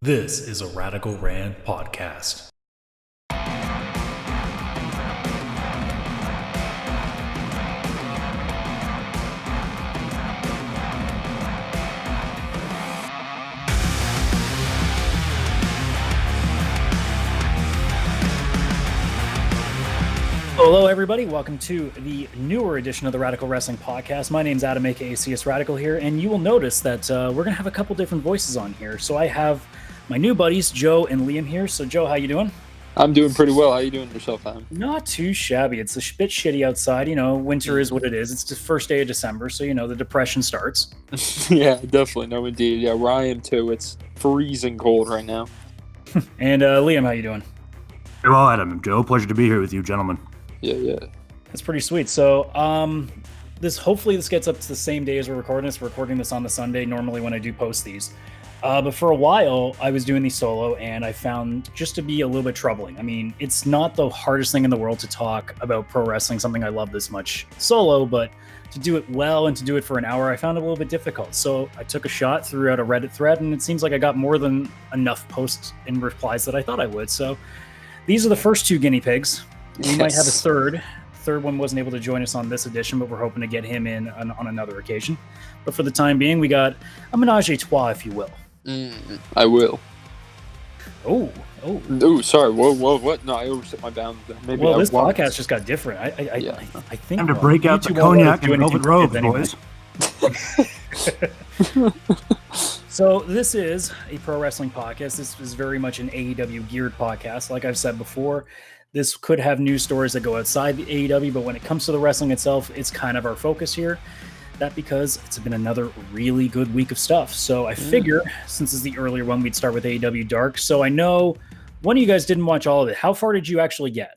This is a Radical Rand podcast. Hello, everybody. Welcome to the newer edition of the Radical Wrestling Podcast. My name's Adam, aka askcsradical here, and you will notice that we're going to have a couple different voices on here. So I have my new buddies, Joe and Liam here. So, Joe, how you doing? I'm doing pretty well. How you doing yourself, Adam? Not too shabby. It's a bit shitty outside. You know, winter is what it is. It's the first day of December, so, you know, the depression starts. Yeah, definitely. No, indeed. Yeah, where I am, too. It's freezing cold right now. And Liam, how you doing? Very well, Adam. Joe, pleasure to be here with you, gentlemen. Yeah. That's pretty sweet. So, hopefully this gets up to the same day as we're recording this. We're recording this on the Sunday, normally when I do post these. But for a while, I was doing these solo, and I found just to be a little bit troubling. I mean, it's not the hardest thing in the world to talk about pro wrestling, something I love this much solo, but to do it well and to do it for an hour, I found it a little bit difficult. So I took a shot, threw out a Reddit thread, and it seems like I got more than enough posts and replies that I thought I would. So these are the first two guinea pigs. We might have a third. Third one wasn't able to join us on this edition, but we're hoping to get him in on another occasion. But for the time being, we got a menage a trois, if you will. I will. Oh, sorry. Whoa, what? No, I overstepped my bounds. Maybe this podcast just got different. I think Time to break out the cognac and velvet robe, boys. So this is a pro wrestling podcast. This is very much an AEW geared podcast. Like I've said before, this could have news stories that go outside the AEW, but when it comes to the wrestling itself, it's kind of our focus here. That because it's been another really good week of stuff. So I figure, since it's the earlier one, we'd start with AEW Dark. So I know one of you guys didn't watch all of it. How far did you actually get?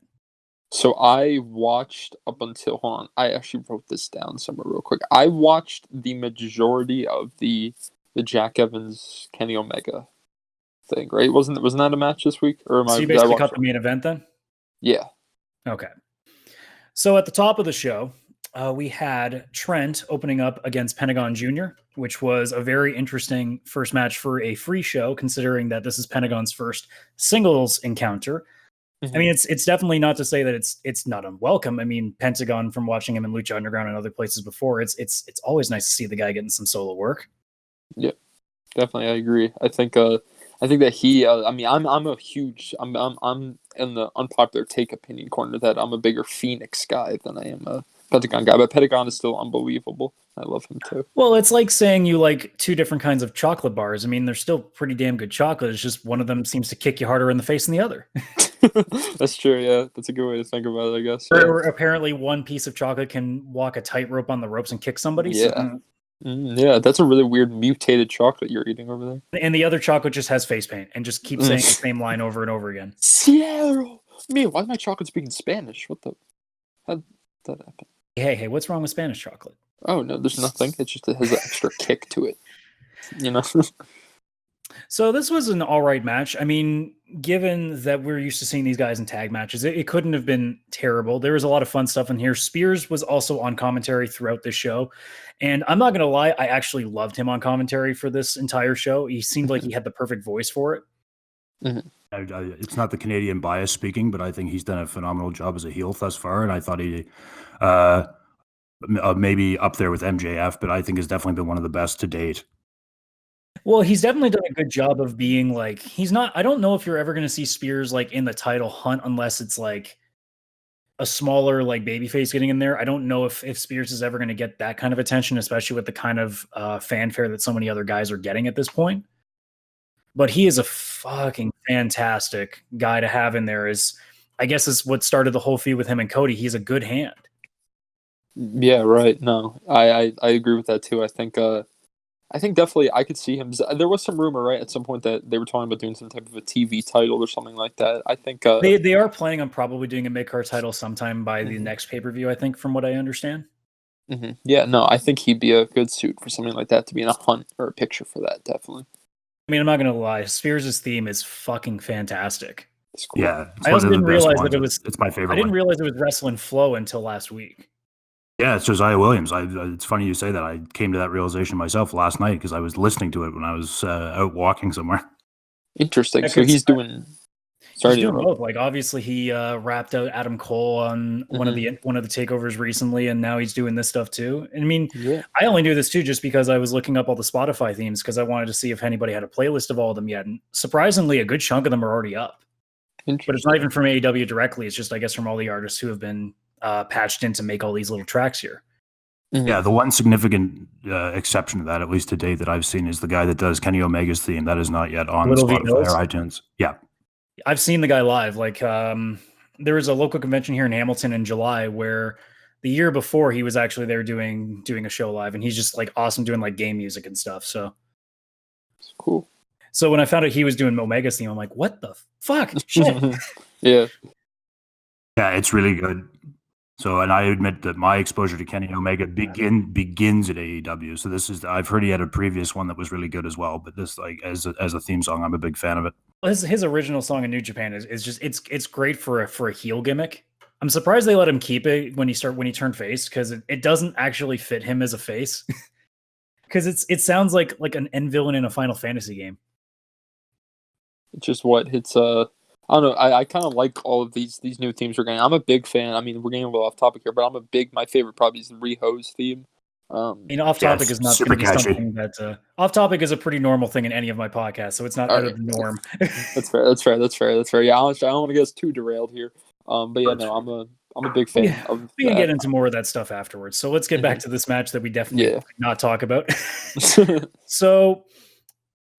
So I watched up until, hold on, I actually wrote this down somewhere real quick. I watched the majority of the Jack Evans Kenny Omega thing, right? Wasn't that a match this week? Or so you basically cut the main event then? Yeah. Okay. So at the top of the show, we had Trent opening up against Pentagon Jr., which was a very interesting first match for a free show, considering that this is Pentagon's first singles encounter. Mm-hmm. I mean, it's definitely not to say that it's not unwelcome. I mean, Pentagon, from watching him in Lucha Underground and other places before, it's always nice to see the guy getting some solo work. Yeah, definitely, I agree. I think that he. I mean, I'm in the unpopular take opinion corner that I'm a bigger Phoenix guy than I am a Pentagon guy, but Pentagon is still unbelievable. I love him too. Well, it's like saying you like two different kinds of chocolate bars. I mean, they're still pretty damn good chocolate. It's just one of them seems to kick you harder in the face than the other. That's true, yeah. That's a good way to think about it, I guess. Or apparently one piece of chocolate can walk a tightrope on the ropes and kick somebody. Yeah. So, yeah, that's a really weird mutated chocolate you're eating over there. And the other chocolate just has face paint and just keeps saying the same line over and over again. Cielo! Man, why is my chocolate speaking Spanish? What the? How'd that happen? Hey, what's wrong with Spanish chocolate? Oh, no, there's nothing. It just has an extra kick to it. You know? So this was an all right match. I mean, given that we're used to seeing these guys in tag matches, it couldn't have been terrible. There was a lot of fun stuff in here. Spears was also on commentary throughout this show. And I'm not going to lie, I actually loved him on commentary for this entire show. He seemed like he had the perfect voice for it. Mm-hmm. It's not the Canadian bias speaking, but I think he's done a phenomenal job as a heel thus far. And I thought he maybe up there with MJF, but I think has definitely been one of the best to date. Well, he's definitely done a good job of being like, I don't know if you're ever going to see Spears like in the title hunt unless it's like a smaller like babyface getting in there. I don't know if Spears is ever going to get that kind of attention, especially with the kind of fanfare that so many other guys are getting at this point. But he is a fucking fantastic guy to have in there. I guess is what started the whole feud with him and Cody. He's a good hand. Yeah, right. No, I agree with that too. I think definitely I could see him. There was some rumor, right, at some point that they were talking about doing some type of a TV title or something like that. I think they are planning on probably doing a mid-card title sometime by the next pay-per-view, I think, from what I understand. Mm-hmm. Yeah, no, I think he'd be a good suit for something like that, to be in a hunt or a picture for that, definitely. I mean, I'm not going to lie. Spears' theme is fucking fantastic. It's cool. Yeah. I also didn't realize that it was... It's my favorite I didn't realize it was Wrestling Flow until last week. Yeah, it's Josiah Williams. It's funny you say that. I came to that realization myself last night because I was listening to it when I was out walking somewhere. Interesting. So he's doing. Sorry He's to doing interrupt. both. Like obviously he wrapped out Adam Cole on one of the takeovers recently, and now he's doing this stuff too. And I mean, Yeah. I only knew this too just because I was looking up all the Spotify themes because I wanted to see if anybody had a playlist of all of them yet. And surprisingly, a good chunk of them are already up. But it's not even from AEW directly. It's just, I guess, from all the artists who have been patched in to make all these little tracks here. Yeah, the one significant exception to that, at least to date, that I've seen is the guy that does Kenny Omega's theme. That is not yet on Spotify or iTunes. Yeah. I've seen the guy live. Like, there was a local convention here in Hamilton in July where the year before he was actually there doing a show live, and he's just like awesome doing like game music and stuff. So it's cool. So when I found out he was doing Omega's theme, I'm like, what the fuck? Shit. Yeah. Yeah, it's really good. So, and I admit that my exposure to Kenny Omega begins at AEW. So this is, I've heard he had a previous one that was really good as well, but this, like, as a theme song, I'm a big fan of it. His original song in New Japan is just it's great for a heel gimmick. I'm surprised they let him keep it when he turned face, because it doesn't actually fit him as a face. Because it sounds like an end villain in a Final Fantasy game. It's just what it's I don't know. I kind of like all of these new themes we're getting. I'm a big fan. I mean, we're getting a little off topic here, but my favorite probably is the Riho's theme. Off topic is not going to be something that off topic is a pretty normal thing in any of my podcasts, so it's not out of the norm. That's fair. Yeah, I don't want to get us too derailed here. But yeah, no, I'm a big fan of. We can get into more of that stuff afterwards. So let's get back to this match that we definitely could not talk about. So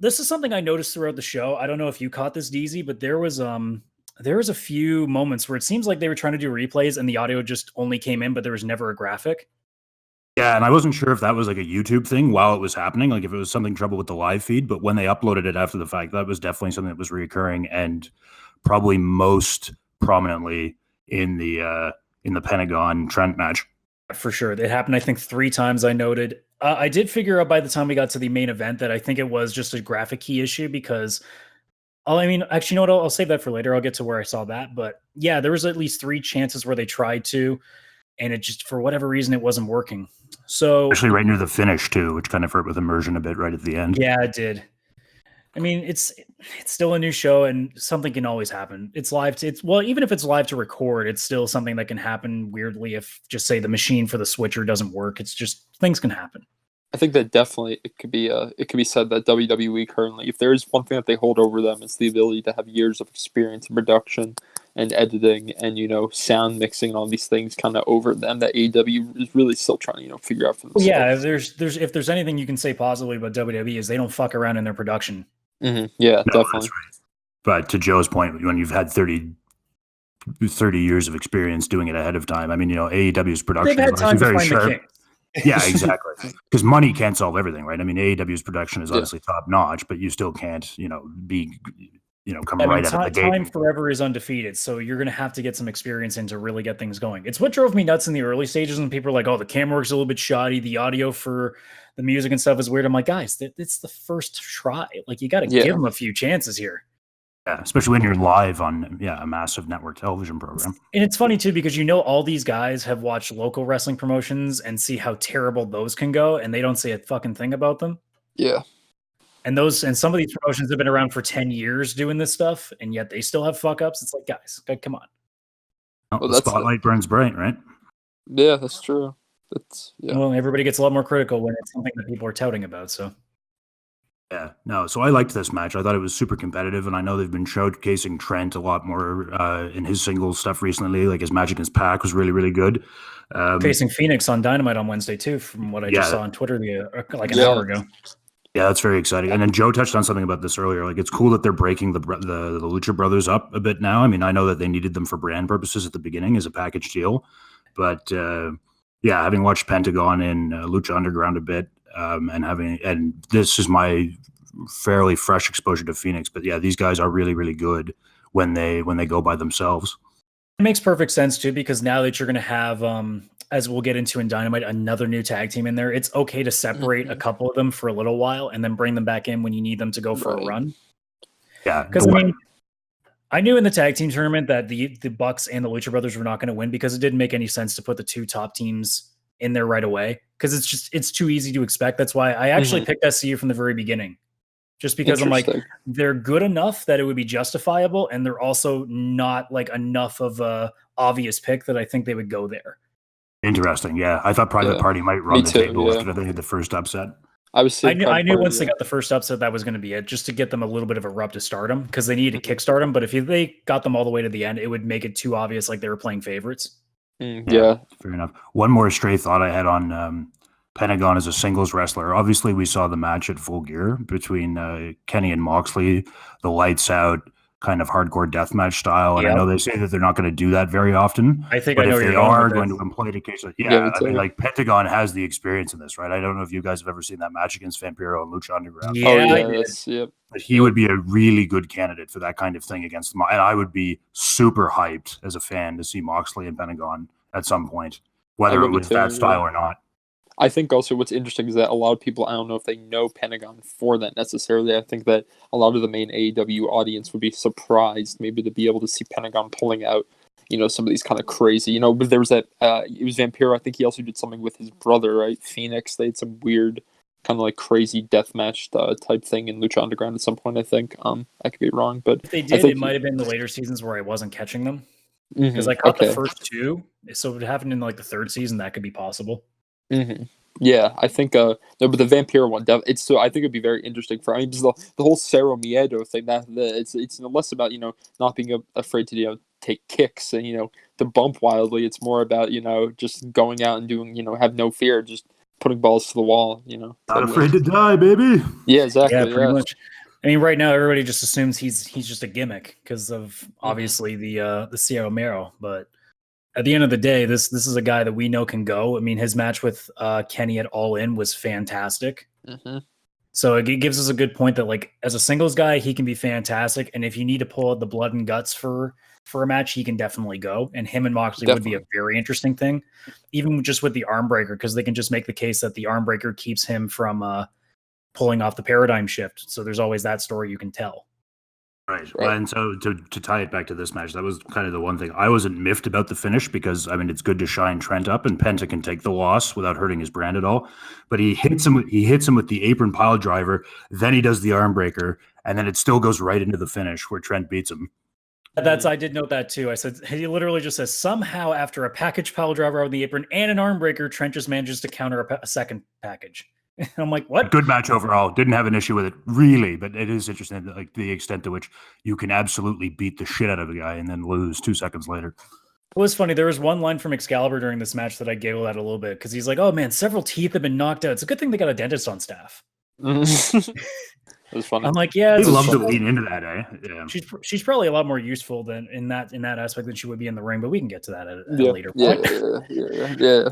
this is something I noticed throughout the show. I don't know if you caught this, DZ, but there was a few moments where it seems like they were trying to do replays and the audio just only came in, but there was never a graphic. Yeah, and I wasn't sure if that was like a YouTube thing while it was happening, like if it was something trouble with the live feed, but when they uploaded it after the fact, that was definitely something that was reoccurring, and probably most prominently in the Pentagon Trent match. For sure. It happened, I think, 3 times I noted. I did figure out by the time we got to the main event that I think it was just a graphic key issue because, actually, you know what? I'll save that for later. I'll get to where I saw that. But yeah, there was at least 3 chances where they tried to, and it just, for whatever reason, it wasn't working. So actually right near the finish too, which kind of hurt with immersion a bit right at the end. Yeah, it did. I mean, it's still a new show, and something can always happen. It's live. Even if it's live to record, it's still something that can happen weirdly if, just say, the machine for the switcher doesn't work. It's just, things can happen. I think that definitely it could be said that WWE currently, if there is one thing that they hold over them, it's the ability to have years of experience in production and editing and sound mixing and all these things kind of over them that AEW is really still trying to figure out for themselves. Yeah, if there's anything you can say positively about WWE is they don't fuck around in their production. Mm-hmm. Yeah, no, definitely. That's right. But to Joe's point, when you've had 30 years of experience doing it ahead of time, I mean, AEW's production is very sharp. Yeah, exactly. Because money can't solve everything, right? I mean, AEW's production is obviously top notch, but you still can't, be, come right out of the gate. Time forever is undefeated, so you're going to have to get some experience in to really get things going. It's what drove me nuts in the early stages when people are like, oh, the camera work's a little bit shoddy, the audio for the music and stuff is weird. I'm like, guys, it's the first try. Like, you got to give them a few chances here. Yeah, especially when you're live on a massive network television program. And it's funny too because all these guys have watched local wrestling promotions and see how terrible those can go, and they don't say a fucking thing about them. Yeah. And some of these promotions have been around for 10 years doing this stuff, and yet they still have fuck ups. It's like, guys, come on. Well, the spotlight burns bright, right? Yeah, that's true. Well, everybody gets a lot more critical when it's something that people are touting about. So. Yeah, no. So I liked this match. I thought it was super competitive, and I know they've been showcasing Trent a lot more in his singles stuff recently. Like his match against Pac was really, really good. Facing Phoenix on Dynamite on Wednesday too, from what I just saw on Twitter an hour ago. Yeah, that's very exciting. And then Joe touched on something about this earlier. Like, it's cool that they're breaking the Lucha Brothers up a bit now. I mean, I know that they needed them for brand purposes at the beginning as a package deal, but having watched Pentagon and Lucha Underground a bit. And this is my fairly fresh exposure to Phoenix, but yeah, these guys are really, really good when they go by themselves. It makes perfect sense too, because now that you're going to have, as we'll get into in Dynamite, another new tag team in there, it's okay to separate a couple of them for a little while and then bring them back in when you need them to go for a run. Yeah, because I knew in the tag team tournament that the Bucks and the Lucha Brothers were not going to win because it didn't make any sense to put the 2 top teams in there right away, because it's too easy to expect. That's why I actually picked SCU from the very beginning. just because I'm like, Interesting. they're good enough that it would be justifiable, and they're also not like enough of a obvious pick that I think they would go there. Interesting. Yeah, I thought Private Yeah. Party might Me run the too, table yeah. after they had the first upset. I was I saying knew once they got the first upset that was going to be it, just to get them a little bit of a rub to stardom, because they needed to kickstart them. But if they got them all the way to the end, it would make it too obvious, like they were playing favorites. Yeah. Fair enough. One more stray thought I had on Pentagon as a singles wrestler. Obviously, we saw the match at Full Gear between Kenny and Moxley, the lights out kind of hardcore deathmatch style. And I know they say that they're not going to do that very often. I think but I know if you're they going are with going this. to employ it occasionally, Yeah, I mean, like Pentagon has the experience in this, right? I don't know if you guys have ever seen that match against Vampiro and Lucha Underground. But he would be a really good candidate for that kind of thing against them. And I would be super hyped as a fan to see Moxley and Pentagon at some point, whether it was that style or not. I think also what's interesting is that a lot of people, I don't know if they know Pentagon for that necessarily. I think that a lot of the main AEW audience would be surprised maybe to be able to see Pentagon pulling out, some of these kind of crazy, but there was that, it was Vampiro. I think he also did something with his brother, right? Phoenix. They had some weird kind of like crazy deathmatch type thing in Lucha Underground at some point, I think. I could be wrong, but if they did, it might have been the later seasons where I wasn't catching them. Because I caught the first two, so if it happened in like the third season, that could be possible. Yeah, I think no, but the Vampire one, it's so I think it'd be very interesting for. I mean, the whole Cerro Miedo thing. It's less about not being afraid to take kicks and to bump wildly. It's more about just going out and doing have no fear, just putting balls to the wall. Not afraid to die, baby. Yeah, exactly. Yeah, pretty much. I mean, right now everybody just assumes he's just a gimmick because of obviously the Cerro Miedo, but at the end of the day, this is a guy that we know can go. I mean, his match with Kenny at All In was fantastic. So it gives us a good point that, like, as a singles guy, he can be fantastic. And if you need to pull out the blood and guts for a match, he can definitely go. And him and Moxley would be a very interesting thing, even just with the arm breaker, because they can just make the case that the arm breaker keeps him from pulling off the paradigm shift. So there's always that story you can tell. Right. Well, and so to tie it back to this match, that was kind of the one thing I wasn't miffed about the finish, because I mean it's good to shine Trent up, and Penta can take the loss without hurting his brand at all. But he hits him with the apron pile driver, then he does the arm breaker, and then it still goes right into the finish where Trent beats him. I did note that too. I said he literally just says somehow after a package pile driver on the apron and an arm breaker, Trent just manages to counter a second package. I'm like, what? Good match overall. Didn't have an issue with it, really, but it is interesting, like the extent to which you can absolutely beat the shit out of a guy and then lose 2 seconds later. It was funny. There was one line from Excalibur during this match that I giggled at a little bit, because he's like, oh man, several teeth have been knocked out. It's a good thing they got a dentist on staff. It was funny. I'm like, yeah, he loves to lean into that, eh? Yeah. She's probably a lot more useful than in that aspect than she would be in the ring, but we can get to that at a later point. Yeah.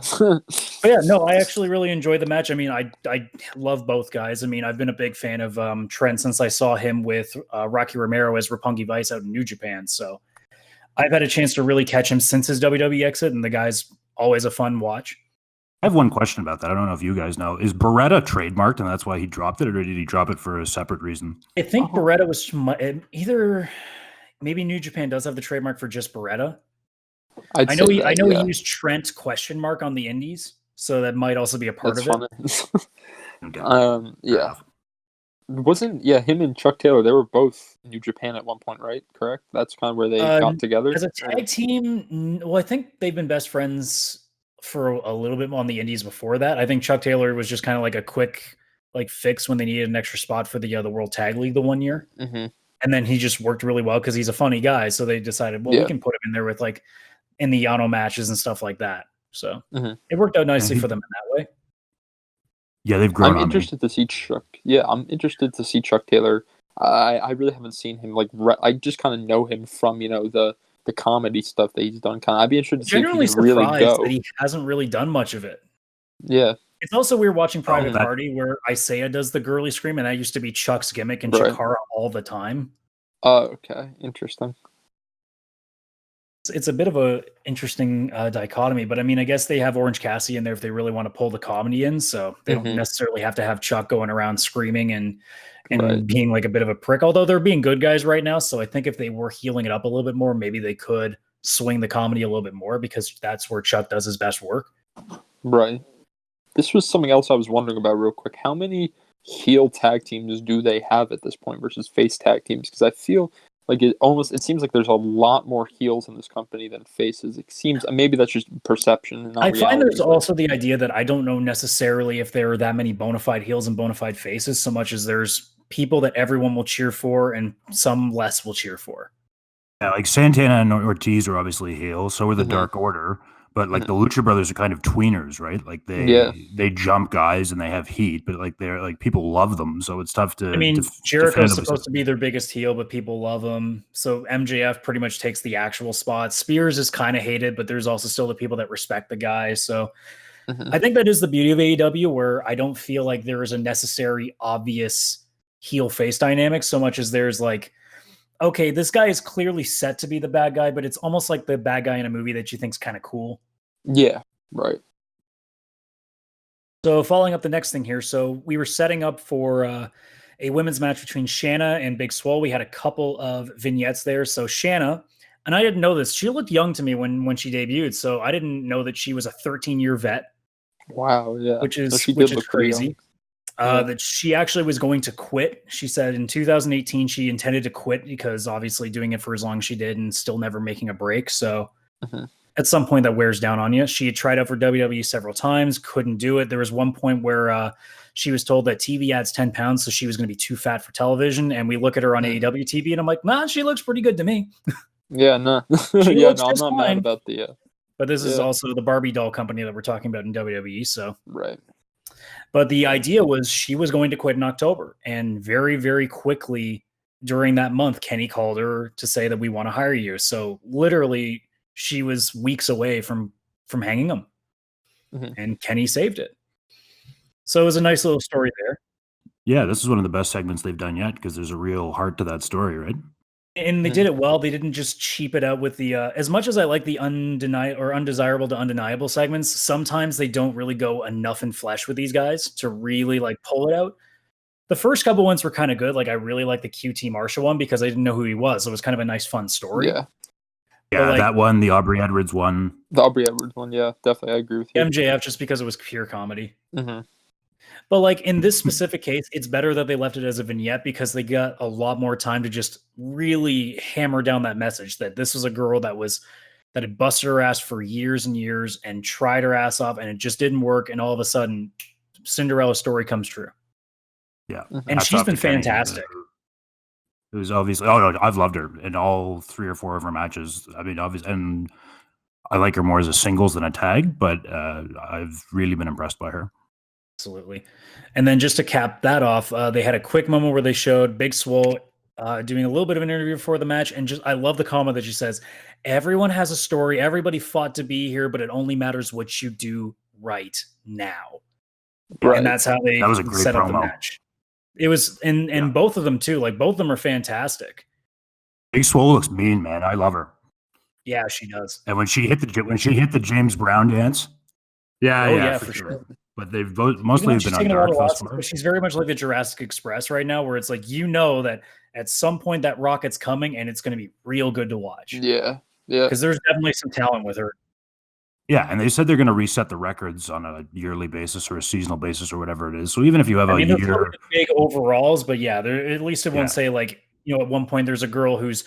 But yeah, no, I actually really enjoyed the match. I mean, I love both guys. I mean, I've been a big fan of Trent since I saw him with Rocky Romero as Roppongi Vice out in New Japan. So I've had a chance to really catch him since his WWE exit, and the guy's always a fun watch. I have one question about that. I don't know if you guys know. Is Beretta trademarked and that's why he dropped it, or did he drop it for a separate reason? I think Beretta was either maybe New Japan does have the trademark for just Beretta. I know he used Trent ? On the indies, so that might also be a part of it. Yeah. Wasn't him and Chuck Taylor, they were both New Japan at one point, right? Correct? That's kind of where they got together. As a tag team, well, I think they've been best friends for a little bit more on the indies before that. I think Chuck Taylor was just kind of like a quick fix when they needed an extra spot for the World Tag League the one year. And then he just worked really well because he's a funny guy. So they decided, well, we can put him in there with in the Yano matches and stuff like that. So it worked out nicely for them in that way. Yeah, they've grown. I'm interested to see Chuck. Yeah, I'm interested to see Chuck Taylor. I really haven't seen him I just kind of know him from the comedy stuff that he's done. I'd be interested to see if he can really go. That he hasn't really done much of it. Yeah. It's also weird watching Private Party where Isaiah does the girly scream, and that used to be Chuck's gimmick in Chikara all the time. Oh, okay. Interesting. It's a bit of a interesting dichotomy, but I mean, I guess they have Orange Cassidy in there if they really want to pull the comedy in, so they don't necessarily have to have Chuck going around screaming and being like a bit of a prick, although they're being good guys right now. So I think if they were healing it up a little bit more, maybe they could swing the comedy a little bit more, because that's where Chuck does his best work. Right. This was something else I was wondering about real quick. How many heel tag teams do they have at this point versus face tag teams? Because I feel like it seems like there's a lot more heels in this company than faces. It seems, maybe that's just perception and not I reality. find there's also the idea that I don't know necessarily if there are that many bona fide heels and bona fide faces, so much as there's people that everyone will cheer for and some less will cheer for. Yeah, like Santana and Ortiz are obviously heels, so are the Dark Order. But like the Lucha Brothers are kind of tweeners, right? Like they jump guys and they have heat, but like they're like people love them, so it's tough to. I mean, Jericho's supposed to be their biggest heel, but people love him. So MJF pretty much takes the actual spot. Spears is kind of hated, but there's also still the people that respect the guy. So I think that is the beauty of AEW, where I don't feel like there is a necessary obvious heel face dynamic so much as there's like, okay, this guy is clearly set to be the bad guy, but it's almost like the bad guy in a movie that you think's kind of cool. Yeah, right. So following up the next thing here, so we were setting up for a women's match between Shanna and Big Swole. We had a couple of vignettes there. So Shanna, and I didn't know this, she looked young to me when she debuted, so I didn't know that she was a 13-year vet. Wow, yeah. Which is crazy. That she actually was going to quit. She said in 2018 she intended to quit because obviously doing it for as long as she did and still never making a break. So at some point that wears down on you. She had tried out for WWE several times, couldn't do it. There was one point where she was told that TV adds 10 pounds, so she was going to be too fat for television. And we look at her on AEW TV and I'm like, nah, she looks pretty good to me. Yeah, no. Yeah, no, I'm not mad about the... But this is also the Barbie doll company that we're talking about in WWE, so... Right. But the idea was she was going to quit in October. And very, very quickly during that month, Kenny called her to say that we want to hire you. So literally, she was weeks away from hanging him. And Kenny saved it. So it was a nice little story there. Yeah, this is one of the best segments they've done yet because there's a real heart to that story, right? And they did it well. They didn't just cheap it out with the as much as I like the undesirable to undeniable segments, sometimes they don't really go enough in flesh with these guys to really like pull it out. The first couple ones were kind of good. Like I really like the QT Marshall one because I didn't know who he was. So it was kind of a nice fun story. Yeah, like, that one, the Aubrey Edwards one. The Aubrey Edwards one, yeah, definitely. I agree with you. MJF just because it was pure comedy. But like in this specific case, it's better that they left it as a vignette because they got a lot more time to just really hammer down that message that this was a girl that had busted her ass for years and years and tried her ass off and it just didn't work. And all of a sudden, Cinderella's story comes true. Yeah. And she's been fantastic. It was obviously, oh no, I've loved her in all 3 or 4 of her matches. I mean, obviously, and I like her more as a singles than a tag, but I've really been impressed by her. Absolutely. And then just to cap that off, they had a quick moment where they showed Big Swole doing a little bit of an interview before the match. And just, I love the comment that she says, everyone has a story. Everybody fought to be here, but it only matters what you do right now. Right. And that's how they set up the match. It was, and both of them too, like both of them are fantastic. Big Swole looks mean, man. I love her. Yeah, she does. And when she hit the James Brown dance. Yeah, for sure. But they've both mostly been on Dark thus far. But she's very much like the Jurassic Express right now, where it's like that at some point that rocket's coming and it's going to be real good to watch. Yeah. Because there's definitely some talent with her. Yeah, and they said they're going to reset the records on a yearly basis or a seasonal basis or whatever it is. So even if you have a year, big overalls, but yeah, at least it won't say like at one point there's a girl who's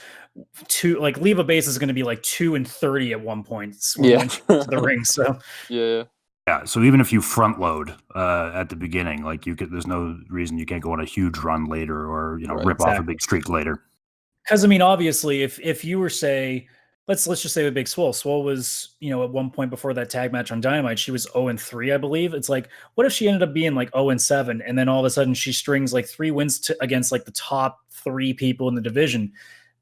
Leva Bass is going to be like 2-30 at one point. When she gets to the ring. So yeah, so even if you front load at the beginning, like there's no reason you can't go on a huge run later or rip off a big streak later. Because I mean, obviously, if you were let's just say with Big Swole. Swole was at one point before that tag match on Dynamite, she was 0-3, I believe. It's like, what if she ended up being like 0-7, and then all of a sudden she strings like 3 wins against like the top 3 people in the division?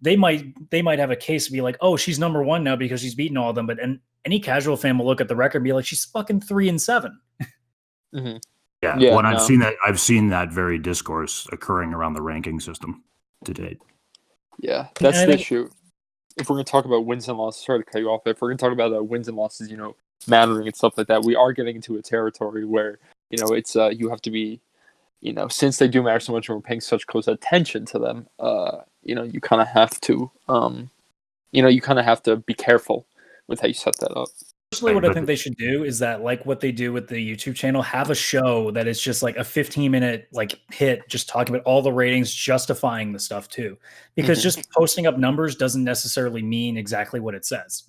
They might have a case to be like, oh, she's number 1 now because she's beaten all of them. But any casual fan will look at the record and be like, she's fucking 3-7. Yeah. When I've seen that very discourse occurring around the ranking system to date. Yeah, that's the issue. If we're going to talk about wins and losses, sorry to cut you off. If we're going to talk about wins and losses, mattering and stuff like that, we are getting into a territory where it's you have to be, since they do matter so much and we're paying such close attention to them, you kind of have to, be careful with how you set that up. Personally, what I think they should do is that, like what they do with the YouTube channel, have a show that is just like a 15-minute like hit, just talking about all the ratings, justifying the stuff too. Because just posting up numbers doesn't necessarily mean exactly what it says.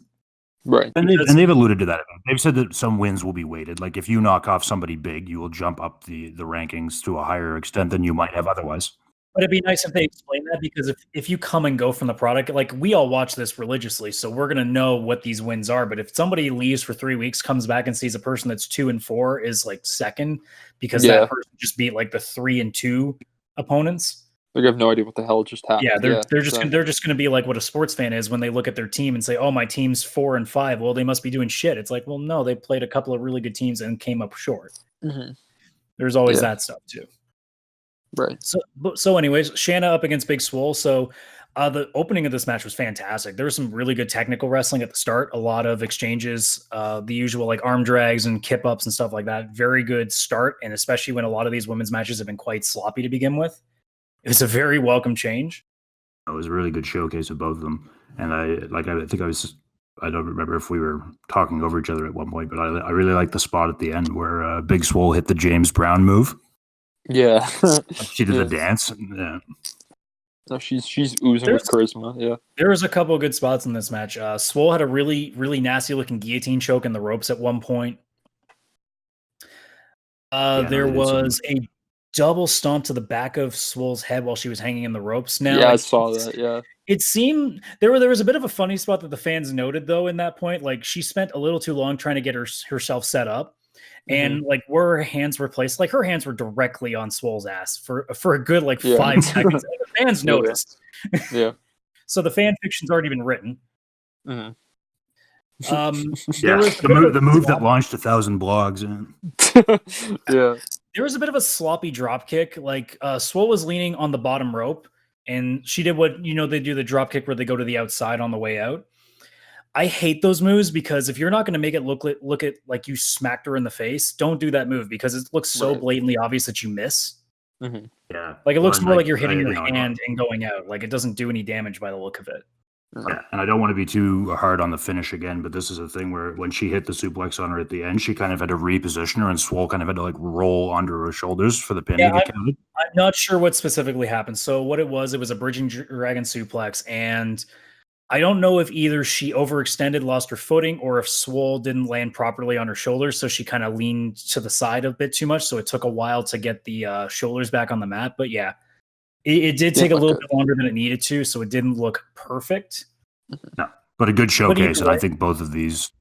Right. And they've alluded to that. They've said that some wins will be weighted. Like if you knock off somebody big, you will jump up the rankings to a higher extent than you might have otherwise. But it'd be nice if they explain that, because if you come and go from the product, like we all watch this religiously, so we're gonna know what these wins are. But if somebody leaves for 3 weeks, comes back and sees a person that's 2 and 4 is like second because that person just beat like the 3 and 2 opponents. They have no idea what the hell just happened. Yeah, they're just gonna be like what a sports fan is when they look at their team and say, "Oh, my team's 4 and 5. Well, they must be doing shit." It's like, well, no, they played a couple of really good teams and came up short. There's always that stuff too. Right. So anyways, Shanna up against Big Swole. So the opening of this match was fantastic. There was some really good technical wrestling at the start, a lot of exchanges, the usual like arm drags and kip ups and stuff like that. Very good start, and especially when a lot of these women's matches have been quite sloppy to begin with. It was a very welcome change. It was a really good showcase of both of them. And I don't remember if we were talking over each other at one point, but I really liked the spot at the end where Big Swole hit the James Brown move. Yeah. She did the dance. Yeah. No, she's oozing with charisma. Yeah. There was a couple of good spots in this match. Swole had a really, really nasty looking guillotine choke in the ropes at one point. There was a double stomp to the back of Swole's head while she was hanging in the ropes. Now, yeah, I saw that. Yeah. It seemed there was a bit of a funny spot that the fans noted though in that point. Like she spent a little too long trying to get herself set up. And like where her hands were placed, like her hands were directly on Swole's ass for a good 5 seconds. And the fans noticed. Yeah. So the fan fiction's already been written. The move that launched 1,000 blogs. Yeah. There was a bit of a sloppy drop kick. Like Swole was leaning on the bottom rope, and she did what they do, the drop kick where they go to the outside on the way out. I hate those moves because if you're not going to make it look like you smacked her in the face, don't do that move because it looks so blatantly obvious that you miss. Yeah, like it looks more like you're hitting your hand and going out. Like it doesn't do any damage by the look of it. Yeah, and I don't want to be too hard on the finish again, but this is a thing where when she hit the suplex on her at the end, she kind of had to reposition her, and Swole kind of had to roll onto her shoulders for the pin to get counted. I'm not sure what specifically happened. So what it was a bridging dragon suplex, and I don't know if either she overextended, lost her footing, or if Swole didn't land properly on her shoulders, so she kind of leaned to the side a bit too much, so it took a while to get the shoulders back on the mat. But yeah, it did take a little bit longer than it needed to, so it didn't look perfect. No, but a good showcase, and I think both of these.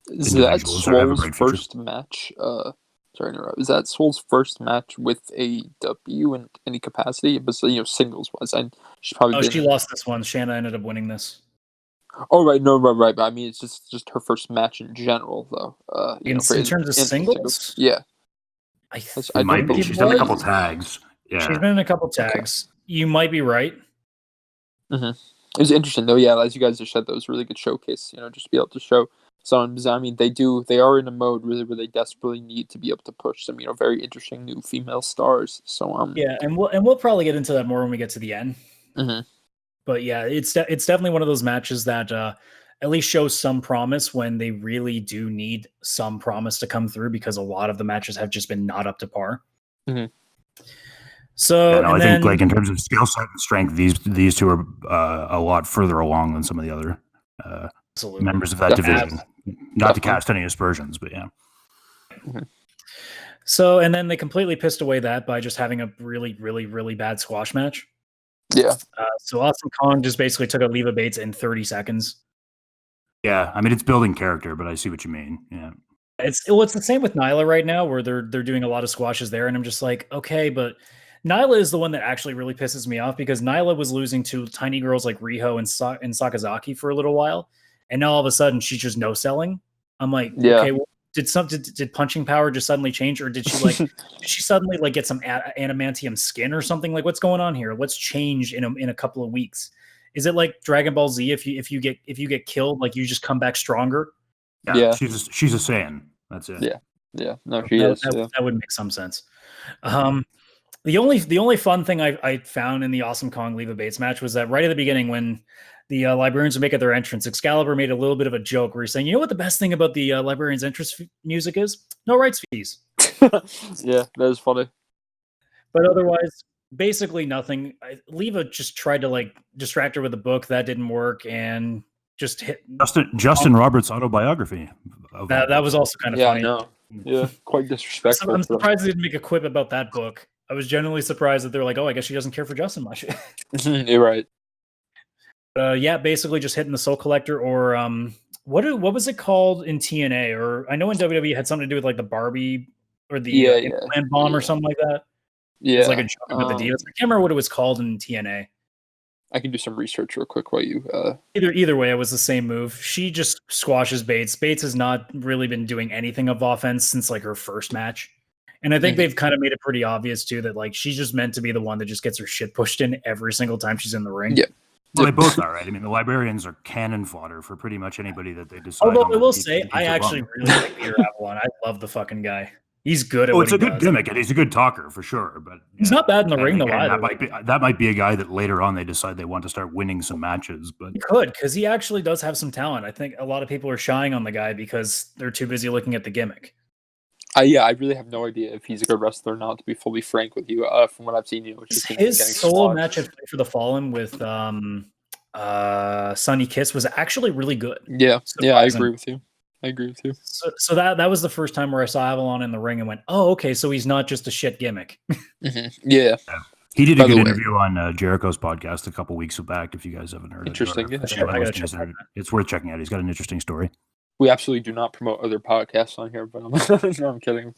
Is that Swole's first match? Sorry to interrupt. Is that Swole's first match with AEW in any capacity? But singles wise, she probably. She lost this one. Shanna ended up winning this. Oh right, right. But I mean, it's just her first match in general, though. In terms of singles, yeah. I might be. She's done a couple tags. Yeah, she's been in a couple tags. Okay. You might be right. It was interesting though. Yeah, as you guys just said, that was a really good showcase. Just to be able to show. So I mean, they are in a mode really where they desperately need to be able to push some, very interesting new female stars. So yeah, and we'll probably get into that more when we get to the end. But yeah, it's definitely one of those matches that at least shows some promise when they really do need some promise to come through, because a lot of the matches have just been not up to par. So I think in terms of skill set and strength, these two are a lot further along than some of the other members of that division. Not to cast any aspersions, but yeah. So, and then they completely pissed away that by just having a really, really, really bad squash match. Yeah. So Awesome Kong just basically took a Leva Bates in 30 seconds. Yeah, I mean, it's building character, but I see what you mean. Yeah. It's the same with Nyla right now, where they're doing a lot of squashes there, and I'm just like, okay, but Nyla is the one that actually really pisses me off, because Nyla was losing to tiny girls like Riho and Sakazaki for a little while, and now all of a sudden she's just no selling. I'm like, okay, well, did punching power just suddenly change, or did she did she suddenly get some adamantium skin or something? Like, what's going on here? What's changed in a couple of weeks? Is it like Dragon Ball Z? If you get killed, you just come back stronger? Yeah. She's a Saiyan. That's it. Yeah. No, she is. That would make some sense. The only fun thing I found in the Awesome Kong Leva Bates match was that right at the beginning when the librarians were making their entrance, Excalibur made a little bit of a joke where he's saying, "You know what the best thing about the librarians' entrance music is? No rights fees." Yeah, that is funny. But otherwise, basically nothing. Leva just tried to like distract her with a book that didn't work, and just hit Justin Roberts' autobiography. that was also kind of funny. No. Yeah, quite disrespectful. I'm surprised they didn't make a quip about that book. I was genuinely surprised that they're like, "Oh, I guess she doesn't care for Justin much." You're right. Yeah, basically just hitting the Soul Collector or what was it called in TNA? Or I know in WWE it had something to do with like the Barbie or the implant bomb or something like that. Yeah, It's like a joke about the Divas. I can't remember what it was called in TNA. I can do some research real quick while you. Either way, it was the same move. She just squashes Bates. Bates has not really been doing anything of offense since like her first match. And I think they've kind of made it pretty obvious too that like she's just meant to be the one that just gets her shit pushed in every single time she's in the ring. Yeah. Well, they both are, right? I mean, the librarians are cannon fodder for pretty much anybody that they decide. Although I will say, I actually really like Peter Avalon. I love the fucking guy. He's good at what he does. It's a good gimmick, and he's a good talker for sure. But he's not bad in the ring, though. That might be a guy that later on they decide they want to start winning some matches. But he could, because he actually does have some talent. I think a lot of people are shying on the guy because they're too busy looking at the gimmick. I really have no idea if he's a good wrestler or not. To be fully frank with you, from what I've seen, his solo match at Fight for the Fallen with Sonny Kiss was actually really good. Yeah, I agree with you. So that was the first time where I saw Avalon in the ring and went, "Oh, okay, so he's not just a shit gimmick." Yeah. He did a good interview on Jericho's podcast a couple weeks back. If you guys haven't heard interesting, it, it's worth checking out. He's got an interesting story. We absolutely do not promote other podcasts on here, but no, I'm kidding.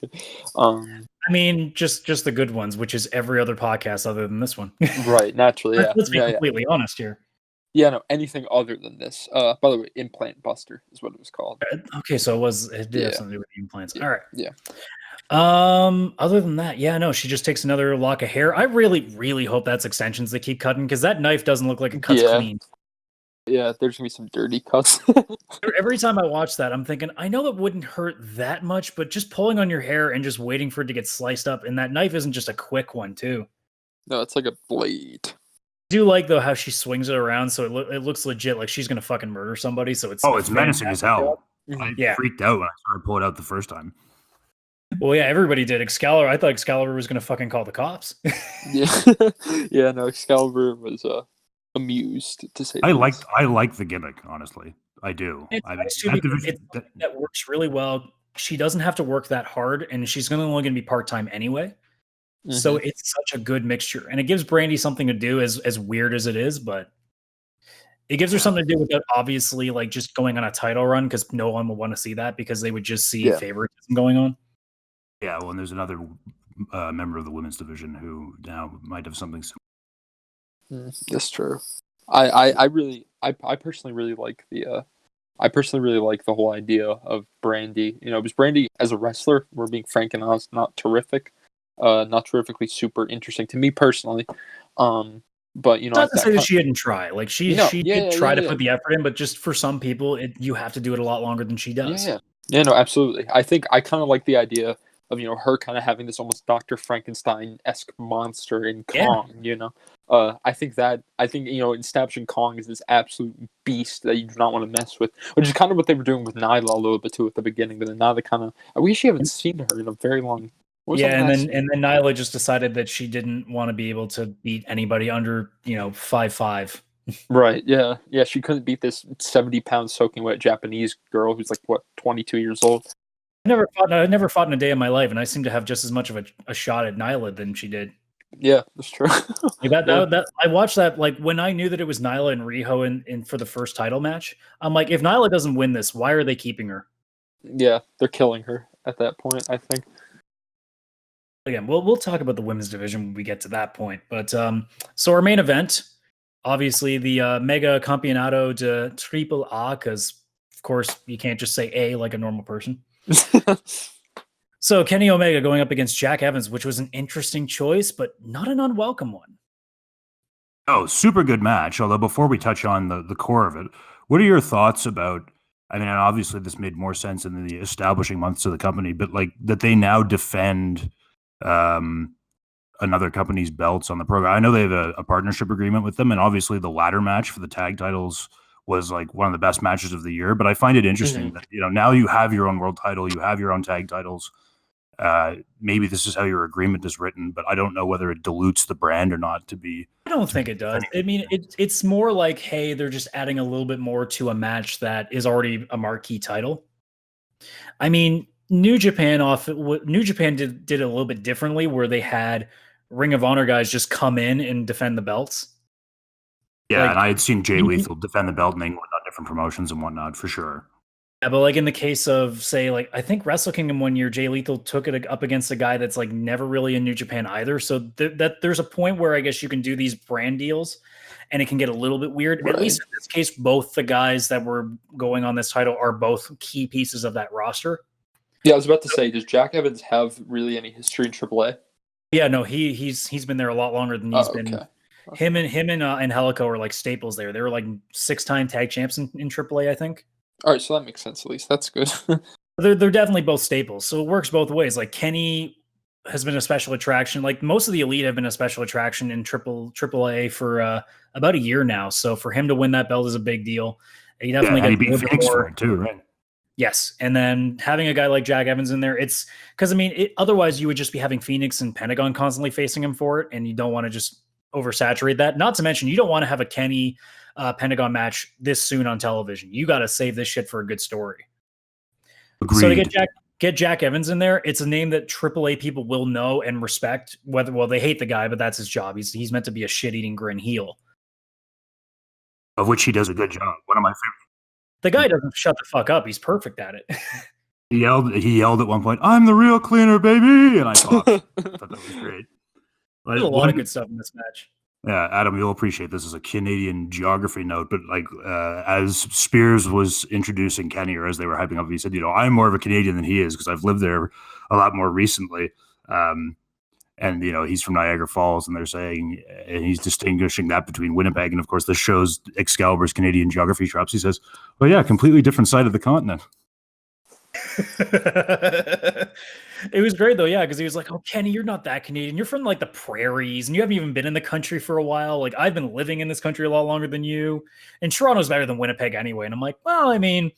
I mean, just the good ones, which is every other podcast other than this one. Right, naturally, yeah. Let's be completely honest here. Yeah, no, anything other than this. By the way, Implant Buster is what it was called. Okay, so it did have something to do with the implants. Yeah. All right. Yeah. Other than that, yeah, no, she just takes another lock of hair. I really, really hope that's extensions they keep cutting because that knife doesn't look like it cuts clean. Yeah, there's gonna be some dirty cuts. Every time I watch that, I'm thinking, I know it wouldn't hurt that much, but just pulling on your hair and just waiting for it to get sliced up, and that knife isn't just a quick one, too. No, it's like a blade. I do like though how she swings it around, so it looks legit, like she's gonna fucking murder somebody. So it's menacing as hell. Mm-hmm. I freaked out when I started pulling it out the first time. Well, yeah, everybody did. Excalibur. I thought Excalibur was gonna fucking call the cops. Yeah. No, Excalibur was amused to say. I like the gimmick, honestly. I do. That works really well. She doesn't have to work that hard, and she's only going to be part-time anyway. Mm-hmm. So it's such a good mixture, and it gives Brandy something to do, as weird as it is, but it gives her something to do without obviously like just going on a title run, because no one will want to see that because they would just see favoritism going on. Yeah, well, and there's another member of the women's division who now might have something similar. That's true. I personally really like the whole idea of Brandy. You know, because Brandy as a wrestler, we're being frank and honest, not terrific, not terrifically super interesting to me personally. But you know, not to say that she didn't try. Like she did try to put the effort in, but just for some people, you have to do it a lot longer than she does. Yeah, no, absolutely. I think I kind of like the idea of, you know, her kind of having this almost Dr. Frankenstein-esque monster in Kong, you know. I think, you know, establishing Kong as this absolute beast that you do not want to mess with, which is kind of what they were doing with Nyla a little bit too at the beginning, but then now they kind of, we actually haven't seen her in a very long. And then Nyla just decided that she didn't want to be able to beat anybody under, you know, 5'5". Right, yeah, she couldn't beat this 70-pound soaking wet Japanese girl who's like, what, 22 years old? I never fought in a day in my life, and I seem to have just as much of a shot at Nyla than she did. Yeah, that's true. that I watched that, like, when I knew that it was Nyla and Riho in for the first title match. I'm like, if Nyla doesn't win this, why are they keeping her? Yeah, they're killing her at that point, I think. Again, we'll talk about the women's division when we get to that point. But so our main event, obviously the Mega Campeonato de Triple A, because of course you can't just say A like a normal person. So Kenny Omega going up against Jack Evans, which was an interesting choice, but not an unwelcome one. Oh, super good match. Although before we touch on the core of it, what are your thoughts about, I mean, obviously this made more sense in the establishing months of the company, but like that they now defend another company's belts on the program. I know they have a partnership agreement with them, and obviously the ladder match for the tag titles was like one of the best matches of the year. But I find it interesting that now you have your own world title, you have your own tag titles. Maybe this is how your agreement is written, but I don't know whether it dilutes the brand or not. I don't think it does. I mean, it's more like, hey, they're just adding a little bit more to a match that is already a marquee title. I mean, New Japan did it a little bit differently, where they had Ring of Honor guys just come in and defend the belts. Yeah, and I had seen Jay Lethal defend the belt in England on different promotions and whatnot, for sure. Yeah, but like in the case of, say, like I think Wrestle Kingdom one year, Jay Lethal took it up against a guy that's like never really in New Japan either. So that there's a point where I guess you can do these brand deals, and it can get a little bit weird. Right. At least in this case, both the guys that were going on this title are both key pieces of that roster. Yeah, I was about to say, does Jack Evans have really any history in AAA? Yeah, no, he's been there a lot longer than he's been. Okay. Him and Helico are like staples there. They were like 6-time tag champs in AAA, I think. All right, so that makes sense at least. That's good. They're definitely both staples, so it works both ways. Like Kenny has been a special attraction. Like most of the Elite have been a special attraction in AAA for about a year now. So for him to win that belt is a big deal. He definitely he beat Phoenix for it too, right? Yes, and then having a guy like Jack Evans in there, it's because I mean, otherwise you would just be having Phoenix and Pentagon constantly facing him for it, and you don't want to just oversaturate that. Not to mention, you don't want to have a Kenny Pentagon match this soon on television. You got to save this shit for a good story. Agreed. So to get Jack Evans in there, it's a name that AAA people will know and respect. Well, they hate the guy, but that's his job. He's meant to be a shit-eating grin heel, of which he does a good job. One of my favorite. The guy doesn't shut the fuck up. He's perfect at it. He yelled at one point, "I'm the real cleaner, baby!" And I thought that was great. There's a lot of good stuff in this match. Yeah, Adam, you'll appreciate this as a Canadian geography note, but like as Spears was introducing Kenny, or as they were hyping up, he said, "I'm more of a Canadian than he is because I've lived there a lot more recently." And he's from Niagara Falls, and they're saying, and he's distinguishing that between Winnipeg, and of course, this shows Excalibur's Canadian geography chops. He says, "Well, yeah, completely different side of the continent." It was great though, yeah, because he was like, "Oh, Kenny, you're not that Canadian. You're from like the prairies, and you haven't even been in the country for a while. Like I've been living in this country a lot longer than you, and Toronto's better than Winnipeg anyway." And I'm like, "Well, I mean,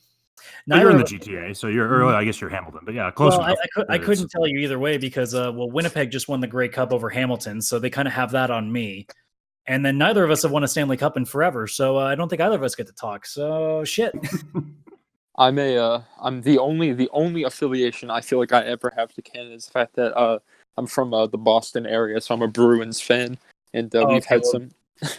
you're in the GTA, so you're early. I guess you're Hamilton, but yeah, close enough." I couldn't tell you either way because Winnipeg just won the Grey Cup over Hamilton, so they kind of have that on me. And then neither of us have won a Stanley Cup in forever, so I don't think either of us get to talk. So shit. I'm the only affiliation I feel like I ever have to Canada is the fact that I'm from the Boston area, so I'm a Bruins fan, and we've had some.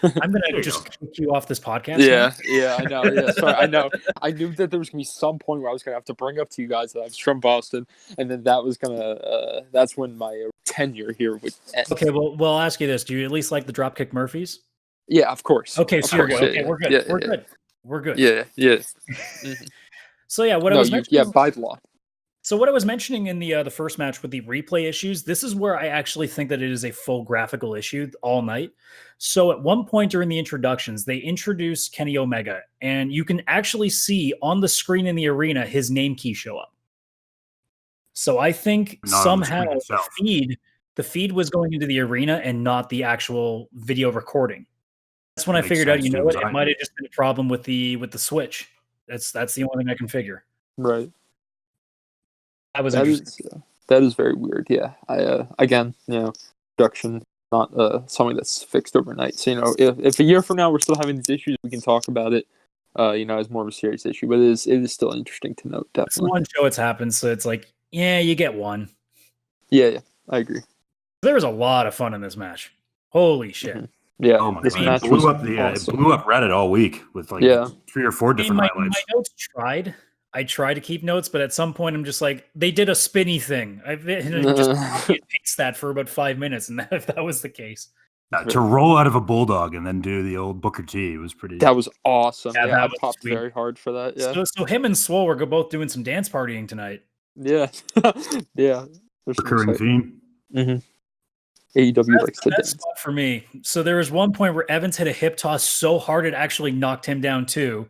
I'm gonna just kick you off this podcast. Yeah, I know. Yeah, sorry, I know. I knew that there was gonna be some point where I was gonna have to bring up to you guys that I was from Boston, and then that was gonna. That's when my tenure here would end. Okay, well, I'll ask you this: do you at least like the Dropkick Murphys? Yeah, of course. Okay, so you're good. Okay, we're good. We're good. Yeah. Mm-hmm. So yeah, what I was mentioning. By the law. So what I was mentioning in the first match with the replay issues, this is where I actually think that it is a full graphical issue all night. So at one point during the introductions, they introduce Kenny Omega, and you can actually see on the screen in the arena his name key show up. So I think somehow the feed was going into the arena and not the actual video recording. That's when I figured out, it might have just been a problem with the switch. That's the only thing I can figure. Right. That is very weird. Yeah. I again, production not something that's fixed overnight. So if a year from now we're still having these issues, we can talk about it. As more of a serious issue, but it is still interesting to note. Definitely. It's one show it's happened, so it's like, yeah, you get one. Yeah, I agree. There was a lot of fun in this match. Holy shit. Mm-hmm. Yeah, oh my God. It blew up Reddit all week with 3 or 4 different highlights. My notes I tried to keep notes, but at some point I'm just like, they did a spinny thing. I just paste that for about 5 minutes, and if that was the case. To roll out of a bulldog and then do the old Booker T was pretty. That was awesome. Yeah, that I popped very hard for that. Yeah. So him and Swole were both doing some dance partying tonight. Yeah, yeah. Recurring theme. Mm-hmm. AEW likes to dance. Spot for me. So there was one point where Evans hit a hip toss so hard it actually knocked him down too.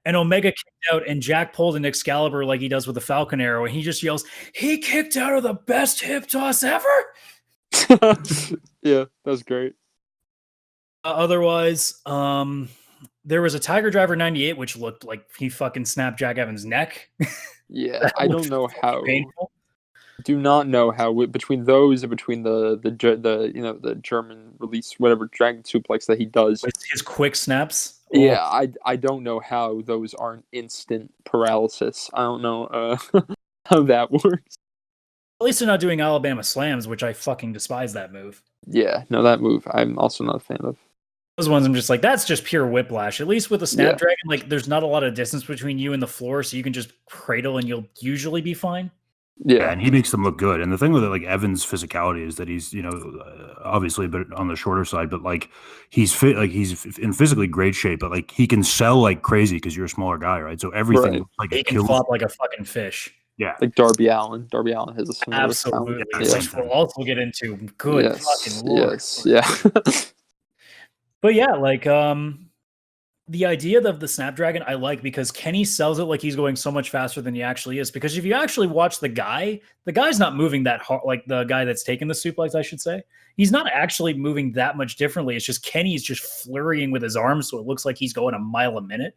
And Omega kicked out, and Jack pulled an Excalibur like he does with the Falcon Arrow, and he just yells, "He kicked out of the best hip toss ever!" Yeah, that was great. Otherwise, there was a Tiger Driver 98, which looked like he fucking snapped Jack Evans' neck. Yeah, That I looked don't know fucking how. painful. Do not know how between those and between the German release whatever dragon suplex that he does. With his quick snaps. Yeah, I don't know how those aren't instant paralysis. I don't know how that works. At least they're not doing Alabama slams, which I fucking despise that move. Yeah, no, that move I'm also not a fan of. Those ones I'm just like, that's just pure whiplash. At least with a Yeah. Snapdragon, like there's not a lot of distance between you and the floor, so you can just cradle and you'll usually be fine. Yeah, and he makes them look good. And the thing with like Evans' physicality is that he's, obviously a bit on the shorter side, but like he's fit, like he's in physically great shape, but like he can sell like crazy because you're a smaller guy, right? So everything Right. looks like He it can kills. flop like a fucking fish. Yeah, Like Darby Allen. Darby Allen has a similar Absolutely. talent. Yeah. Which we'll also get into. Good fucking lord. Yes, yeah. But yeah, like the idea of the Snapdragon I like because Kenny sells it like he's going so much faster than he actually is. Because if you actually watch the guy's not moving that hard, like the guy that's taking the suplex, I should say. He's not actually moving that much differently. It's just Kenny's just flurrying with his arms, so it looks like he's going a mile a minute.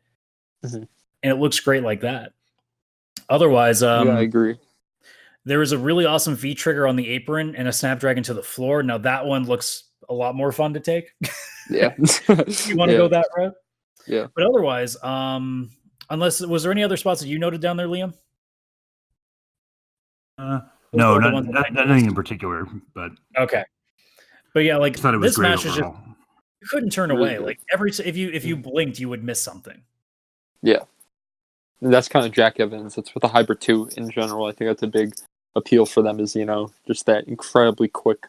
Mhm. And it looks great like that. Otherwise, Yeah, I agree. there is a really awesome V trigger on the apron and a Snapdragon to the floor. Now that one looks a lot more fun to take. Yeah. You want to go that route? Yeah. But otherwise, unless was there any other spots that you noted down there, Liam? No, are the ones that I nothing noticed. in particular, but Okay. But yeah, I like thought it was this great match is just overall. you couldn't turn Really away. good. Like if you blinked, you would miss something. Yeah. And that's kind of Jack Evans. That's with the Hybrid 2 in general. I think that's a big appeal for them is, just that incredibly quick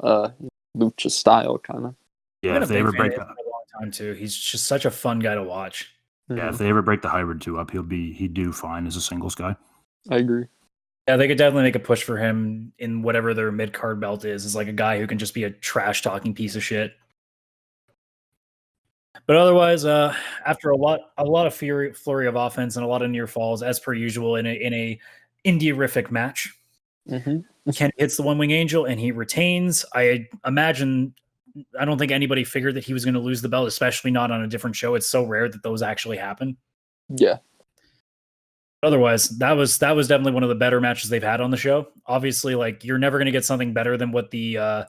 lucha style kind of. Yeah, I've been if a they big ever fan break, of him for a long time too. He's just such a fun guy to watch. if they ever break the hybrid 2 up, he'd do fine as a singles guy. I agree. Yeah, they could definitely make a push for him in whatever their mid card belt is like a guy who can just be a trash talking piece of shit. But otherwise, after a lot of flurry of offense and a lot of near falls, as per usual in a indie-rific match, Ken hits the One Wing Angel and he retains. I don't think anybody figured that he was going to lose the belt, especially not on a different show. It's so rare that those actually happen. Yeah. Otherwise, that was definitely one of the better matches they've had on the show. Obviously, like you're never going to get something better than what the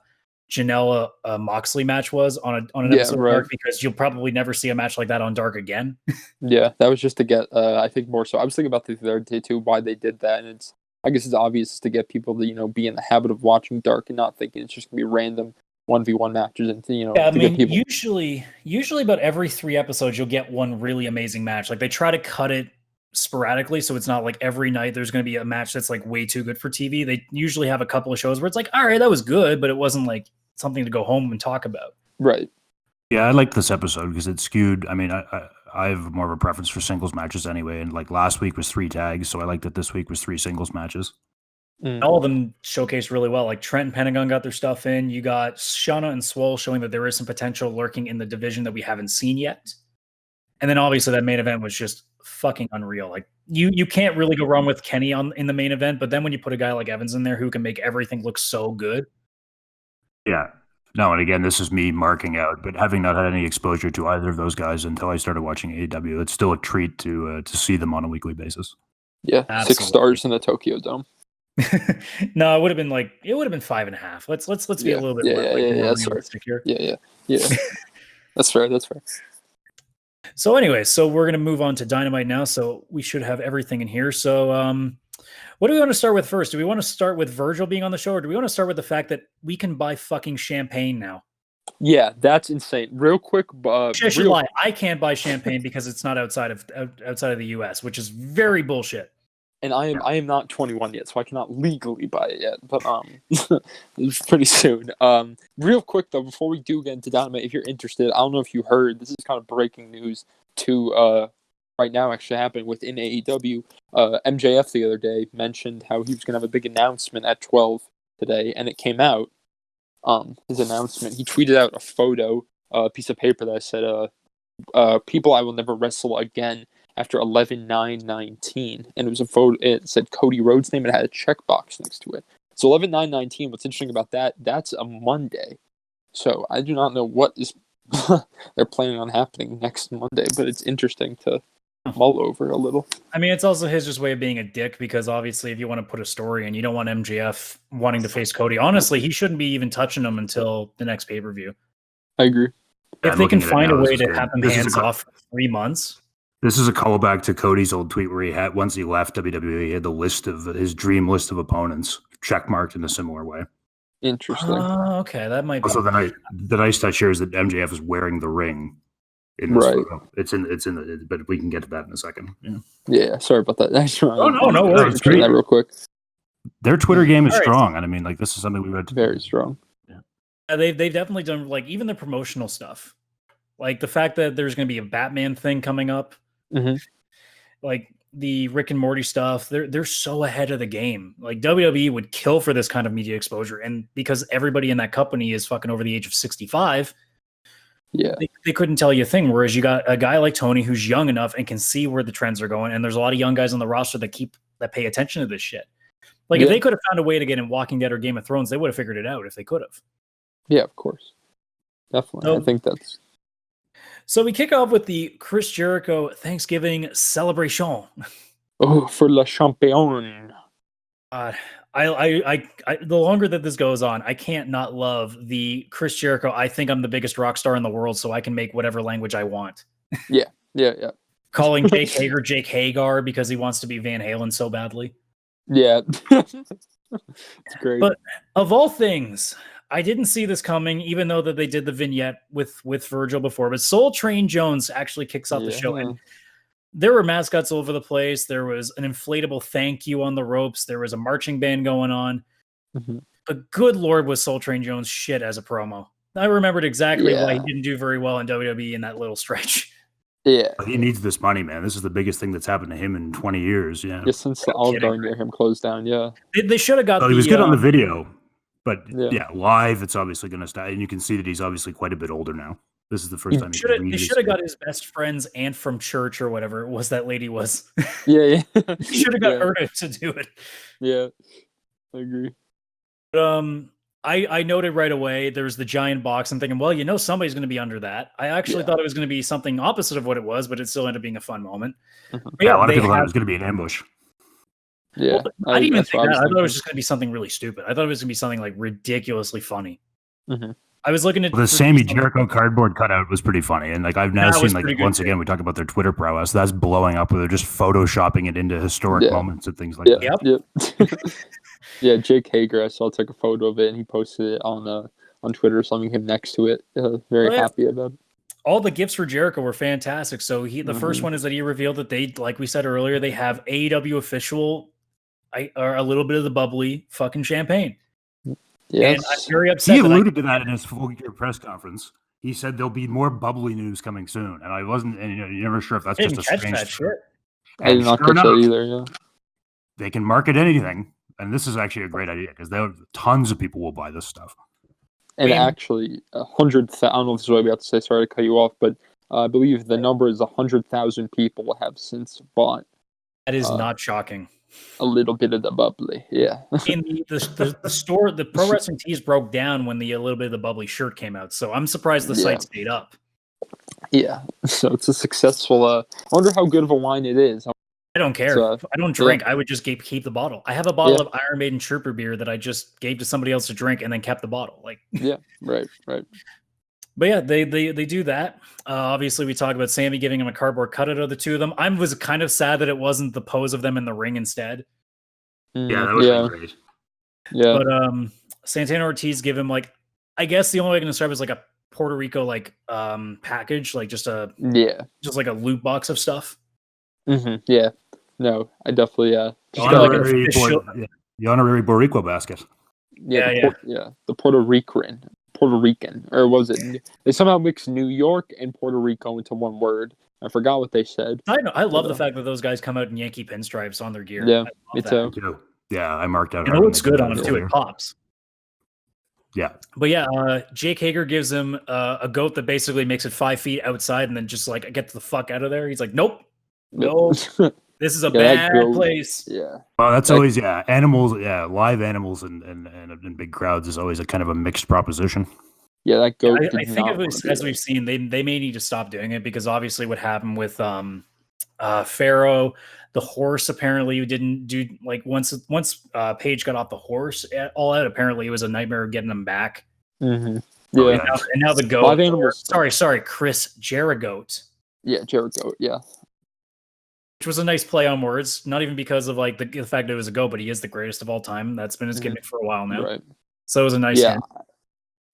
Janela Moxley match was on an episode of Dark, because you'll probably never see a match like that on Dark again. Yeah, that was just to get I think more so. I was thinking about the other day too, why they did that, and I guess it's obvious to get people to be in the habit of watching Dark and not thinking it's just gonna be random 1v1 matches, and yeah, I mean, get people. Usually about every 3 episodes you'll get one really amazing match. Like they try to cut it sporadically, so it's not like every night there's going to be a match that's like way too good for TV. They usually have a couple of shows where it's like, all right, that was good, but it wasn't like something to go home and talk about. Right. Yeah, I liked this episode because it skewed. I mean, I have more of a preference for singles matches anyway, and like last week was 3 tags, so I liked that this week was 3 singles matches. All of them showcased really well. Like Trent and Pentagon got their stuff in. You got Shauna and Swole showing that there is some potential lurking in the division that we haven't seen yet. And then obviously that main event was just fucking unreal. Like you can't really go wrong with Kenny in the main event, but then when you put a guy like Evans in there who can make everything look so good. Yeah. No, and again, this is me marking out, but having not had any exposure to either of those guys until I started watching AEW, it's still a treat to see them on a weekly basis. Yeah, absolutely. 6 stars in the Tokyo Dome. No, it would have been 5.5. Let's be a little bit more realistic here. Yeah. That's fair. So anyway, we're gonna move on to Dynamite now. So we should have everything in here. So what do we want to start with first? Do we want to start with Virgil being on the show, or do we want to start with the fact that we can buy fucking champagne now? Yeah, that's insane. Real quick, I should lie. I can't buy champagne because it's not outside of the US, which is very bullshit. And I am not 21 yet, so I cannot legally buy it yet. But it's pretty soon. Real quick though, before we do get into Dynamite, if you're interested, I don't know if you heard. This is kind of breaking news to right now actually happening within AEW. MJF the other day mentioned how he was going to have a big announcement at 12 today, and it came out. His announcement. He tweeted out a photo, a piece of paper that said, "People I will never wrestle again." After 11/9/19, and it was a photo. It said Cody Rhodes' name. And it had a checkbox next to it. So 11/9/19. What's interesting about that? That's a Monday. So I do not know what is they're planning on happening next Monday, but it's interesting to mull over a little. I mean, it's also his just way of being a dick because obviously, if you want to put a story and you don't want MJF wanting to face Cody, honestly, he shouldn't be even touching him until the next pay-per-view. I agree. If they can find a way to have him hands off for 3 months. This is a callback to Cody's old tweet where he had, once he left WWE, he had the list of his dream list of opponents checkmarked in a similar way. Interesting. Okay, that might be. Also, the nice touch here is that MJF is wearing the ring. In this photo. It's in the, but we can get to that in a second. Yeah, sorry about that. No worries. That real quick. Their Twitter game is strong, and I mean, like, this is something we read. Very strong. Yeah, they've definitely done, like, even the promotional stuff, like the fact that there's going to be a Batman thing coming up, like the Rick and Morty stuff. They're so ahead of the game. Like WWE would kill for this kind of media exposure, and because everybody in that company is fucking over the age of 65. Yeah, they couldn't tell you a thing. Whereas you got a guy like Tony who's young enough and can see where the trends are going, and there's a lot of young guys on the roster that pay attention to this shit. Like if they could have found a way to get in Walking Dead or Game of Thrones, they would have figured it out if they could have. Yeah, of course, definitely. I think that's. So we kick off with the Chris Jericho Thanksgiving celebration. Oh, for Le Champion. I the longer that this goes on, I can't not love the Chris Jericho. I think I'm the biggest rock star in the world, so I can make whatever language I want. Yeah. Calling Jake Hager Jake Hagar because he wants to be Van Halen so badly. Yeah, it's great. But of all things, I didn't see this coming, even though that they did the vignette with Virgil before. But Soul Train Jones actually kicks off the show, and there were mascots all over the place. There was an inflatable thank you on the ropes. There was a marching band going on. But good Lord, was Soul Train Jones shit as a promo. I remembered exactly why he didn't do very well in WWE in that little stretch. Yeah. He needs this money, man. This is the biggest thing that's happened to him in 20 years. Yeah. Just since the Olive Garden near him closed down. Yeah. They should have got he was good on the video, but live, it's obviously going to stop. And you can see that he's obviously quite a bit older now. This is the first time they should have got his best friend's aunt from church or whatever it was that lady was. Yeah. He should have got her to do it. Yeah. I agree. I noted right away there's the giant box. I'm thinking, well, somebody's going to be under that. I actually thought it was going to be something opposite of what it was, but it still ended up being a fun moment. A lot of people thought it was going to be an ambush. Yeah, I didn't even think that. I thought it was just going to be something really stupid. I thought it was going to be something like ridiculously funny. I was looking at the Sammy Jericho cardboard cutout was pretty funny, and like I've now seen, like, once again we talk about their Twitter prowess. That's blowing up where they're just photoshopping it into historic moments and things like that. Yep. Yeah, Jake Hager, I took a photo of it, and he posted it on Twitter, something him next to it. Very happy about it. All the gifts for Jericho were fantastic. So the first one is that he revealed that they, like we said earlier, they have AEW official, or a little bit of the bubbly fucking champagne. Yes. And I'm very upset. He alluded to that in his full gear press conference. He said there'll be more bubbly news coming soon, and I wasn't, and you're never sure if that's just a strange shit. I did not catch that either. Yeah, they can market anything, and this is actually a great idea because tons of people will buy this stuff. And actually, 100,000. I don't know if this is what I'm about to say. Sorry to cut you off, but I believe the number is 100,000 people have since bought. That is not shocking. A little bit of the bubbly, yeah. In the store, the Pro Wrestling Tees broke down when the little bit of the bubbly shirt came out. So I'm surprised the site stayed up. Yeah, so it's a successful. I wonder how good of a wine it is. I don't care. I don't drink. I would just keep the bottle. I have a bottle of Iron Maiden Trooper beer that I just gave to somebody else to drink and then kept the bottle. Yeah, right. But yeah, they do that. Obviously, we talked about Sammy giving him a cardboard cutout of the two of them. I was kind of sad that it wasn't the pose of them in the ring instead. Yeah, that was great. Yeah, but Santana Ortiz give him I guess the only way I can describe it is like a Puerto Rico package, just a loot box of stuff. Yeah, no, I definitely the honorary Boricua basket. The Puerto Rican, or was it? They somehow mixed New York and Puerto Rico into one word. I forgot what they said. I know. I love the fact that those guys come out in Yankee pinstripes on their gear. Yeah, me too. Yeah, I marked out. It looks good on them too. It pops. Yeah. But yeah, Jake Hager gives him a goat that basically makes it 5 feet outside and then just get the fuck out of there. He's like, nope. This is a Yeah, that bad goat. place. Yeah. Well, that's always animals. Yeah, live animals and big crowds is always a kind of a mixed proposition. Yeah, that goat I did think not want to be as there. we've seen, they may need to stop doing it because obviously what happened with Pharaoh, the horse apparently didn't do like once Paige got off the horse all out. Apparently, it was a nightmare of getting them back. Mm-hmm. Oh, Yeah. yeah. And now the goat. Live animals. Sorry, Chris Jericho. Yeah, Jericho. Yeah. Which was a nice play on words, not even because of like the fact that it was a goat, but he is the greatest of all time. That's been his gimmick for a while now. Right. So it was a nice hint.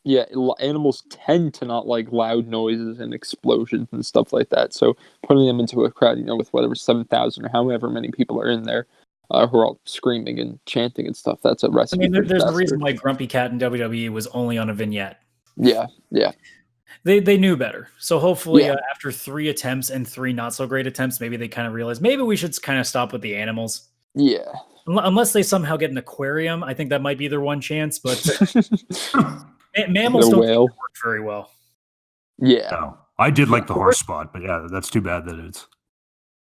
Yeah, animals tend to not like loud noises and explosions and stuff like that. So putting them into a crowd, with whatever 7,000 or however many people are in there, who are all screaming and chanting and stuff, that's a recipe. I mean, there's a reason why Grumpy Cat in WWE was only on a vignette. Yeah. They knew better. So hopefully after 3 attempts and 3 not so great attempts, maybe they kind of realize maybe we should kind of stop with the animals. Yeah. Unless they somehow get an aquarium, I think that might be their one chance. But mammals don't work very well. Yeah. No, I did like the horse spot, but yeah, that's too bad that it's.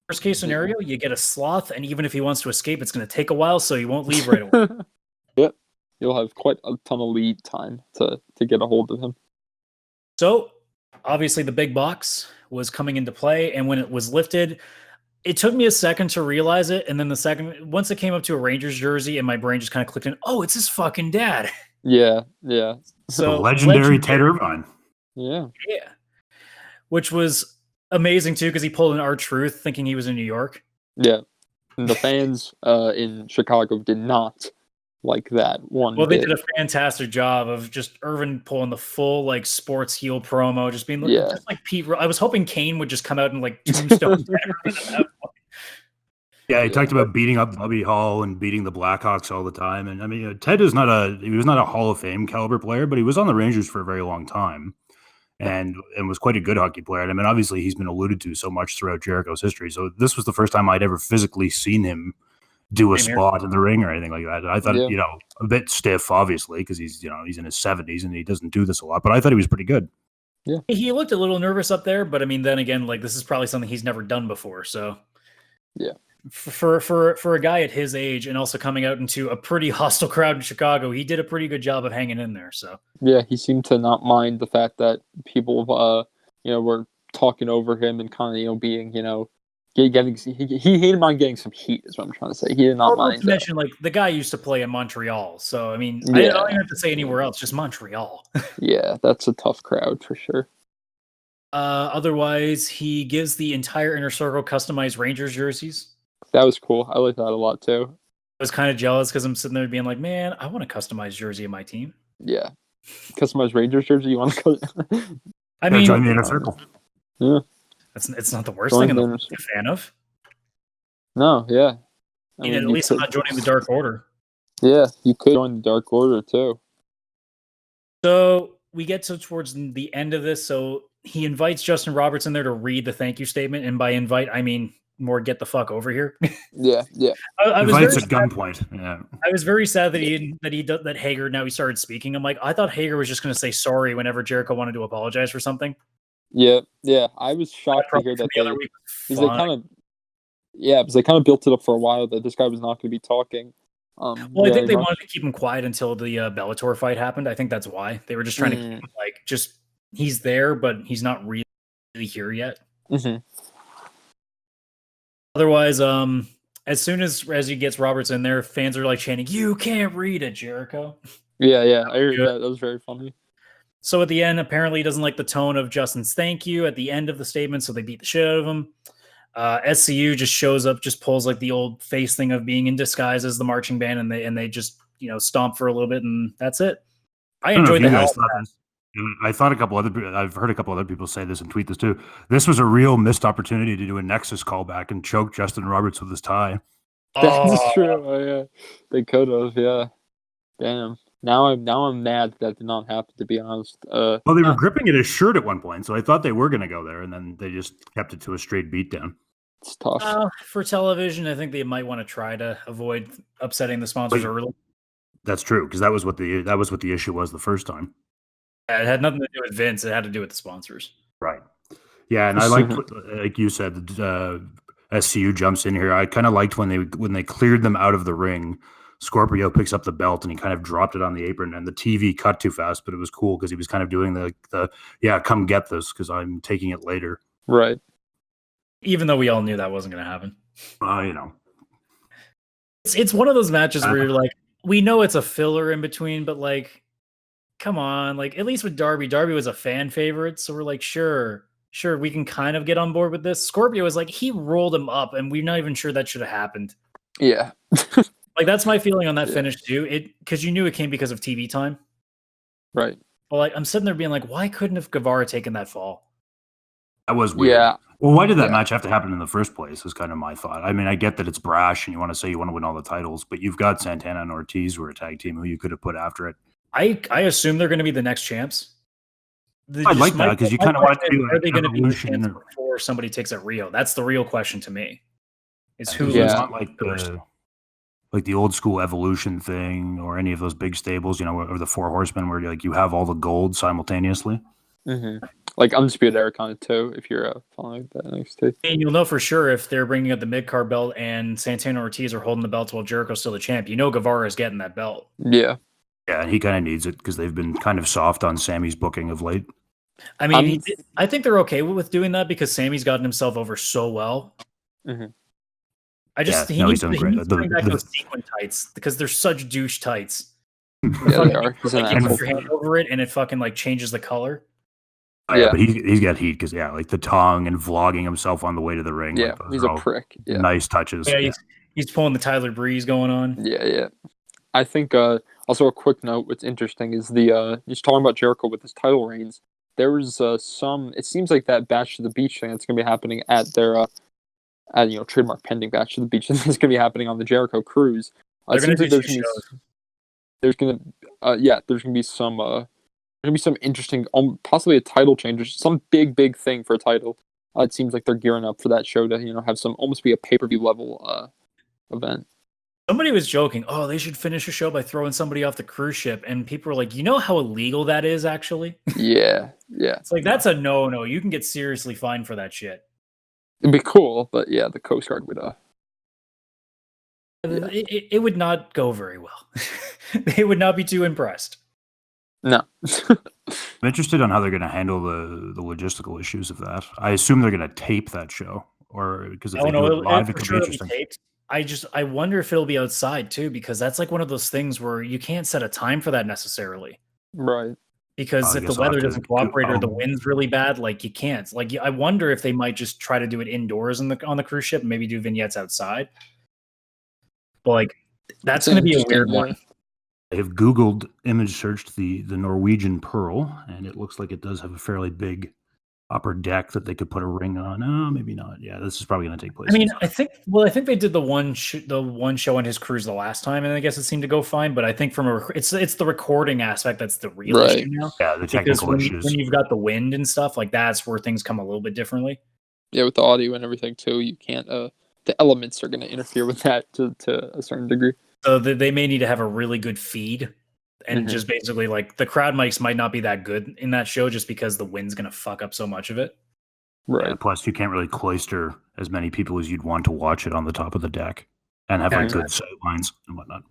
Worst case scenario, you get a sloth, and even if he wants to escape, it's going to take a while, so he won't leave right away. Yep. You'll have quite a ton of lead time to get a hold of him. So, obviously, the big box was coming into play, and when it was lifted, it took me a second to realize it, and then once it came up to a Rangers jersey, and my brain just kind of clicked in, oh, it's his fucking dad. Yeah. So legendary Ted Irvine. Yeah. Which was amazing, too, because he pulled an R-Truth thinking he was in New York. Yeah. And the fans in Chicago did not like that one. Well, they did a fantastic job of just Irvin pulling the full like sports heel promo, just being just like Pete. I was hoping Kane would just come out and like tombstone. Yeah, he talked about beating up Bobby Hall and beating the Blackhawks all the time. And I mean, Ted is he was not a Hall of Fame caliber player, but he was on the Rangers for a very long time, and was quite a good hockey player. And I mean, obviously, he's been alluded to so much throughout Jericho's history. So this was the first time I'd ever physically seen him do a spot in the ring or anything like that. And I thought, a bit stiff, obviously, because he's in his 70s and he doesn't do this a lot. But I thought he was pretty good. Yeah, he looked a little nervous up there, but I mean, then again, like this is probably something he's never done before. So yeah, for a guy at his age and also coming out into a pretty hostile crowd in Chicago, he did a pretty good job of hanging in there. So yeah, he seemed to not mind the fact that people, were talking over him and kind of, being, he didn't mind getting some heat, is what I'm trying to say. He did not mind. To mention, like the guy used to play in Montreal, so I mean, I don't even have to say anywhere else, just Montreal. Yeah, that's a tough crowd for sure. Otherwise, he gives the entire inner circle customized Rangers jerseys. That was cool. I like that a lot too. I was kind of jealous because I'm sitting there being like, man, I want a customized jersey of my team. Yeah, customized Rangers jersey. You want to go? I mean, join the inner circle. Yeah. It's not the worst thing I'm a fan of. No, yeah. I mean, at least I'm not joining the Dark Order. Yeah, you could join the Dark Order too. So we get towards the end of this. So he invites Justin Roberts in there to read the thank you statement, and by invite I mean more get the fuck over here. Yeah. I was Invites at gunpoint. Yeah. I was very sad that Hager now he started speaking. I'm like, I thought Hager was just going to say sorry whenever Jericho wanted to apologize for something. Yeah. I was shocked to hear that because they kind of built it up for a while that this guy was not going to be talking. I think they wanted to keep him quiet until the Bellator fight happened. I think that's why they were just trying to keep him, like, just he's there, but he's not really here yet. Mm-hmm. Otherwise, as soon as he gets Roberts in there, fans are like chanting, "You can't read it, Jericho." Yeah, I heard that. That was very funny. So at the end, apparently he doesn't like the tone of Justin's thank you at the end of the statement, so they beat the shit out of him. SCU just shows up, just pulls like the old face thing of being in disguise as the marching band, and they just stomp for a little bit, and that's it. I enjoyed the hell out of that. I thought I've heard a couple other people say this and tweet this too. This was a real missed opportunity to do a Nexus callback and choke Justin Roberts with his tie. That's true. Oh, yeah, they could have. Yeah, damn. Now I'm mad that did not happen. To be honest. Well, they were gripping at his shirt at one point, so I thought they were going to go there, and then they just kept it to a straight beatdown. It's tough for television. I think they might want to try to avoid upsetting the sponsors early. That's true, because that was what the issue was the first time. Yeah, it had nothing to do with Vince. It had to do with the sponsors. Right. Yeah, and I liked, like you said, SCU jumps in here. I kind of liked when they cleared them out of the ring. Scorpio picks up the belt and he kind of dropped it on the apron, and the TV cut too fast, but it was cool because he was kind of doing the come get this because I'm taking it later. Right. Even though we all knew that wasn't going to happen. It's one of those matches where you're like, we know it's a filler in between, but like, come on, like at least with Darby was a fan favorite, so we're like, sure, we can kind of get on board with this. Scorpio is like, he rolled him up, and we're not even sure that should have happened. Yeah. Like that's my feeling on that finish too. Because you knew it came because of TV time, right? Well, like I'm sitting there being like, why couldn't have Guevara taken that fall? That was weird. Yeah. Well, why did that match have to happen in the first place? Is kind of my thought. I mean, I get that it's brash and you want to say you want to win all the titles, but you've got Santana and Ortiz who are a tag team who you could have put after it. I assume they're going to be the next champs. I like that because you kind of want to do. Are they going to be the champs before somebody takes at Rio? That's the real question to me. Is who loses not like the old school Evolution thing or any of those big stables, or the Four Horsemen where you have all the gold simultaneously. Mm-hmm. Like Undisputed Era kind of too, if you're following that NXT. And you'll know for sure if they're bringing up the mid-card belt and Santana and Ortiz are holding the belts while Jericho's still the champ. Guevara is getting that belt. Yeah. Yeah, and he kind of needs it because they've been kind of soft on Sammy's booking of late. I mean, I think they're okay with doing that because Sammy's gotten himself over so well. Mm-hmm. He needs to bring back those sequin tights because they're such douche tights. Yeah, they are. You put your hand over it and it fucking changes the color. Oh, yeah, but he's got heat because the tongue and vlogging himself on the way to the ring. Yeah, he's a prick. Yeah. Nice touches. Yeah, he's pulling the Tyler Breeze going on. Yeah. I think also a quick note. What's interesting is he's talking about Jericho with his title reigns. There was it seems like that Bash to the Beach thing that's going to be happening at their trademark pending Bash to the Beach that's going to be happening on the Jericho cruise. It seems like there's going to be some interesting, possibly a title change, or some big thing for a title. It seems like they're gearing up for that show to have some almost be a pay-per-view level event. Somebody was joking, oh, they should finish a show by throwing somebody off the cruise ship, and people were like, you know how illegal that is, actually? Yeah. It's like, that's a no. You can get seriously fined for that shit. It'd be cool, but yeah, the Coast Guard would It would not go very well. They would not be too impressed. No. I'm interested on how they're going to handle the logistical issues of that. I assume they're going to tape that show, or because if they do it live, it could be interesting. I wonder if it'll be outside too, because that's like one of those things where you can't set a time for that necessarily. Right. Because if the weather doesn't cooperate or the wind's really bad, you can't. I wonder if they might just try to do it indoors on the cruise ship and maybe do vignettes outside. But that's going to be a weird one. I have Googled image searched the Norwegian Pearl, and it looks like it does have a fairly big upper deck that they could put a ring on. Oh, maybe not. Yeah, this is probably going to take place. I mean, I think they did the one show on his cruise the last time, and I guess it seemed to go fine. But I think it's the recording aspect that's the real issue now. Yeah, the technical issues. When you've got the wind and stuff, that's where things come a little bit differently. Yeah, with the audio and everything too, you can't. The elements are going to interfere with that to a certain degree. So they may need to have a really good feed. And just basically, the crowd mics might not be that good in that show just because the wind's going to fuck up so much of it. Right. Yeah, plus, you can't really cloister as many people as you'd want to watch it on the top of the deck and have good sight lines and whatnot.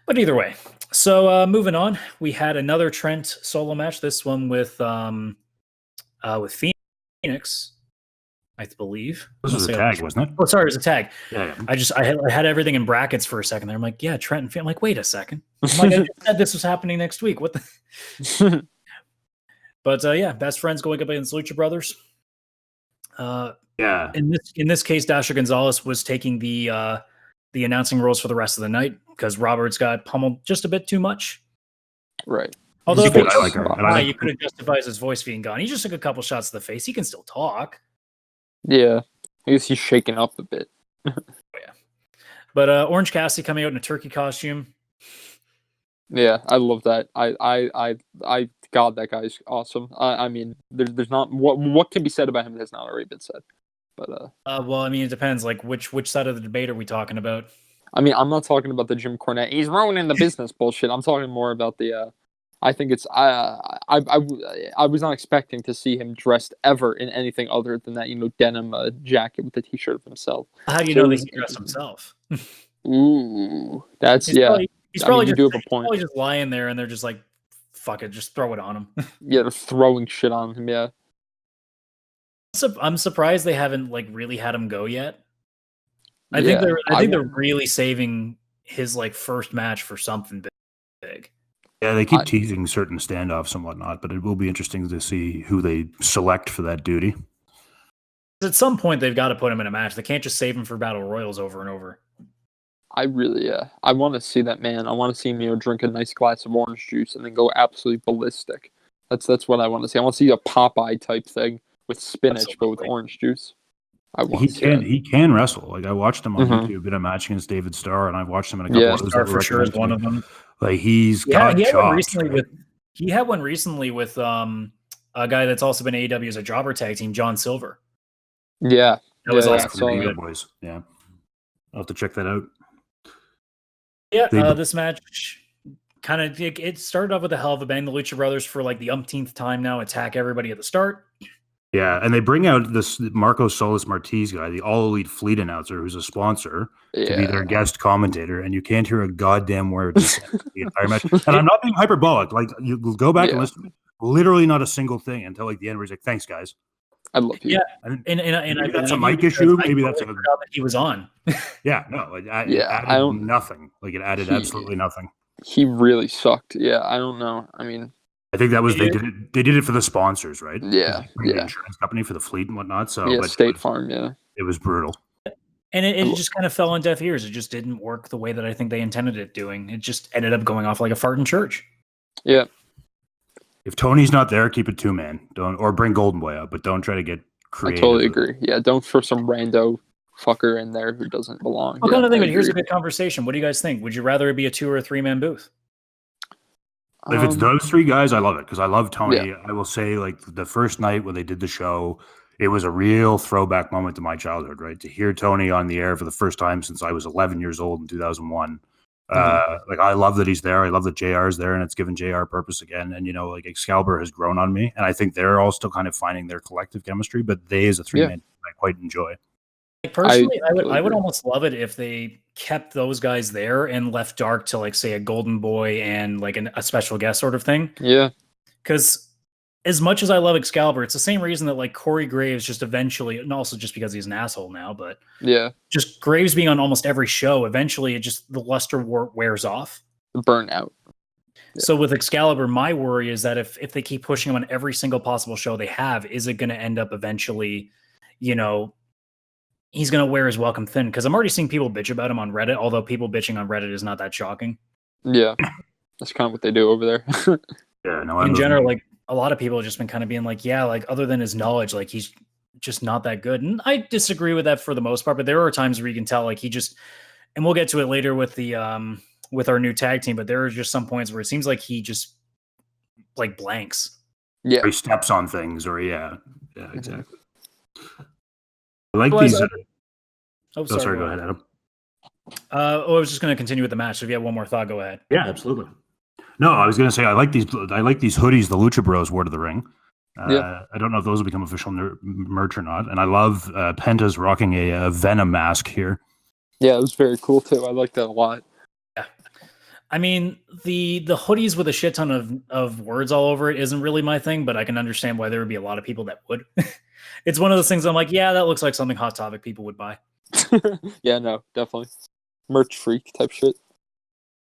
But either way. So moving on, we had another Trent solo match. This one with Phoenix, I believe. This was a tag, wasn't it? Oh, sorry, it was a tag. Yeah. I had everything in brackets for a second there. I'm like, yeah, Trent and Phoenix. I'm like, wait a second. I just said this was happening next week. What the? But best friends going up against Lucha Brothers. In this case, Dasha Gonzalez was taking the announcing roles for the rest of the night because Roberts got pummeled just a bit too much. Right. Although you could have justified his voice being gone. He just took a couple shots to the face. He can still talk. Yeah, I guess he's shaking up a bit. Yeah, but Orange Cassidy coming out in a turkey costume. Yeah, I love that. God, that guy's awesome. I mean, there's not what can be said about him that has not already been said. But well, I mean, it depends. Which side of the debate are we talking about? I mean, I'm not talking about the Jim Cornette. He's ruining the business bullshit. I'm talking more about the I think it's I was not expecting to see him dressed ever in anything other than that denim jacket with the t-shirt of himself. How do you So know it that was he dressed himself? Ooh, that's He's yeah. probably, he's I mean, probably you just do have a he's point. probably just lying there, and they're just like, "Fuck it, just throw it on him." Yeah, they're throwing shit on him. Yeah, I'm surprised they haven't like really had him go yet. I think yeah. they're really saving his like first match for something big. Yeah, they keep teasing certain standoffs and whatnot, but it will be interesting to see who they select for that duty. At some point, they've got to put him in a match. They can't just save him for battle royals over and over. I really, I want to see that man. I want to see him, drink a nice glass of orange juice and then go absolutely ballistic. That's what I want to see. I want to see a Popeye type thing with spinach, but with orange juice. He can wrestle. Like I watched him on YouTube in a match against David Starr, and I've watched him in a couple others. Starr for sure is one of them. Like he's got he had one chops. recently with a guy that's also been AEW as a jobber tag team, John Silver. Yeah, that was also pretty good, boys. Yeah, I'll have to check that out. Yeah, this match kind of it started off with a hell of a bang. The Lucha Brothers for like the umpteenth time now attack everybody at the start. Yeah, and they bring out this Marco Solis Martiz guy, the All Elite Fleet announcer, who's a sponsor, to be their guest commentator, and you can't hear a goddamn word the entire match. And I'm not being hyperbolic. Like, you go back and listen to it. Literally not a single thing until like the end where he's like, "Thanks, guys. I love you." Yeah, and maybe that's a mic issue. Maybe that's forgot that he was on. Yeah, no, it added nothing. Like it added absolutely nothing. He really sucked. Yeah, I don't know. I mean, I think that was they did it for the sponsors, right? Yeah, the insurance company for the fleet and whatnot. So yeah, State Farm. Yeah, it was brutal. And it just kind of fell on deaf ears. It just didn't work the way that I think they intended it doing. It just ended up going off like a fart in church. Yeah. If Tony's not there, keep it 2-man. Or bring Golden Boy up, but don't try to get creative. I totally agree. Yeah, don't throw some rando fucker in there who doesn't belong. Well, kind of thing, but here's a good conversation. What do you guys think? Would you rather it be a 2 or a 3-man booth? If it's those three guys, I love it because I love Tony. Yeah. I will say, like the first night when they did the show, it was a real throwback moment to my childhood, right? To hear Tony on the air for the first time since I was 11 years old in 2001. Like I love that he's there. I love that JR is there, and it's given JR purpose again. And like Excalibur has grown on me, and I think they're all still kind of finding their collective chemistry. But they, as a 3-man, I quite enjoy. Like personally, I would almost love it if they kept those guys there and left Dark to like say a Golden Boy and like a special guest sort of thing. Yeah, because as much as I love Excalibur, it's the same reason that like Corey Graves just eventually, and also just because he's an asshole now, but just Graves being on almost every show, eventually the luster wears off. The burnout. Yeah. So with Excalibur, my worry is that if they keep pushing him on every single possible show they have, is it going to end up eventually, he's going to wear his welcome thin? Because I'm already seeing people bitch about him on Reddit, although people bitching on Reddit is not that shocking. Yeah, that's kind of what they do over there. Yeah, no. In general, like a lot of people have just been kind of being like, yeah, like other than his knowledge, like he's just not that good. And I disagree with that for the most part, but there are times where you can tell like he just, and we'll get to it later with the with our new tag team, but there are just some points where it seems like he just like blanks. Yeah, or he steps on things, or exactly. I like these. Sorry, go ahead, Adam. I was just going to continue with the match. So if you have one more thought, go ahead. Yeah, absolutely. No, I was going to say I like these hoodies the Lucha Bros wore to the ring. I don't know if those will become official merch or not. And I love Penta's rocking a Venom mask here. Yeah, it was very cool too. I like that a lot. Yeah, I mean the hoodies with a shit ton of words all over it isn't really my thing, but I can understand why there would be a lot of people that would. It's one of those things I'm like, yeah, that looks like something Hot Topic people would buy. Yeah, no, definitely merch freak type shit.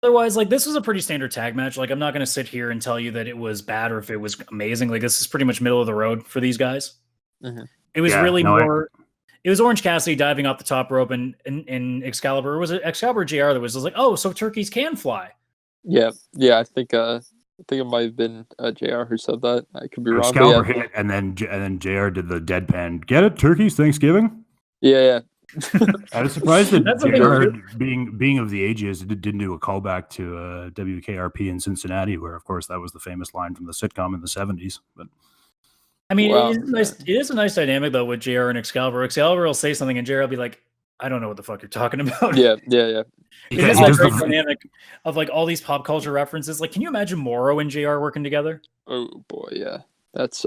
Otherwise, like this was a pretty standard tag match. Like I'm not going to sit here and tell you that it was bad or if it was amazing. Like this is pretty much middle of the road for these guys. Mm-hmm. It was it was Orange Cassidy diving off the top rope and Excalibur. Was it Excalibur JR that was like, oh, so turkeys can fly? Yeah. I think it might have been JR who said that. I could be wrong. Excalibur hit it, and then JR did the deadpan. Get it? Turkeys Thanksgiving? Yeah. I was surprised that JR, being of the age he is, didn't do a callback to WKRP in Cincinnati, where, of course, that was the famous line from the sitcom in the 70s. But I mean, it is a nice dynamic, though, with JR and Excalibur. Excalibur will say something, and JR will be like, I don't know what the fuck you're talking about. Yeah. It is that great dynamic of like all these pop culture references. Like, can you imagine Morrow and JR working together? Oh boy, yeah. That's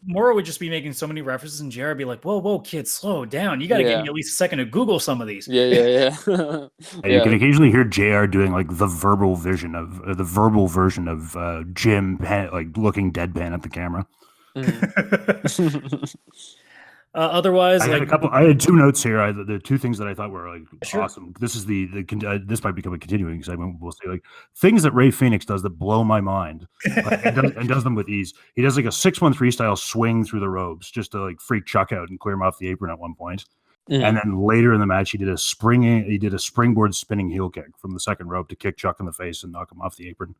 Morrow would just be making so many references, and JR would be like, "Whoa, kid, slow down. You got to give me at least a second to Google some of these." Yeah. You can occasionally hear JR doing like the verbal version of Jim like looking deadpan at the camera. Otherwise, I had two notes here. The two things that I thought were like awesome. This is this might become a continuing segment. We'll see, like things that Ray Phoenix does that blow my mind, and does them with ease. He does like a 6-1-3 style swing through the ropes just to like freak Chuck out and clear him off the apron at one point. And then later in the match, he did a springboard spinning heel kick from the second rope to kick Chuck in the face and knock him off the apron.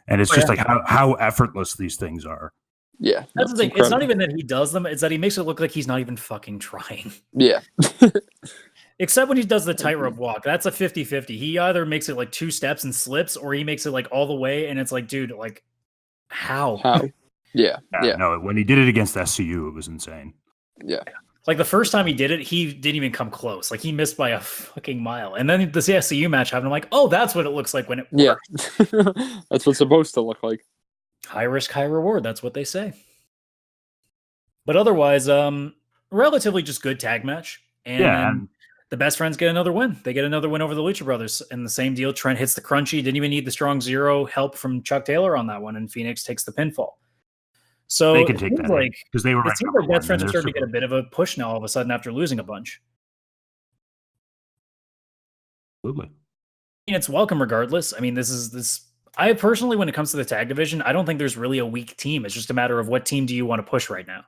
And it's just like how effortless these things are. Yeah, that's the thing. Incredible. It's not even that he does them; it's that he makes it look like he's not even fucking trying. Yeah. Except when he does the tightrope walk. That's a 50-50. He either makes it like 2 steps and slips, or he makes it like all the way, and it's like, dude, like how? Yeah. No, when he did it against SCU, it was insane. Yeah. Like the first time he did it, he didn't even come close. Like he missed by a fucking mile. And then the SCU match happened. I'm like, oh, that's what it looks like when it works. Yeah. That's what it's supposed to look like. High risk, high reward. That's what they say. But otherwise, relatively just good tag match. And the best friends get another win. They get another win over the Lucha Brothers. And the same deal. Trent hits the crunchy. Didn't even need the strong zero help from Chuck Taylor on that one. And Phoenix takes the pinfall. So they can take that like because they were. It seems like best friends are starting to get a bit of a push now all of a sudden after losing a bunch. Absolutely. I mean, it's welcome regardless. I mean, I personally, when it comes to the tag division, I don't think there's really a weak team. It's just a matter of what team do you want to push right now.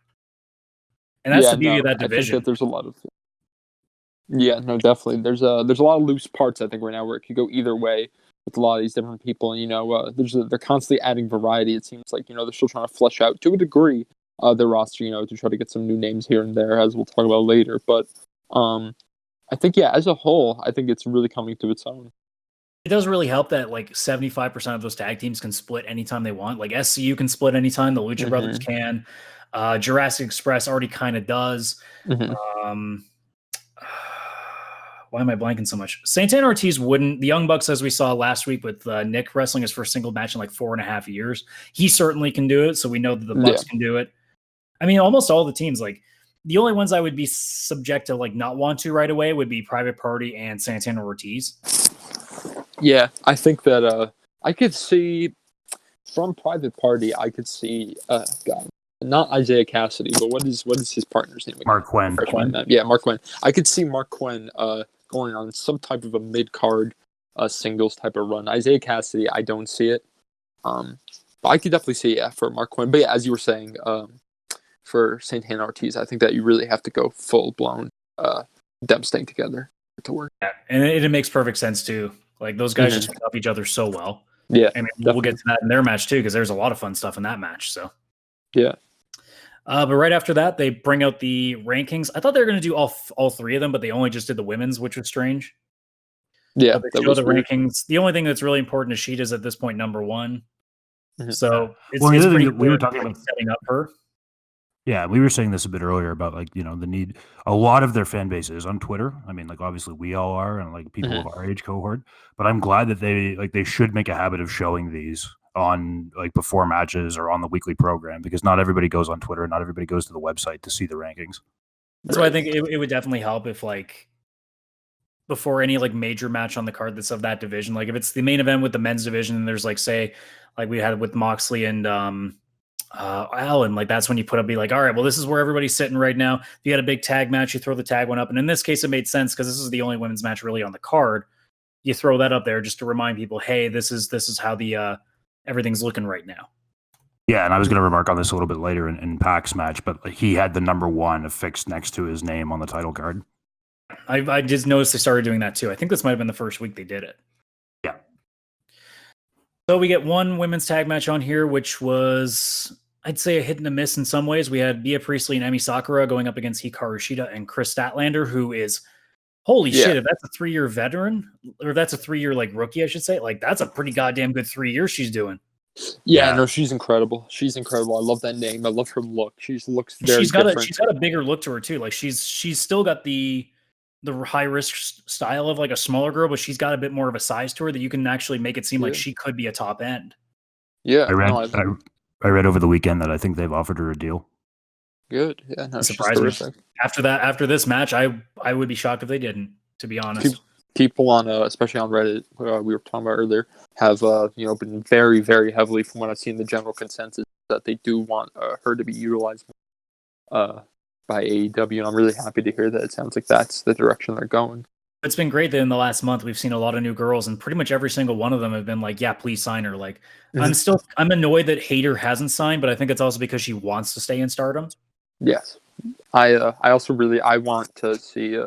And that's the beauty of that division. I think that there's a lot of. Yeah, no, definitely. There's a lot of loose parts. I think right now where it could go either way with a lot of these different people. And, they're constantly adding variety. It seems like they're still trying to flesh out to a degree their roster. To try to get some new names here and there, as we'll talk about later. But I think as a whole, I think it's really coming to its own. It does really help that like 75% of those tag teams can split anytime they want. Like SCU can split anytime. The Lucha Brothers can. Jurassic Express already kind of does. Why am I blanking so much? Santana Ortiz wouldn't. The Young Bucks, as we saw last week with Nick wrestling his first single match in like 4.5 years, he certainly can do it. So we know that the Bucks can do it. I mean, almost all the teams, like the only ones I would be subject to like not want to right away would be Private Party and Santana Ortiz. Yeah, I think that I could see from Private Party, I could see not Isaiah Cassidy, but what is his partner's name? Mark Quinn. Yeah, Mark Quinn. I could see Mark Quinn going on some type of a mid-card singles type of run. Isaiah Cassidy, I don't see it. But I could definitely see for Mark Quinn. But as you were saying, for Santana Ortiz, I think that you really have to go full-blown them staying together to work. Yeah, and it makes perfect sense too. Like those guys just pick up each other so well. Yeah, I mean, we'll get to that in their match too because there's a lot of fun stuff in that match. So yeah. But right after that, they bring out the rankings. I thought they were going to do all 3 of them, but they only just did the women's, which was strange. Yeah, they show the rankings. The only thing that's really important is Sheeta's at this point number 1. So it's pretty we were talking about setting up her. Yeah, we were saying this a bit earlier about like the need. A lot of their fan base is on Twitter. I mean, like obviously we all are, and like people of our age cohort. But I'm glad that they should make a habit of showing these on like before matches or on the weekly program because not everybody goes on Twitter, not everybody goes to the website to see the rankings. That's why I think it would definitely help if like before any like major match on the card that's of that division, like if it's the main event with the men's division, and there's like say like we had with Moxley and Allen, like that's when you put up be like, all right, well, this is where everybody's sitting right now. If you had a big tag match, you throw the tag one up, and in this case, it made sense because this is the only women's match really on the card. You throw that up there just to remind people, hey, this is how the everything's looking right now. Yeah, and I was going to remark on this a little bit later in Pac's match, but he had the number 1 affixed next to his name on the title card. I just noticed they started doing that too. I think this might have been the first week they did it. Yeah. So we get one women's tag match on here, which was, I'd say, a hit and a miss in some ways. We had Bea Priestley and Emi Sakura going up against Hikaru Shida and Chris Statlander, who is, holy shit, if that's a 3-year veteran, or if that's a 3-year like rookie, I should say, like that's a pretty goddamn good 3 years she's doing. Yeah, no, she's incredible. She's incredible. I love that name. I love her look. She looks very different. She's got a bigger look to her too. Like she's still got the high risk style of like a smaller girl, but she's got a bit more of a size to her that you can actually make it seem like she could be a top end. Yeah, I read over the weekend that I think they've offered her a deal. Good. Yeah, no, surprising. After this match, I would be shocked if they didn't. To be honest, people on especially on Reddit, we were talking about earlier, have been very, very heavily, from what I've seen, the general consensus that they do want her to be utilized by AEW, and I'm really happy to hear that. It sounds like that's the direction they're going. It's been great that in the last month we've seen a lot of new girls, and pretty much every single one of them have been like, "Yeah, please sign her." Like, I'm annoyed that Hayter hasn't signed, but I think it's also because she wants to stay in Stardom. Yes, I also I want to see.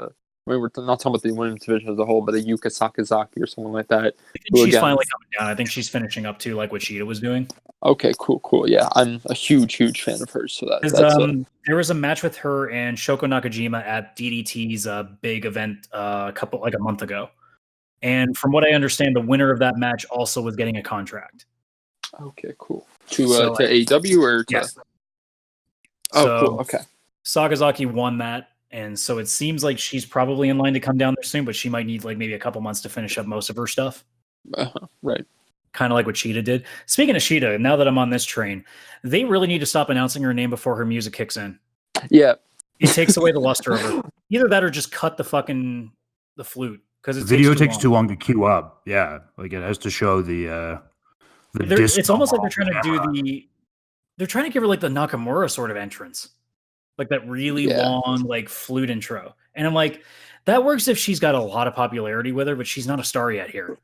We're not talking about the women's division as a whole, but a Yuka Sakazaki or someone like that. She's finally coming down. I think she's finishing up too, like what Shida was doing. Okay, cool. Yeah, I'm a huge fan of hers. So there was a match with her and Shoko Nakajima at DDT's big event a month ago, and from what I understand, the winner of that match also was getting a contract. Okay, cool. To AEW or to? Yes. Cool. Okay. Sakazaki won that. And so it seems like she's probably in line to come down there soon, but she might need like maybe a couple months to finish up most of her stuff. Right. Kind of like what Shida did. Speaking of Shida, now that I'm on this train, they really need to stop announcing her name before her music kicks in. Yeah. It takes away the luster of her. Either that or just cut the flute. Because the video takes too long to queue up. Yeah. Like it has to show the it's almost like they're trying to give her like the Nakamura sort of entrance. Like that really long, like flute intro. And I'm like, that works if she's got a lot of popularity with her, but she's not a star yet here.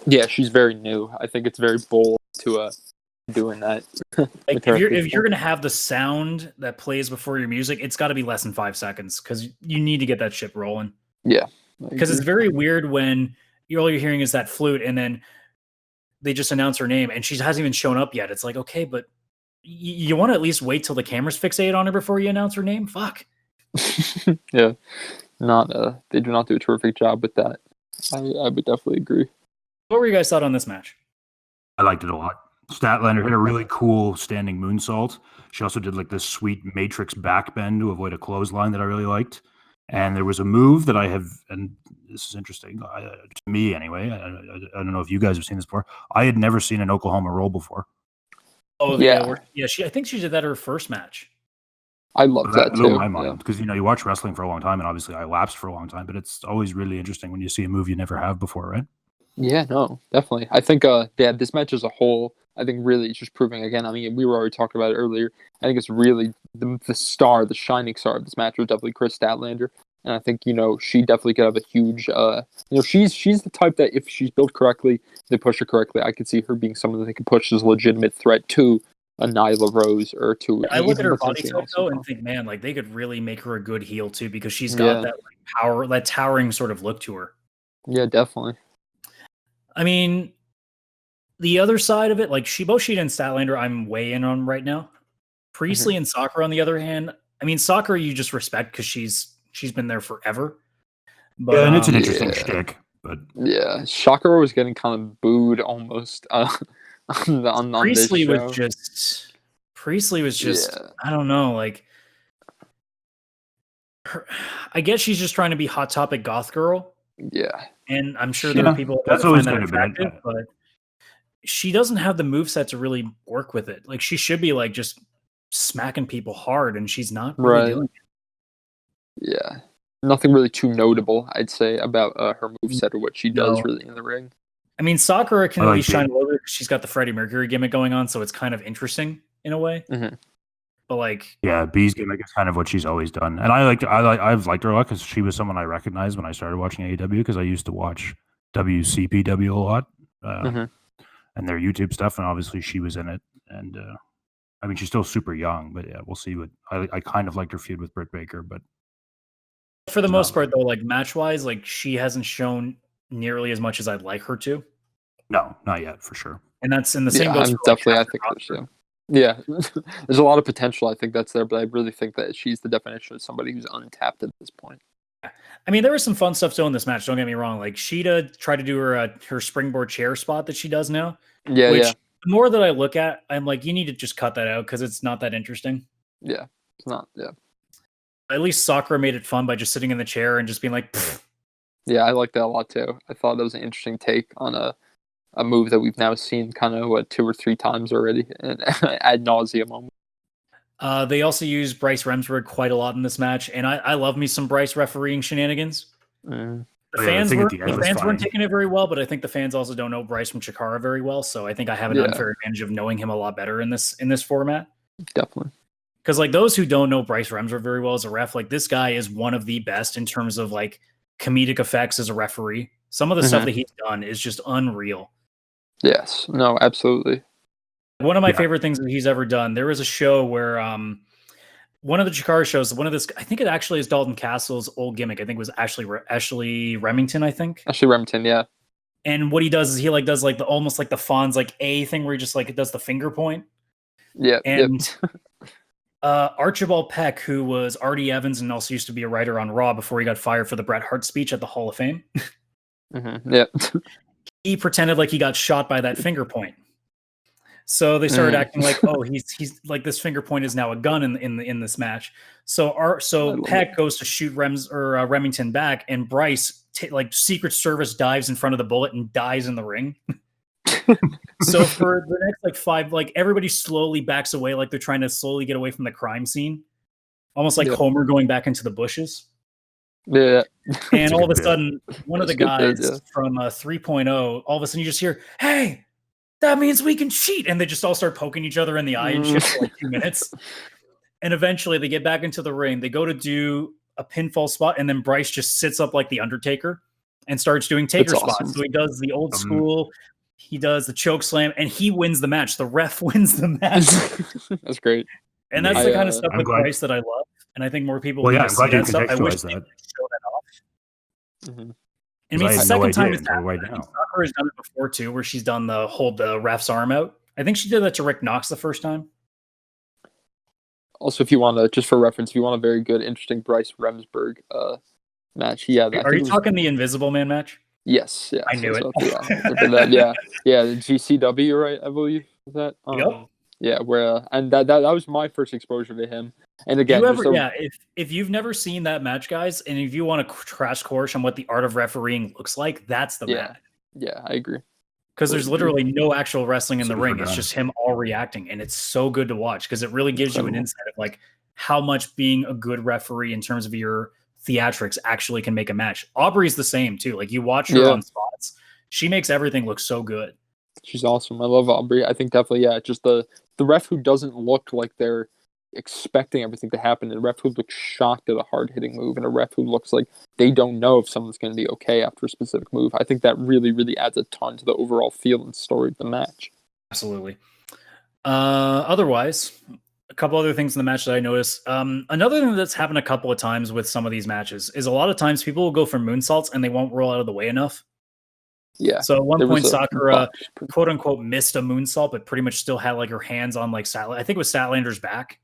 Yeah, she's very new. I think it's very bold to doing that. Like if you're gonna have the sound that plays before your music, it's got to be less than 5 seconds because you need to get that ship rolling. Yeah, because it's very weird when all you're hearing is that flute, and then they just announce her name, and she hasn't even shown up yet. It's like, okay, but you want to at least wait till the camera's fixated on her before you announce her name? Fuck. Yeah. They do not do a terrific job with that. I would definitely agree. What were you guys thought on this match? I liked it a lot. Statlander had a really cool standing moonsault. She also did like this sweet Matrix backbend to avoid a clothesline that I really liked. And there was a move that and this is interesting, to me anyway. I don't know if you guys have seen this before. I had never seen an Oklahoma roll before. Oh yeah, I think she did that her first match. I love that too. Blew my mind because you watch wrestling for a long time, and obviously I lapsed for a long time, but it's always really interesting when you see a move you never have before, right? Yeah, no, definitely. I think this match as a whole, I think really it's just proving again. I mean, we were already talking about it earlier. I think it's really the shining star of this match was definitely Chris Statlander. And I think, she definitely could have a huge, she's the type that if she's built correctly, they push her correctly. I could see her being someone that they could push as a legitimate threat to a Nyla Rose or to. I look at her body type though and think, man, like they could really make her a good heel too because she's got that power, that towering sort of look to her. Yeah, definitely. I mean, the other side of it, like both Shida and Statlander, I'm way in on right now. Priestley and Sakura, on the other hand, I mean, Sakura you just respect because she's been there forever. But, and it's an interesting shtick. But yeah, Sakura was getting kind of booed almost on Priestley this show. Priestley was just I don't know, like I guess she's just trying to be Hot Topic goth girl. Yeah. And I'm sure there are people that find that attractive, but she doesn't have the moveset to really work with it. Like she should be like just smacking people hard, and she's not really doing it. Yeah. Nothing really too notable, I'd say, about her moveset or what she does really in the ring. I mean, Sakura can at least shine a little bit because she's got the Freddie Mercury gimmick going on, so it's kind of interesting in a way. Mm-hmm. But like, yeah, B's gimmick is kind of what she's always done, and I've liked her a lot because she was someone I recognized when I started watching AEW because I used to watch WCPW a lot and their YouTube stuff, and obviously she was in it. And I mean, she's still super young, but yeah, we'll see. What I kind of liked her feud with Britt Baker, but for the most part, though, like match wise, like she hasn't shown nearly as much as I'd like her to. No, not yet, for sure. And that's in the same. Goes I think so. Yeah, there's a lot of potential. I think that's there, but I really think that she's the definition of somebody who's untapped at this point. I mean, there was some fun stuff still in this match. Don't get me wrong. Like Shida tried to do her springboard chair spot that she does now. Yeah, the more that I look at, I'm like, you need to just cut that out because it's not that interesting. Yeah, it's not. Yeah. At least Sakura made it fun by just sitting in the chair and just being like, pfft. Yeah, I like that a lot too. I thought that was an interesting take on a move that we've now seen kind of 2 or 3 times already, and ad nauseum almost. They also use Bryce Remsburg quite a lot in this match, and I love me some Bryce refereeing shenanigans. Mm. The fans weren't taking it very well, but I think the fans also don't know Bryce from Chikara very well, so I think I have an unfair advantage of knowing him a lot better in this format. Definitely. Because like those who don't know Bryce Remsburg very well as a ref, like this guy is one of the best in terms of like comedic effects as a referee. Some of the stuff that he's done is just unreal. Yes. No, absolutely. One of my favorite things that he's ever done, there was a show where one of the Chikara shows, I think it actually is Dalton Castle's old gimmick. I think it was Ashley Remington, I think. Ashley Remington, yeah. And what he does is he like does like the almost like the Fonz like A thing where he just like does the finger point. Yeah. And Archibald Peck, who was Artie Evans and also used to be a writer on Raw before he got fired for the Bret Hart speech at the Hall of Fame. Yeah. He pretended like he got shot by that finger point. So they started acting like, oh, he's like this finger point is now a gun in this match. So Peck goes to shoot Remington back, and Bryce like Secret Service dives in front of the bullet and dies in the ring. So for the next like 5, like everybody slowly backs away, like they're trying to slowly get away from the crime scene, almost like Homer going back into the bushes. Yeah. And all of a sudden, one of the guys from 3.0, all of a sudden you just hear, "Hey, that means we can cheat," and they just all start poking each other in the eye and shit for like 2 minutes. And eventually they get back into the ring. They go to do a pinfall spot, and then Bryce just sits up like the Undertaker and starts doing Taker spots. So he does the old school. He does the choke slam, and he wins the match. The ref wins the match. That's great. And that's the kind of stuff with Bryce that I love. And I think more people need to see that stuff. I wish they could show that off. And I mean, it's the second time it's happened. Sakura has done it before too, where she's done the hold the ref's arm out. I think she did that to Rick Knox the first time. Also, if you want to, just for reference, if you want a very good, interesting Bryce Remsburg match, yeah. Are you talking the Invisible Man match? Yes, yeah. I knew it. Yeah, the GCW, right? I believe is that. Yep. Yeah, where and that was my first exposure to him. And again, if you've never seen that match, guys, and if you want a crash course on what the art of refereeing looks like, that's the match. Yeah, I agree. Because there's literally no actual wrestling in the ring. It's just him all reacting, and it's so good to watch because it really gives you an insight of like how much being a good referee in terms of your theatrics actually can make a match. Aubrey's the same too. Like you watch her on spots, she makes everything look so good. She's awesome. I love Aubrey. I think definitely, just the ref who doesn't look like they're expecting everything to happen, and a ref who looks shocked at a hard-hitting move, and a ref who looks like they don't know if someone's going to be okay after a specific move. I think that really, really adds a ton to the overall feel and story of the match. Absolutely. Otherwise, a couple other things in the match that I noticed. Another thing that's happened a couple of times with some of these matches is a lot of times people will go for moonsaults and they won't roll out of the way enough. Yeah. So at one point, Sakura, quote unquote, missed a moonsault, but pretty much still had like her hands on like I think it was Statlander's back.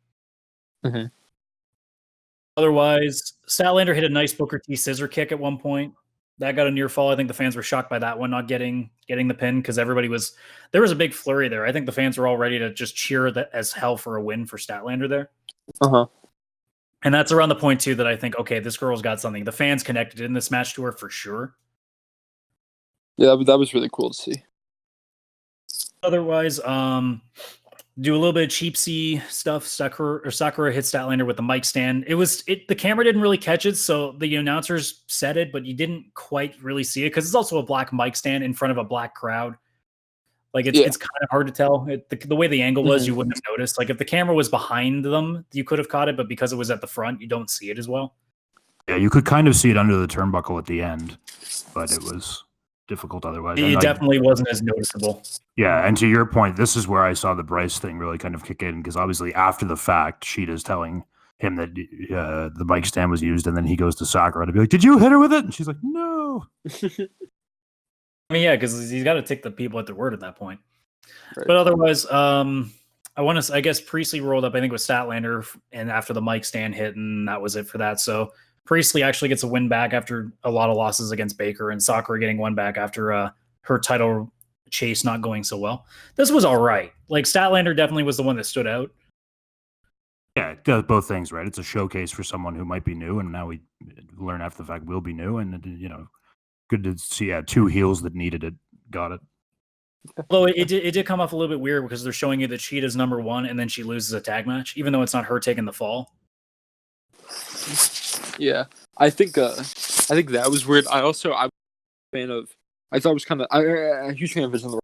Otherwise, Statlander hit a nice Booker T scissor kick at one point. That got a near fall. I think the fans were shocked by that one not getting the pin because there was a big flurry there. I think the fans were all ready to just cheer that as hell for a win for Statlander there. And that's around the point too that I think, okay, this girl's got something. The fans connected in this match to her for sure. Yeah, that was really cool to see. Otherwise, do a little bit of cheapsy stuff. Sakura hit Statlander with the mic stand. The camera didn't really catch it, so the announcers said it, but you didn't quite really see it because it's also a black mic stand in front of a black crowd. Like it's kind of hard to tell. The way the angle was, you wouldn't have noticed. Like if the camera was behind them, you could have caught it, but because it was at the front, you don't see it as well. Yeah, you could kind of see it under the turnbuckle at the end, but it was difficult otherwise. It definitely wasn't as noticeable. Yeah, and to your point, this is where I saw the Bryce thing really kind of kick in because obviously after the fact, Sheeta's telling him that the mic stand was used, and then he goes to Sakura to be like, "Did you hit her with it?" And she's like, "No." I mean, yeah, because he's got to take the people at their word at that point. Right. But otherwise, I guess Priestley rolled up, I think, with Statlander, and after the mic stand hit, and that was it for that. So Priestley actually gets a win back after a lot of losses against Baker, and Sakura getting one back after her title chase not going so well. This was all right. Like Statlander definitely was the one that stood out. Yeah, it does both things, right? It's a showcase for someone who might be new, and now we learn after the fact we'll be new, and good to see. Yeah, two heels that needed it got it. Although it did come off a little bit weird because they're showing you that Cheetah's number one, and then she loses a tag match, even though it's not her taking the fall. Yeah, I think that was weird. I'm a fan of. I thought it was kind of a huge fan of Vision.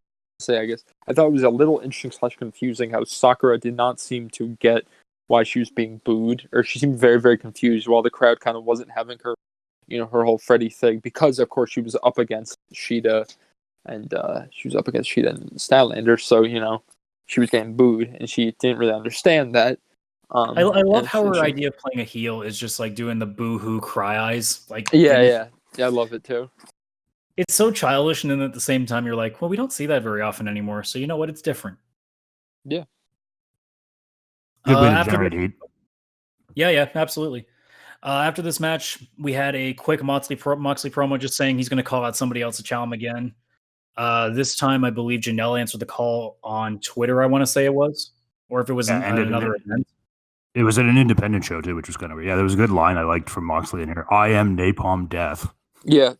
I guess I thought it was a little interesting / confusing how Sakura did not seem to get why she was being booed, or she seemed very, very confused, while the crowd kind of wasn't having her, her whole Freddy thing, because of course she was up against Sheeta, and and Stylander, so she was getting booed, and she didn't really understand that. I love how her idea of playing a heel is just like doing the boo-hoo cry eyes, yeah, I love it too. It's so childish, and then at the same time you're like, well, we don't see that very often anymore, so you know what, it's different. Yeah. Good way to generate heat. Yeah, absolutely. After this match, we had a quick Moxley promo just saying he's going to call out somebody else to challenge him again. This time, I believe Janelle answered the call on Twitter, I want to say it was. Or if it was another event. It was at an independent show, too, which was kind of weird. Yeah, there was a good line I liked from Moxley in here. I am Napalm Death. Yeah.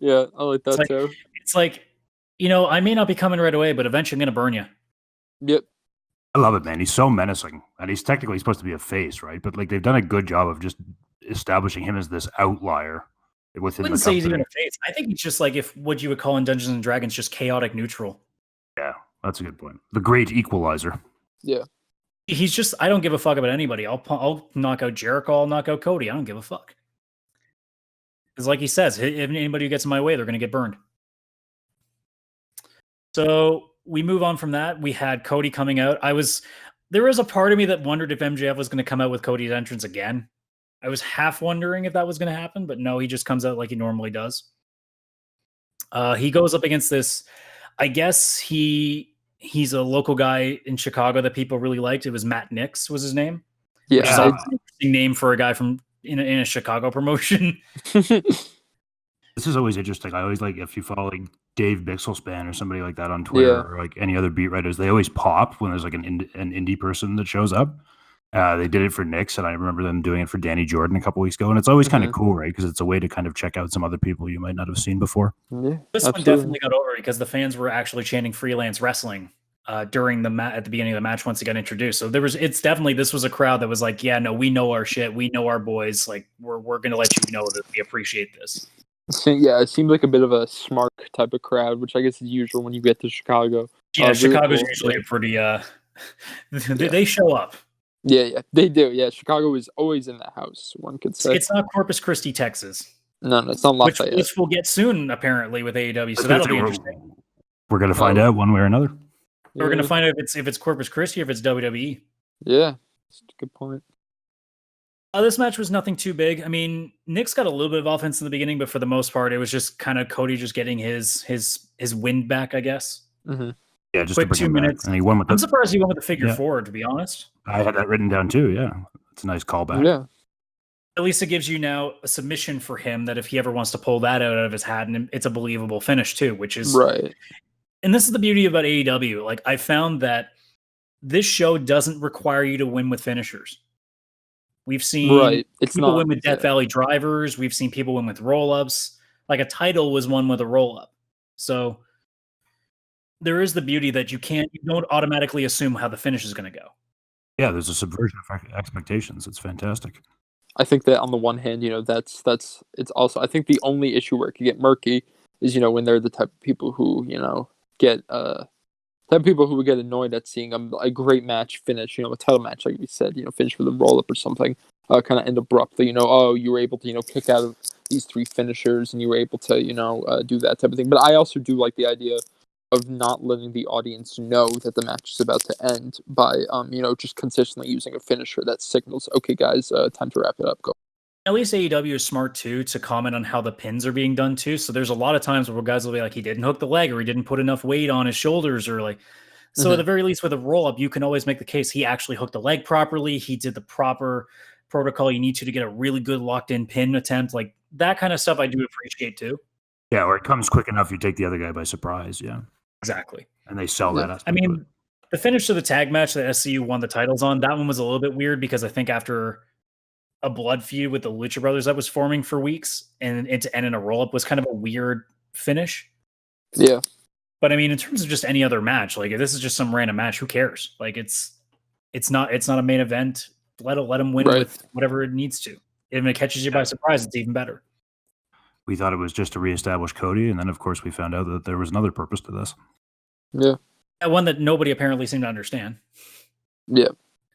Yeah, I like that, too. It's like, I may not be coming right away, but eventually I'm going to burn you. Yep. I love it, man. He's so menacing. And he's technically supposed to be a face, right? But they've done a good job of just establishing him as this outlier within the company. I wouldn't say he's even a face. I think he's just like what you would call in Dungeons and Dragons, just chaotic neutral. Yeah, that's a good point. The great equalizer. Yeah. He's just, I don't give a fuck about anybody. I'll knock out Jericho, I'll knock out Cody. I don't give a fuck. Because like he says, if anybody who gets in my way, they're going to get burned. So we move on from that. We had Cody coming out. There was a part of me that wondered if MJF was going to come out with Cody's entrance again. I was half wondering if that was going to happen, but no, he just comes out like he normally does. He goes up against this, I guess he's a local guy in Chicago that people really liked. It was Matt Nix was his name. Yeah. Which is an interesting name for a guy from in a Chicago promotion. This is always interesting. I always like if you follow like Dave Bixelspan or somebody like that on Twitter or like any other beat writers, they always pop when there's like an indie person that shows up. They did it for Nix, and I remember them doing it for Danny Jordan a couple weeks ago, and it's always kind of cool, right? Because it's a way to kind of check out some other people you might not have seen before. Yeah, this one definitely got over because the fans were actually chanting freelance wrestling during at the beginning of the match once it got introduced. So this was a crowd that was like, yeah, no, we know our shit, we know our boys, like we're gonna let you know that we appreciate this. Yeah, it seemed like a bit of a smart type of crowd, which I guess is usual when you get to Chicago. Yeah, Chicago's usually a pretty they show up. Yeah, they do. Yeah, Chicago is always in the house, one could say. It's not Corpus Christi, Texas. No, it's not Lafayette. Which we'll get soon, apparently, with AEW. So that'll be interesting. We're going to find out one way or another. We're going to find out if it's Corpus Christi or if it's WWE. Yeah, that's a good point. This match was nothing too big. I mean, Nick's got a little bit of offense in the beginning, but for the most part, it was just kind of Cody just getting his wind back, I guess. Mm-hmm. Yeah, just quick 2 minutes. And he won with I'm surprised he went with the figure four, to be honest. I had that written down too. Yeah, it's a nice callback. Yeah. At least it gives you now a submission for him that if he ever wants to pull that out of his hat, and it's a believable finish too, which is right. And this is the beauty about AEW. Like I found that this show doesn't require you to win with finishers. We've seen people win with Death Valley drivers. We've seen people win with roll-ups. Like a title was won with a roll-up. So there is the beauty that you don't automatically assume how the finish is going to go. Yeah, there's a subversion of expectations. It's fantastic. I think that on the one hand, that's it's also, I think the only issue where it could get murky is, when they're the type of people who, get type of people who would get annoyed at seeing a great match finish, a title match, like we said, finish with a roll up or something, kind of end abruptly, you were able to, kick out of these three finishers and you were able to, do that type of thing. But I also do like the idea of not letting the audience know that the match is about to end by, just consistently using a finisher that signals, okay, guys, time to wrap it up. Go. At least AEW is smart too to comment on how the pins are being done too. So there's a lot of times where guys will be like, he didn't hook the leg or he didn't put enough weight on his shoulders or like. So at the very least with a roll up, you can always make the case he actually hooked the leg properly. He did the proper protocol you need to get a really good locked in pin attempt. Like that kind of stuff I do appreciate too. Yeah, or it comes quick enough you take the other guy by surprise. Yeah, exactly. And they sell that. I mean, The finish to the tag match that SCU won the titles on, that one was a little bit weird because I think after a blood feud with the Lucha Brothers that was forming for weeks and it to end in a roll-up was kind of a weird finish. Yeah. But I mean, in terms of just any other match, like if this is just some random match, who cares? Like it's not a main event. Let them win with whatever it needs to. If it catches you by surprise, it's even better. We thought it was just to reestablish Cody, and then of course we found out that there was another purpose to this. Yeah. One that nobody apparently seemed to understand. Yeah.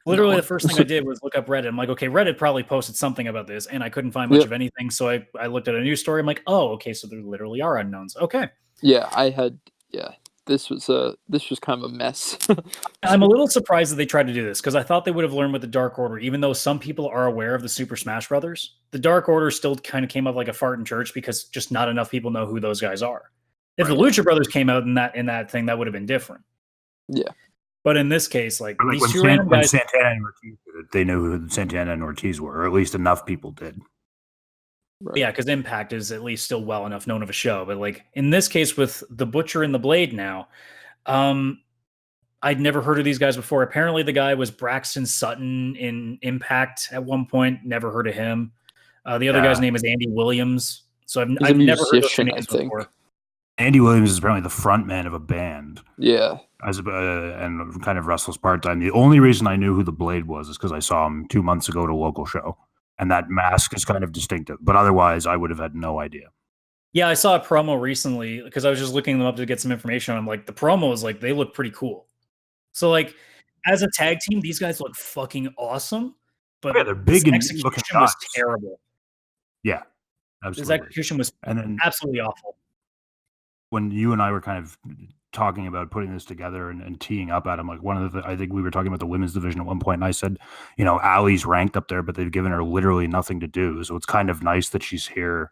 Literally, the first thing I did was look up Reddit. I'm like, okay, Reddit probably posted something about this, and I couldn't find much of anything. So I looked at a news story. I'm like, oh, okay, so there literally are unknowns. Okay. Yeah, this was kind of a mess. I'm a little surprised that they tried to do this because I thought they would have learned with the Dark Order, even though some people are aware of the Super Smash Brothers. The Dark Order still kind of came up like a fart in church because just not enough people know who those guys are. If the Lucha Brothers came out in that thing, that would have been different. Yeah. But in this case, like these two when random guys, Santana and Ortiz did it, they knew who Santana and Ortiz were, or at least enough people did. Right. Yeah, because Impact is at least still well enough known of a show. But like in this case with the Butcher and the Blade now, I'd never heard of these guys before. Apparently the guy was Braxton Sutton in Impact at one point. Never heard of him. The other guy's name is Andy Williams. So I've never heard of those names before. Andy Williams is apparently the front man of a band. Yeah. And kind of wrestles part-time. The only reason I knew who the Blade was is because I saw him 2 months ago at a local show. And that mask is kind of distinctive. But otherwise, I would have had no idea. Yeah, I saw a promo recently because I was just looking them up to get some information. I'm like, the promos, like, they look pretty cool. So, like, as a tag team, these guys look fucking awesome. But they're big and execution was terrible. Yeah, absolutely. His execution was absolutely awful. When you and I were kind of talking about putting this together and teeing up at him, like I think we were talking about the women's division at one point, and I said, Allie's ranked up there, but they've given her literally nothing to do. So it's kind of nice that she's here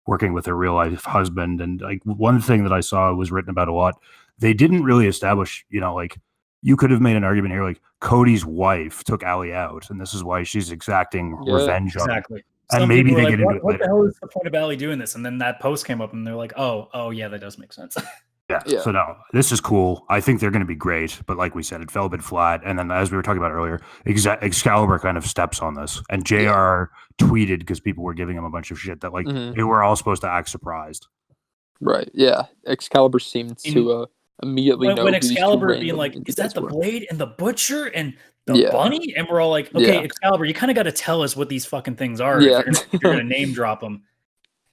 working with her real life husband. And like one thing that I saw was written about a lot, they didn't really establish, like you could have made an argument here, like Cody's wife took Allie out, and this is why she's exacting revenge on him. And some maybe they like, get into it what later. the hell is the point of Allie doing this? And then that post came up, and they're like, oh yeah, that does make sense. Yeah. So no, this is cool. I think they're going to be great, but like we said, it fell a bit flat. And then, as we were talking about earlier, Excalibur kind of steps on this, and JR tweeted because people were giving him a bunch of shit that like they were all supposed to act surprised. Right. Yeah. Excalibur seemed to immediately know when Excalibur being like, "Is that the Blade and the Butcher and the Bunny?" And we're all like, "Okay, Excalibur, you kind of got to tell us what these fucking things are. Yeah. If you're gonna name drop them."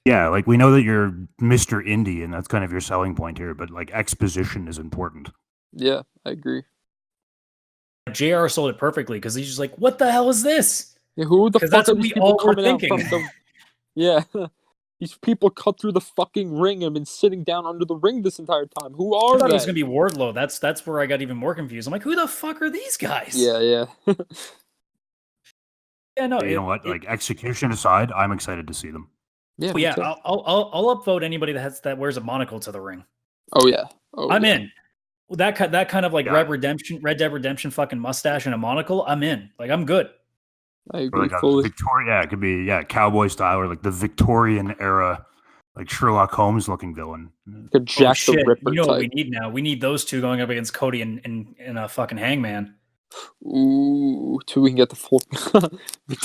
Yeah, like we know that you're Mr. Indie, and that's kind of your selling point here, but like exposition is important. Yeah, I agree. JR sold it perfectly because he's just like, "What the hell is this?" Yeah, who the fuck that's are what these we people all were coming out thinking. from the? Yeah, these people cut through the fucking ring and have been sitting down under the ring this entire time. Who are I thought they? it was gonna be Wardlow. That's where I got even more confused. I'm like, who the fuck are these guys? Yeah. Yeah, no. You know what? Like execution aside, I'm excited to see them. Yeah, I'll upvote anybody that wears a monocle to the ring. Oh yeah, I'm in. That kind of like Red Dead Redemption fucking mustache and a monocle. I'm in. Like I'm good. I agree. Like it could be cowboy style or like the Victorian era, like Sherlock Holmes looking villain. Jack the Ripper. You know what we need now? We need those two going up against Cody and a fucking Hangman. Ooh, till we can get the full.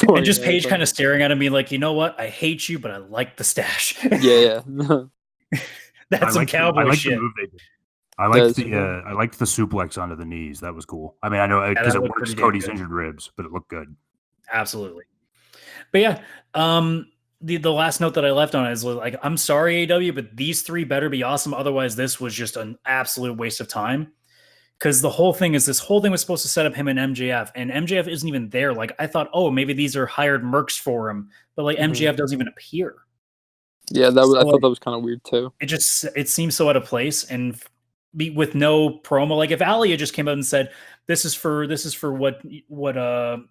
And just Paige kind of staring at him, being like, "You know what? I hate you, but I like the stash." Yeah. That's some cowboy shit. The move they did. I liked the suplex onto the knees. That was cool. I mean, I know because it works Cody's injured ribs, but it looked good. Absolutely. But yeah, the last note that I left on it is like, I'm sorry, AEW, but these three better be awesome. Otherwise, this was just an absolute waste of time. Because this whole thing was supposed to set up him and MJF, and MJF isn't even there. Like I thought, maybe these are hired mercs for him, but like MJF doesn't even appear. Yeah, I thought that was kind of weird too. It seems so out of place, and with no promo. Like if Allie just came out and said, "This is for what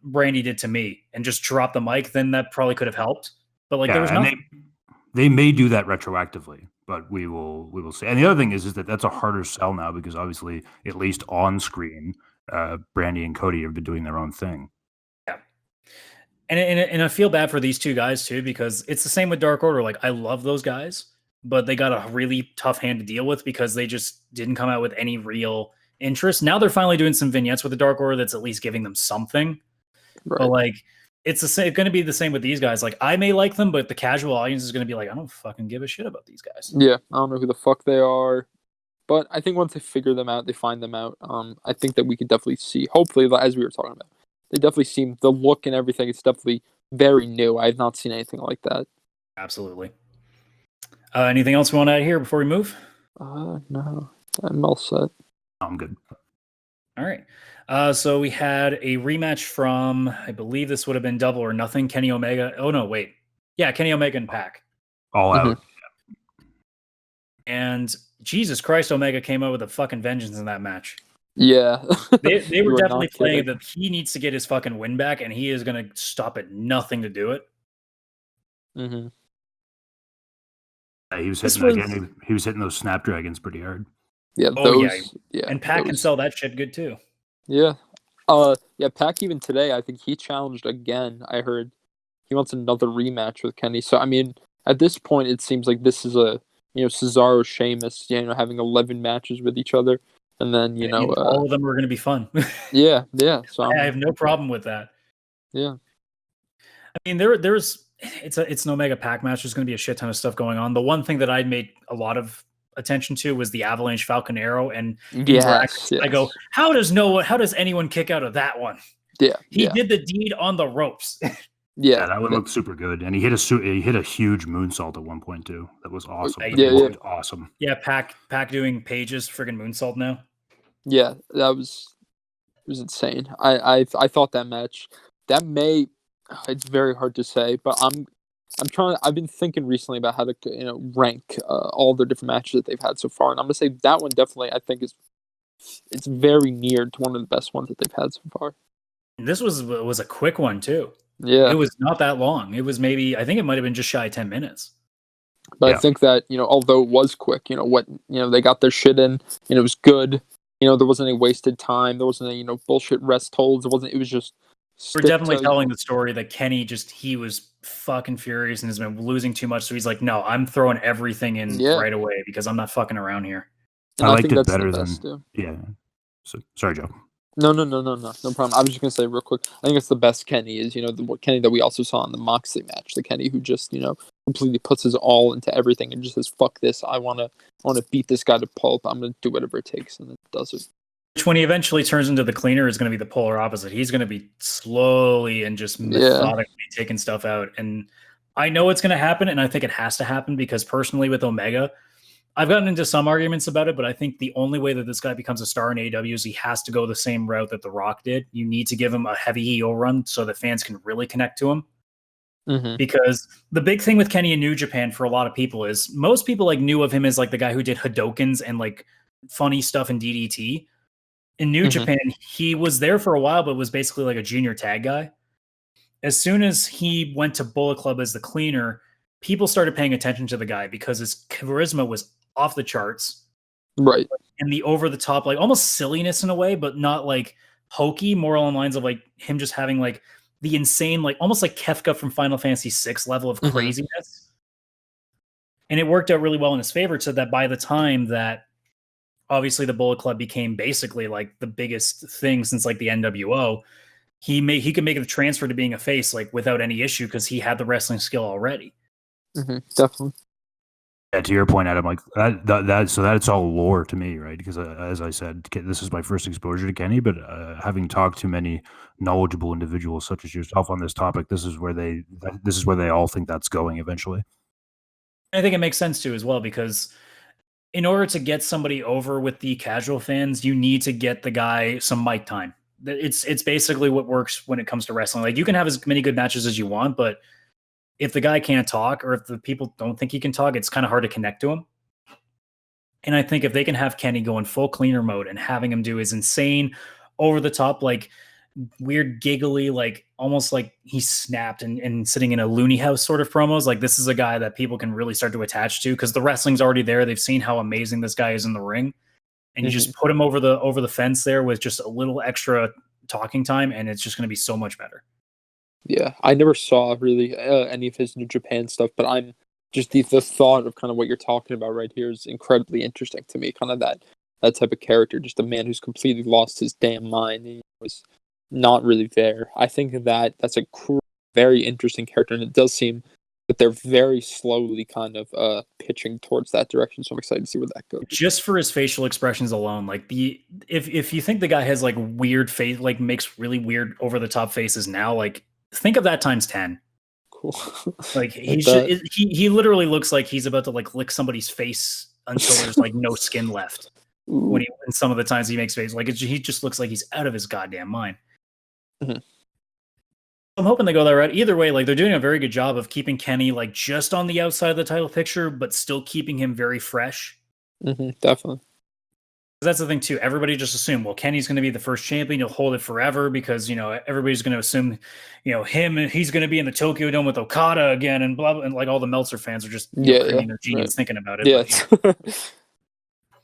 Brandy did to me," and just dropped the mic, then that probably could have helped. But like there was nothing. They may do that retroactively, but we will see. And the other thing is that that's a harder sell now because obviously, at least on screen, Brandy and Cody have been doing their own thing. Yeah, and I feel bad for these two guys too because it's the same with Dark Order. Like I love those guys, but they got a really tough hand to deal with because they just didn't come out with any real interest. Now they're finally doing some vignettes with the Dark Order that's at least giving them something. Right. But like, it's the same. Going to be the same with these guys. Like, I may like them, but the casual audience is going to be like, I don't fucking give a shit about these guys. Yeah, I don't know who the fuck they are, but I think once they figure them out, they find them out. I think that we could definitely see. Hopefully, as we were talking about, they definitely seem the look and everything. It's definitely very new. I have not seen anything like that. Absolutely. Anything else we want to add here before we move? No, I'm all set. I'm good. All right. So we had a rematch from, I believe this would have been Double or Nothing, Kenny Omega. Oh, no, wait. Yeah, Kenny Omega and Pac. All out. And Jesus Christ, Omega came out with a fucking vengeance in that match. Yeah. They were definitely playing that he needs to get his fucking win back, and he is going to stop at nothing to do it. Mm-hmm. He was hitting he was hitting those Snapdragons pretty hard. Yeah, yeah. And Pac can sell that shit good too. Yeah. Yeah, Pac even today, I think he challenged again. I heard he wants another rematch with Kenny. So I mean, at this point it seems like this is a Cesaro, Sheamus, having 11 matches with each other, and then all of them are going to be fun. yeah. So I have no problem with that. Yeah. I mean, it's an Omega Pac match. There's going to be a shit ton of stuff going on. The one thing that I made a lot of attention to was the Avalanche Falcon Arrow and yes. I go, how does anyone kick out of that one? Yeah, he did the deed on the ropes. Yeah, that one looked super good, and he hit a huge moonsault at one point too. That was awesome. Awesome. Yeah, Pac doing Page's friggin' moonsault now. Yeah, it was insane. I thought that match it's very hard to say, but I've been thinking recently about how to rank all the different matches that they've had so far, and I'm gonna say that one definitely I think it's very near to one of the best ones that they've had so far. This was a quick one too. Yeah, it was not that long. It was I think it might have been just shy of 10 minutes. But I think that although it was quick, they got their shit in, and it was good. There wasn't any wasted time. There wasn't any bullshit rest holds. It was just. We're definitely telling the story that Kenny he was fucking furious and has been losing too much. So he's like, no, I'm throwing everything in right away because I'm not fucking around here. And I liked it better than. Yeah. So, sorry, Joe. No problem. I was just gonna say real quick. I think it's the best Kenny is the Kenny that we also saw in the Moxley match. The Kenny who just completely puts his all into everything and just says, "Fuck this! I wanna beat this guy to pulp. I'm gonna do whatever it takes," and it does it. Which, when he eventually turns into the cleaner, is going to be the polar opposite. He's going to be slowly and just methodically taking stuff out. And I know it's going to happen, and I think it has to happen because personally with Omega, I've gotten into some arguments about it, but I think the only way that this guy becomes a star in AEW is he has to go the same route that The Rock did. You need to give him a heavy heel run so that fans can really connect to him. Mm-hmm. Because the big thing with Kenny in New Japan for a lot of people is most people knew of him as the guy who did Hadokens and funny stuff in DDT. In New Japan, he was there for a while, but was basically a junior tag guy. As soon as he went to Bullet Club as the cleaner, people started paying attention to the guy because his charisma was off the charts. Right. And the over-the-top, almost silliness in a way, but not hokey, more along the lines of him just having the insane, almost like Kefka from Final Fantasy VI level of craziness. And it worked out really well in his favor, so that by the time that obviously the Bullet Club became basically the biggest thing since the NWO, he could make the transfer to being a face without any issue because he had the wrestling skill already. Definitely. Yeah, to your point, Adam, so that's all lore to me, right? Because as I said, this is my first exposure to Kenny, but having talked to many knowledgeable individuals such as yourself on this topic, this is where they all think that's going eventually. I think it makes sense too as well because in order to get somebody over with the casual fans, you need to get the guy some mic time. It's basically what works when it comes to wrestling. You can have as many good matches as you want, but if the guy can't talk or if the people don't think he can talk, it's kind of hard to connect to him. And I think if they can have Kenny go in full cleaner mode and having him do his insane, over the top, weird giggly, almost he snapped and sitting in a loony house sort of promos. This is a guy that people can really start to attach to because the wrestling's already there. They've seen how amazing this guy is in the ring, and you just put him over the fence there with just a little extra talking time, and it's just going to be so much better. Yeah, I never saw really any of his New Japan stuff, but I'm just the thought of kind of what you're talking about right here is incredibly interesting to me. Kind of that that type of character, just a man who's completely lost his damn mind and was not really there. I think that's a very interesting character, and it does seem that they're very slowly kind of pitching towards that direction. So I'm excited to see where that goes. Just for his facial expressions alone, like if you think the guy has like weird face, like makes really weird over the top faces now, like think of that times 10. Cool. Like he literally looks like he's about to like lick somebody's face until there's like no skin left. When some of the times he makes faces, like he just looks like he's out of his goddamn mind. Mm-hmm. I'm hoping they go that route. Either way, like they're doing a very good job of keeping Kenny like just on the outside of the title picture, but still keeping him very fresh. Definitely. That's the thing too. Everybody just assumed, well, Kenny's going to be the first champion. He'll hold it forever because everybody's going to assume, he's going to be in the Tokyo Dome with Okada again, and blah blah. And like all the Meltzer fans are just craning their genius thinking about it. Yeah.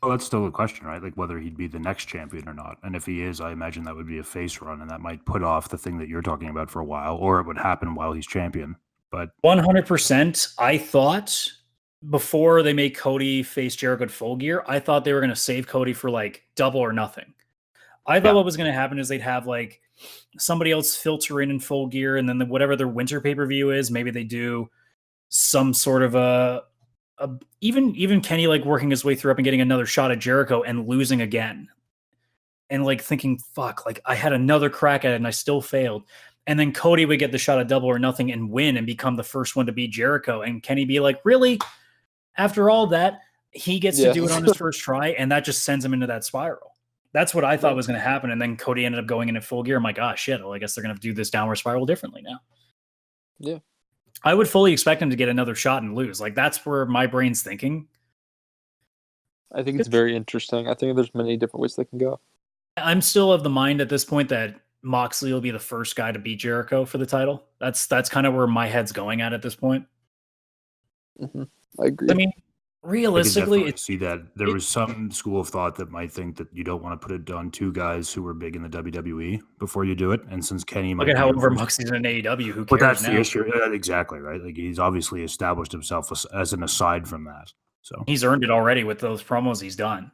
Well, that's still a question, right? Like whether he'd be the next champion or not. And if he is, I imagine that would be a face run, and that might put off the thing that you're talking about for a while, or it would happen while he's champion. But 100%, I thought before they made Cody face Jericho at Full Gear, I thought they were going to save Cody for like Double or Nothing. I thought what was going to happen is they'd have like somebody else filter in Full Gear, and then whatever their winter pay-per-view is, maybe they do some sort of even Kenny like working his way through up and getting another shot at Jericho and losing again. And like thinking, fuck, like I had another crack at it and I still failed. And then Cody would get the shot at Double or Nothing and win and become the first one to beat Jericho. And Kenny be like, really? After all that, he gets to do it on his first try, and that just sends him into that spiral. That's what I thought was going to happen. And then Cody ended up going in at Full Gear. I'm like, shit, well, I guess they're going to do this downward spiral differently now. Yeah. I would fully expect him to get another shot and lose. Like, that's where my brain's thinking. I think it's very interesting. I think there's many different ways they can go. I'm still of the mind at this point that Moxley will be the first guy to beat Jericho for the title. That's kind of where my head's going at this point. I agree. I mean, realistically, I see that there was some school of thought that might think that you don't want to put it on two guys who were big in the WWE before you do it. And since Kenny might look at how over Moxley's in AEW, who cares? But that's now? the issue. Exactly, right? Like he's obviously established himself as an aside from that. So he's earned it already with those promos he's done.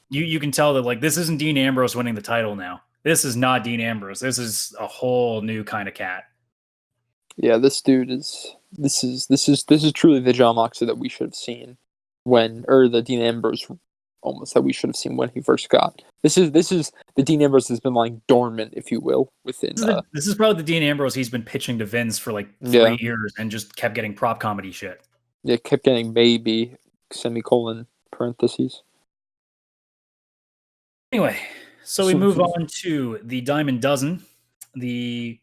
You can tell that like this isn't Dean Ambrose winning the title now. This is not Dean Ambrose. This is a whole new kind of cat. Yeah, this dude is this is truly the John Moxley that we should have seen or the Dean Ambrose almost that we should have seen when he first got. This is the Dean Ambrose that's been lying dormant, if you will, within. This is probably the Dean Ambrose he's been pitching to Vince for like 3 years and just kept getting prop comedy shit. Yeah, kept getting maybe semicolon parentheses. Anyway, so we move on to the Diamond Dozen, the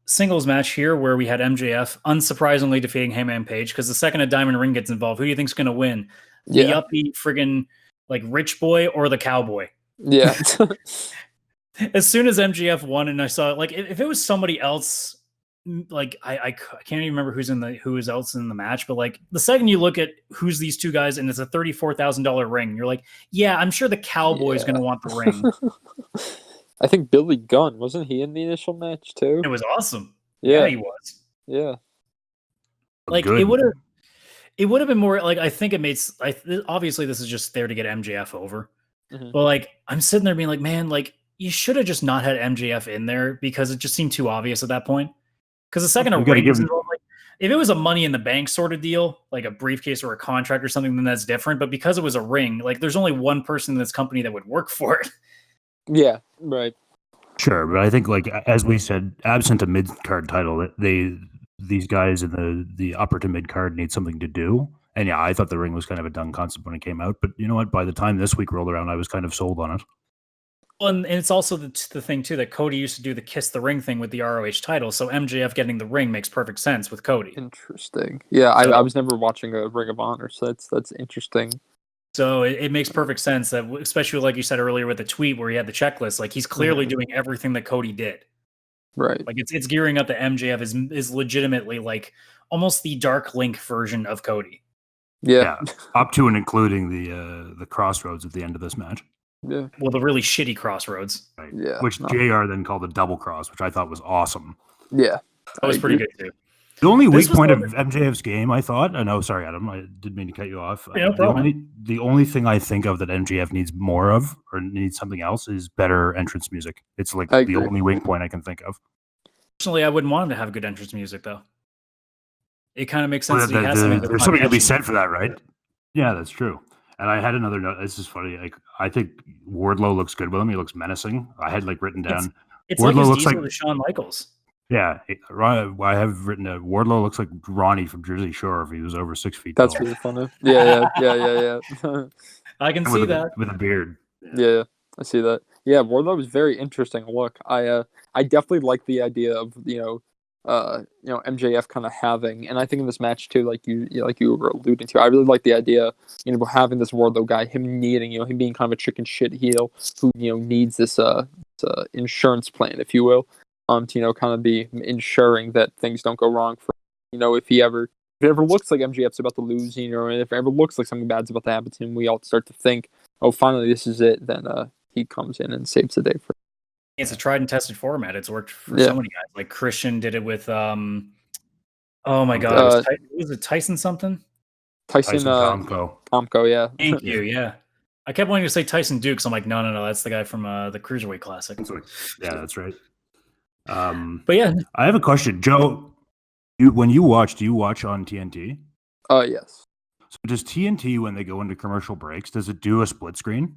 singles match here where we had MJF unsurprisingly defeating Hangman Page, because the second a Diamond Ring gets involved, who do you think's going to win? The uppy friggin' like rich boy or the cowboy? Yeah. As soon as MJF won and I saw it, like if it was somebody else, like I can't even remember who is else in the match, but like the second you look at who's these two guys and it's a $34,000 ring, you're like, yeah, I'm sure the cowboy's going to want the ring. I think Billy Gunn, wasn't he in the initial match too? It was awesome. Yeah, he was. Yeah. Like good. It would have been more like, I think it made obviously this is just there to get MJF over. But like I'm sitting there being like, man, like you should have just not had MJF in there because it just seemed too obvious at that point. Because the second a ring is involved, like if it was a Money in the Bank sort of deal, like a briefcase or a contract or something, then that's different. But because it was a ring, like there's only one person in this company that would work for it. Yeah, right. Sure, but I think like as we said, absent a mid card title, these guys in the upper to mid card need something to do. And yeah, I thought the ring was kind of a done concept when it came out. But you know what? By the time this week rolled around, I was kind of sold on it. Well, and it's also the thing, too, that Cody used to do the kiss the ring thing with the ROH title. So MJF getting the ring makes perfect sense with Cody. Interesting. Yeah, I was never watching a Ring of Honor, so that's interesting. So it makes perfect sense that, especially like you said earlier with the tweet where he had the checklist, like he's clearly doing everything that Cody did. Right. Like it's gearing up that MJF is legitimately like almost the Dark Link version of Cody. Yeah. Up to and including the crossroads at the end of this match. Yeah. Well, the really shitty crossroads. Right. Yeah. Which JR then called a double cross, which I thought was awesome. Yeah. That was pretty good too. The only This weak was point of the- MJF's game, I thought, and oh, sorry, Adam, I didn't mean to cut you off. Yeah, no problem. The only thing I think of that MJF needs more of, or needs something else, is better entrance music. It's like I the agree. only weak point I can think of. Personally, I wouldn't want him to have good entrance music, though. It kind of makes Well, sense that he has something there's that's something to be catchy. said for that, right? Yeah, that's true. And I had another note. This is funny. Like, I think Wardlow looks good with him. He looks menacing. I had like written down. It's like Wardlow his looks Diesel like to Shawn Michaels. yeah. I have written Wardlow looks like Ronnie from Jersey Shore if he was over 6 feet That's tall. really funny. Yeah. I can And see with that. with a beard. Yeah, I see that. Yeah, Wardlow was very interesting look. I definitely like the idea of MJF kind of having, and I think in this match too, like you were alluding to, I really like the idea, having this Wardlow guy, him needing, him being kind of a chicken shit heel who needs this insurance plan, if you will, to kind of be ensuring that things don't go wrong for if it ever looks like MJF's about to lose, and if it ever looks like something bad's about to happen to him, we all start to think, oh, finally this is it. Then he comes in and saves the day for. It's a tried and tested format. It's worked for so many guys. Like Christian did it with oh my god, was it Tyson something? Tyson Tomko, yeah. Thank you, yeah. I kept wanting to say Tyson Dukes. I'm like, no, that's the guy from the Cruiserweight Classic. Yeah, that's right. But yeah, I have a question, Joe. When you watch, do you watch on TNT? Yes. So does TNT, when they go into commercial breaks, does it do a split screen?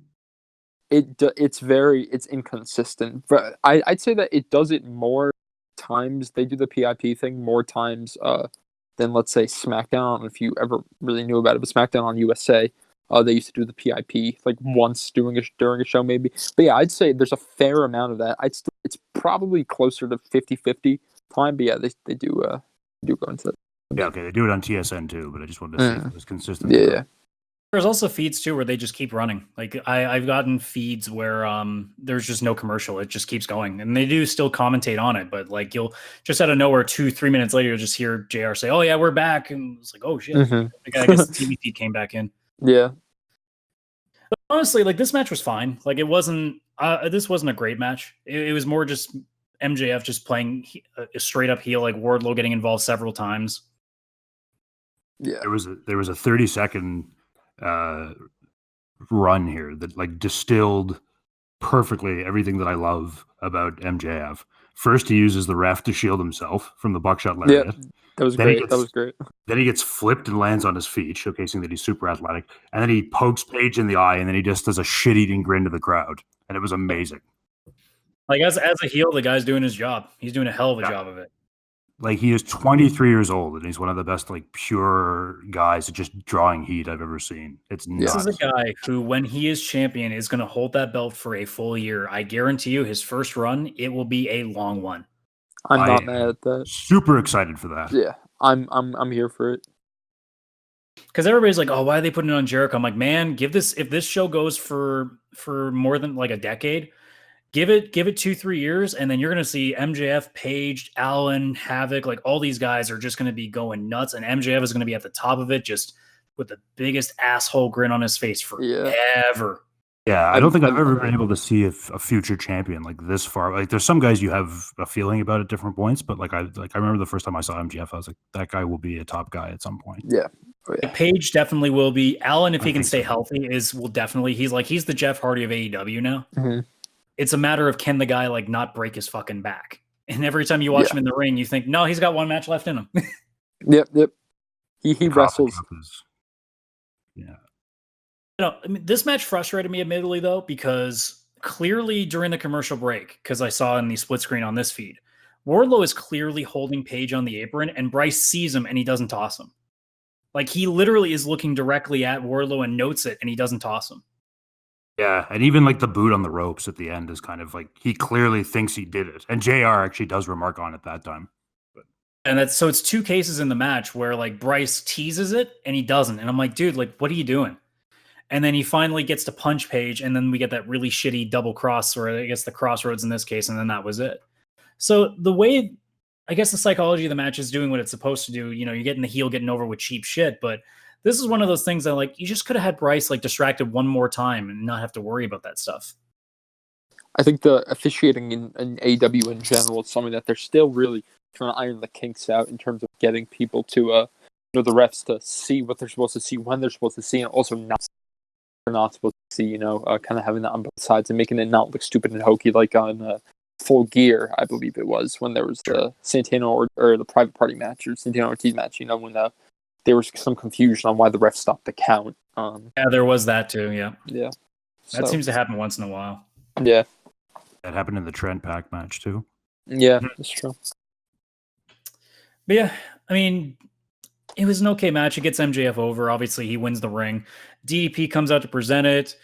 It's inconsistent, but I'd say that it does it more times. They do the PIP thing more times than, let's say, SmackDown. I don't know if you ever really knew about it, but SmackDown on USA, they used to do the PIP like once during a show maybe. But yeah, I'd say there's a fair amount of that. It's probably closer to 50-50 time, but yeah, they do go into that. Yeah, okay, they do it on TSN too, but I just wanted to see if it was consistent. Yeah. There's also feeds too where they just keep running. Like I've gotten feeds where there's just no commercial. It just keeps going. And they do still commentate on it, but like you'll just out of nowhere 2-3 minutes later you'll just hear JR say, "Oh yeah, we're back." And it's like, "Oh shit." Like, I guess the TV feed came back in. Yeah. But honestly, like this match was fine. Like it wasn't this wasn't a great match. It was more just MJF just playing a straight up heel, like Wardlow getting involved several times. Yeah. There was a 30-second run here that like distilled perfectly everything that I love about MJF. First, he uses the ref to shield himself from the buckshot lariat. Yeah, that was great. Then he gets flipped and lands on his feet, showcasing that he's super athletic. And then he pokes Paige in the eye, and then he just does a shit-eating grin to the crowd, and it was amazing. Like as a heel, the guy's doing his job. He's doing a hell of a job of it. Like he is 23 years old, and he's one of the best, like pure guys at just drawing heat I've ever seen. It's nuts. This is a guy who, when he is champion, is going to hold that belt for a full year. I guarantee you, his first run, it will be a long one. I'm not mad at that. Super excited for that. Yeah, I'm here for it. Because everybody's like, "Oh, why are they putting it on Jericho?" I'm like, man, if this show goes for more than like a decade, give it 2-3 years, and then you're going to see MJF, Paige, Allen, Havoc, like all these guys are just going to be going nuts, and MJF is going to be at the top of it, just with the biggest asshole grin on his face forever. Yeah, I don't think I've ever been able to see a future champion like this far. Like, there's some guys you have a feeling about at different points, but I remember the first time I saw MJF, I was like, that guy will be a top guy at some point. Yeah. Oh, yeah. Paige definitely will be. Allen, if he can stay healthy, will definitely. He's the Jeff Hardy of AEW now. Mm-hmm. It's a matter of can the guy like not break his fucking back. And every time you watch him in the ring, you think, no, he's got one match left in him. Yep. He wrestles. Yeah. I mean, this match frustrated me admittedly though, because clearly during the commercial break, because I saw in the split screen on this feed, Wardlow is clearly holding Paige on the apron, and Bryce sees him and he doesn't toss him. Like he literally is looking directly at Wardlow and notes it, and he doesn't toss him. Yeah, and even like the boot on the ropes at the end is kind of like he clearly thinks he did it, and JR actually does remark on it that time. And it's 2 cases in the match where like Bryce teases it and he doesn't, and I'm like, dude, like what are you doing? And then he finally gets to punch Paige, and then we get that really shitty double cross, or I guess the crossroads in this case, and then that was it. So the way, I guess the psychology of the match is doing what it's supposed to do. You're getting the heel getting over with cheap shit, but this is one of those things that like you just could have had Bryce like distracted one more time and not have to worry about that stuff. I think the officiating in AEW in general is something that they're still really trying to iron the kinks out in terms of getting people to the refs to see what they're supposed to see when they're supposed to see, and also not supposed to see. Kind of having that on both sides and making it not look stupid and hokey, like on Full Gear, I believe it was, when there was the Santino or the Private Party match or Santino Ortiz match. When there was some confusion on why the ref stopped the count. Yeah, there was that too. Yeah. Yeah. That seems to happen once in a while. Yeah. That happened in the Trent Pack match too. Yeah, that's true. But yeah, I mean, it was an okay match. It gets MJF over. Obviously, he wins the ring. DDP comes out to present it.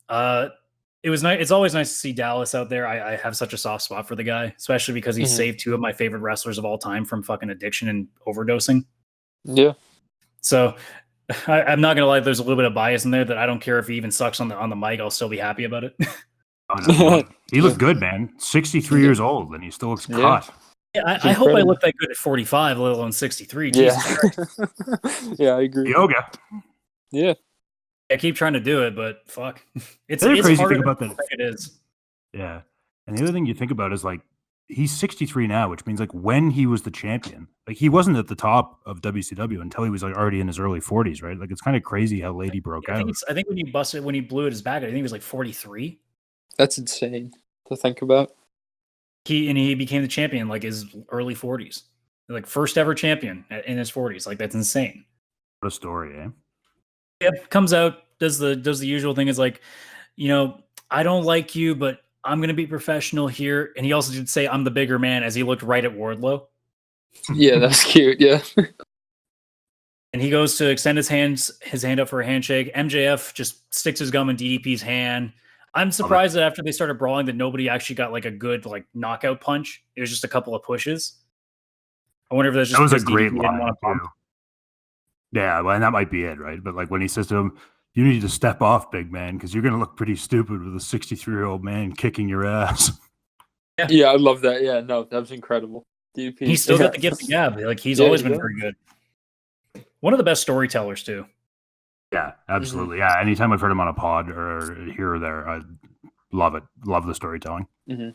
It was nice. It's always nice to see Dallas out there. I have such a soft spot for the guy, especially because he saved two of my favorite wrestlers of all time from fucking addiction and overdosing. Yeah. So I'm not gonna lie. There's a little bit of bias in there that I don't care if he even sucks on the mic. I'll still be happy about it. Oh, no. He looked good, man. 63 years old, and he still looks hot. Yeah, I hope I look that good at 45, let alone 63. Yeah. Yeah, I agree. Yoga. Yeah. I keep trying to do it, but fuck. It's crazy harder thing about than that. I think it is. Yeah. And the other thing you think about is like he's 63 now, which means like when he was the champion, like he wasn't at the top of WCW until he was like already in his early 40s, right? Like it's kind of crazy how late he broke out. I think when he blew at his back, I think he was like 43. That's insane to think about. He became the champion like his early 40s, like first ever champion in his 40s. Like that's insane. What a story, eh? Yep, comes out, does the usual thing. Is like, I don't like you, but I'm gonna be professional here. And he also did say, "I'm the bigger man," as he looked right at Wardlow. Yeah, that's cute. Yeah. And he goes to extend his hand up for a handshake. MJF just sticks his gum in DDP's hand. I'm surprised that after they started brawling that nobody actually got like a good like knockout punch. It was just a couple of pushes. I wonder if that's just that was a great DDP line too. Yeah, well, and that might be it, right? But like when he says to him, "You need to step off, big man, because you're going to look pretty stupid with a 63-year-old man kicking your ass." Yeah, I love that. Yeah, no, that was incredible. DDP. He's still got the gift of gab. Like he's always been very good. One of the best storytellers too. Yeah, absolutely. Yeah, anytime I've heard him on a pod or here or there, I love it. Love the storytelling. Mm-hmm.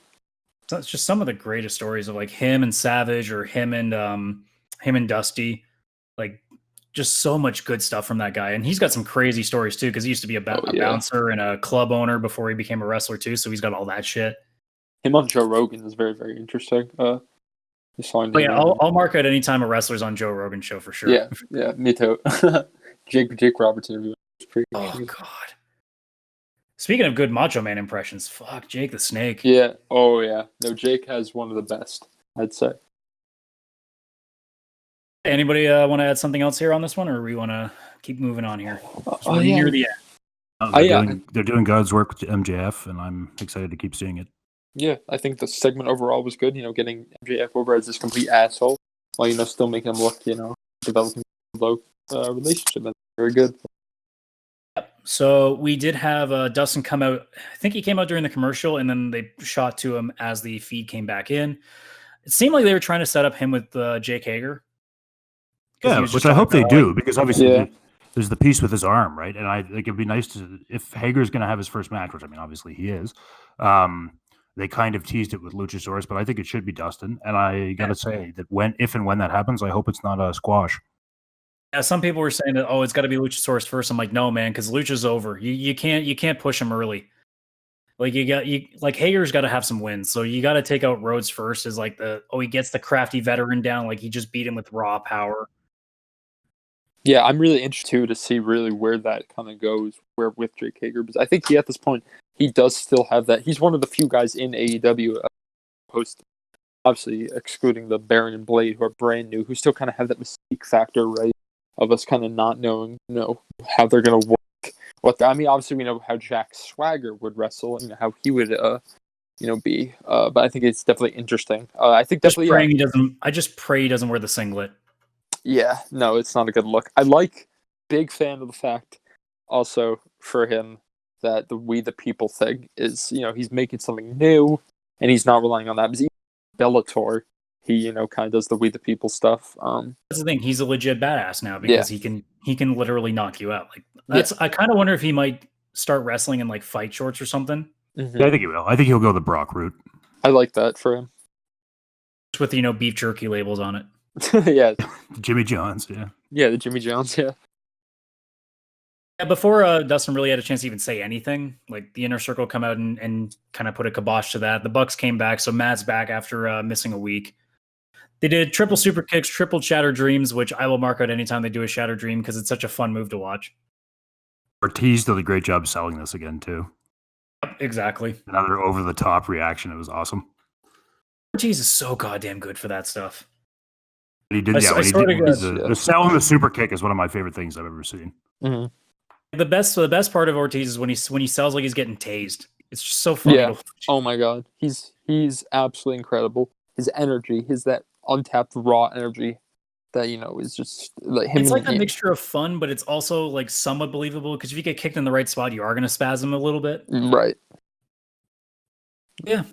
So it's just some of the greatest stories of like him and Savage or him and Dusty. Like just so much good stuff from that guy. And he's got some crazy stories too, because he used to be a bouncer and a club owner before he became a wrestler too. So he's got all that shit. Him on Joe Rogan is very, very interesting. I'll mark out any time a wrestler's on Joe Rogan's show for sure. Yeah, me too. Jake Roberts interview was pretty good. Oh god. Speaking of good Macho Man impressions, fuck Jake the Snake. Yeah. Oh yeah. No, Jake has one of the best, I'd say. Anybody want to add something else here on this one, or we want to keep moving on here? Near the end. They're doing God's work with MJF, and I'm excited to keep seeing it. Yeah, I think the segment overall was good. Getting MJF over as this complete asshole, while still making him look, developing a relationship. That's very good. So we did have Dustin come out. I think he came out during the commercial, and then they shot to him as the feed came back in. It seemed like they were trying to set up him with Jake Hager. Yeah, which I hope they do, because obviously there's the piece with his arm, right? And I think it'd be nice if Hager's going to have his first match, which I mean, obviously he is. They kind of teased it with Luchasaurus, but I think it should be Dustin. And I got to say that if and when that happens, I hope it's not a squash. Yeah, some people were saying that, it's got to be Luchasaurus first. I'm like, no, man, because Lucha's over. You can't push him early. Like Hager's got to have some wins, so you got to take out Rhodes first. Is like he gets the crafty veteran down, like he just beat him with raw power. Yeah, I'm really interested to see really where that kind of goes with Jake Hager, because I think at this point he does still have that. He's one of the few guys in AEW post, obviously excluding the Baron and Blade, who are brand new, who still kind of have that mystique factor, right? Of us kind of not knowing, how they're going to work. Obviously we know how Jack Swagger would wrestle and how he would, be. But I think it's definitely interesting. I think definitely. I just pray he doesn't wear the singlet. Yeah, no, it's not a good look. Big fan of the fact, also for him, that the We the People thing is, he's making something new, and he's not relying on that. Because Bellator, he, kind of does the We the People stuff. That's the thing. He's a legit badass now because he can literally knock you out. Like I kind of wonder if he might start wrestling in like fight shorts or something. Mm-hmm. Yeah, I think he will. I think he'll go the Brock route. I like that for him. With beef jerky labels on it. Yeah, Jimmy Johns, yeah. yeah, the Jimmy Jones, yeah. Yeah, before Dustin really had a chance to even say anything, like the Inner Circle come out and kind of put a kibosh to that. The Bucks came back, so Matt's back after missing a week. They did triple super kicks, triple shatter dreams, which I will mark out anytime they do a shatter dream because it's such a fun move to watch. Ortiz did a great job selling this again too. Yep, exactly. Another over the top reaction. It was awesome. Ortiz is so goddamn good for that stuff. But he did, the selling the super kick is one of my favorite things I've ever seen. Mm-hmm. The best part of Ortiz is when he sells like he's getting tased. It's just so funny. Yeah. Oh my god, he's absolutely incredible. His energy, that untapped raw energy, that is just like him. It's like a mixture of fun, but it's also like somewhat believable because if you get kicked in the right spot, you are going to spasm a little bit. Right. Yeah.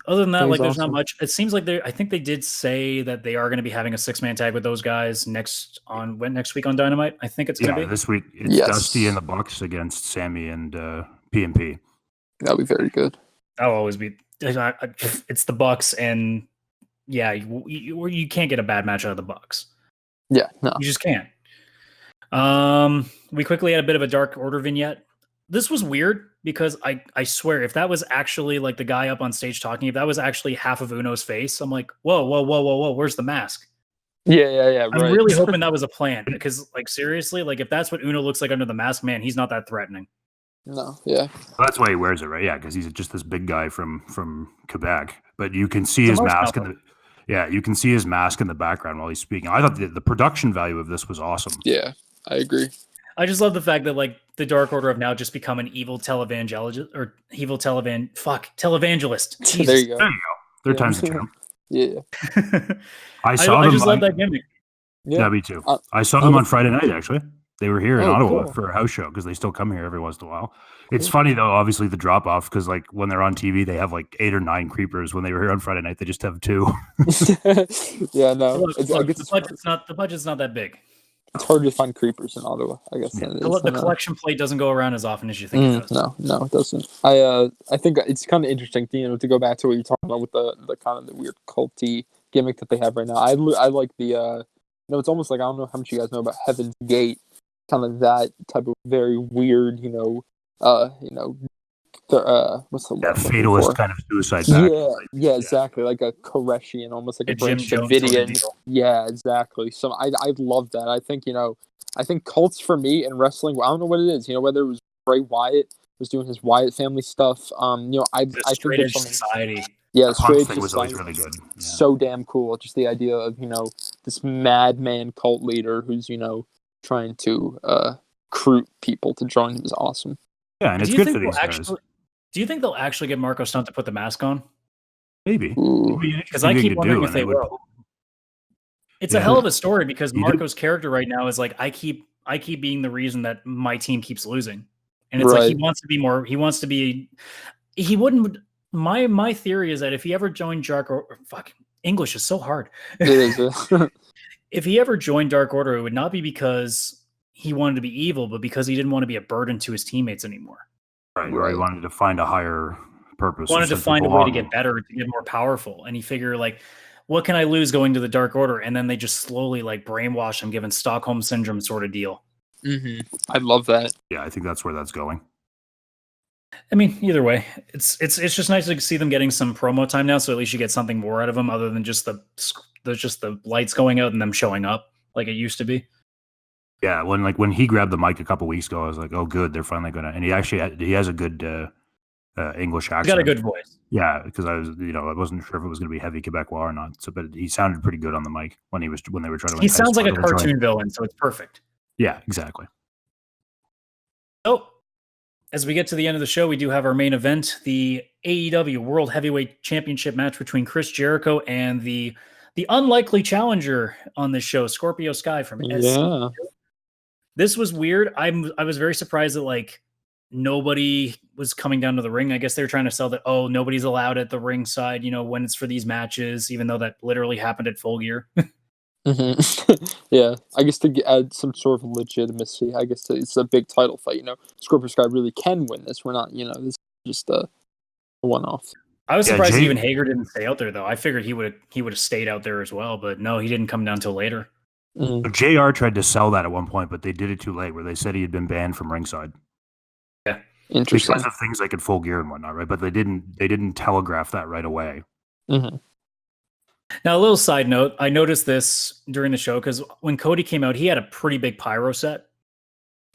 Other than that, like, there's awesome. not much. It seems like I think they did say that they are going to be having a 6-man tag with those guys next week on Dynamite. I think it's going to be this week. It's Dusty and the Bucks against Sammy and PMP. That'll be very good. That'll always be. It's the Bucks, and yeah, you can't get a bad match out of the Bucks. Yeah, no, you just can't. We quickly had a bit of a Dark Order vignette. This was weird because I swear if that was actually like the guy up on stage talking, if that was actually half of Uno's face, I'm like, whoa, where's the mask? Yeah. I'm really hoping that was a plan because, like, seriously, like if that's what Uno looks like under the mask, man, he's not that threatening. No, yeah. Well, that's why he wears it, right? Yeah, because he's just this big guy from Quebec, but you can see his mask you can see his mask in the background while he's speaking. I thought the production value of this was awesome. Yeah, I agree. I just love the fact that, like, the Dark Order have now just become an evil televangelist or evil televangelist. Jesus. There you go. Third time's the charm. Yeah. I just love that gimmick. Yeah, me too. I saw them on Friday night, actually. They were here in Ottawa for a house show because they still come here every once in a while. It's funny, though, obviously, the drop off because, like, when they're on TV, they have like 8 or 9 creepers. When they were here on Friday night, they just have 2. Yeah, no. Look, the budget's not that big. It's hard to find creepers in Ottawa, I guess. Yeah. The collection plate doesn't go around as often as you think it does. No, it doesn't. I think it's kind of interesting, to go back to what you're talking about with the kind of the weird culty gimmick that they have right now. I like the it's almost like, I don't know how much you guys know about Heaven's Gate, kind of that type of very weird, what's the word? Fatalist kind of suicide. Yeah, exactly, like a Koreshi, almost like a Branch Davidian. Yeah, exactly. So I love that. I think cults for me in wrestling, I don't know what it is. Whether it was Bray Wyatt was doing his Wyatt family stuff. I think there's something. Society. Yeah, the straight thing was always really good. Yeah. So damn cool. Just the idea of this madman cult leader who's trying to recruit people to join him is awesome. Yeah, and it's good for these guys. Do you think they'll actually get Marco Stunt to put the mask on? Maybe. Because I keep wondering if they will. It's a hell of a story because Marco's character right now is like, I keep being the reason that my team keeps losing. And it's like he wants to be more. He wants to be. He wouldn't. My theory is that if he ever joined Dark Order, English is so hard. It is. If he ever joined Dark Order, it would not be because he wanted to be evil, but because he didn't want to be a burden to his teammates anymore. Right. Or he wanted to find a higher purpose. Wanted to find a way to get better, to get more powerful, and he figured, like, what can I lose going to the Dark Order? And then they just slowly like brainwash him, given Stockholm Syndrome sort of deal. Mm-hmm. I love that. Yeah, I think that's where that's going. I mean, either way, it's just nice to see them getting some promo time now. So at least you get something more out of them, other than just the lights going out and them showing up like it used to be. Yeah, when he grabbed the mic a couple weeks ago, I was like, oh, good, they're finally gonna. And he has a good English accent. He's got a good voice. Yeah, because I wasn't sure if it was gonna be heavy Quebecois or not. So, but he sounded pretty good on the mic when they were trying to. He sounds like a cartoon villain, so it's perfect. Yeah, exactly. So, as we get to the end of the show, we do have our main event, the AEW World Heavyweight Championship match between Chris Jericho and the unlikely challenger on this show, Scorpio Sky from SCU. This was weird. I was very surprised that like nobody was coming down to the ring. I guess they were trying to sell that, oh, nobody's allowed at the ringside, when it's for these matches, even though that literally happened at Full Gear. Mm-hmm. Yeah, I guess to add some sort of legitimacy, I guess it's a big title fight. Scorpio Sky really can win this. We're not, this is just a one-off. I was Yeah, surprised that Jay- even Hager didn't stay out there though. I figured he would have stayed out there as well, but no, he didn't come down till later. Mm. JR tried to sell that at one point, but they did it too late, where they said he had been banned from ringside Interesting. because of things like at Full Gear and whatnot, right? But they didn't telegraph that right away. Mm-hmm. Now, a little side note, I noticed this during the show because when Cody came out, he had a pretty big pyro set.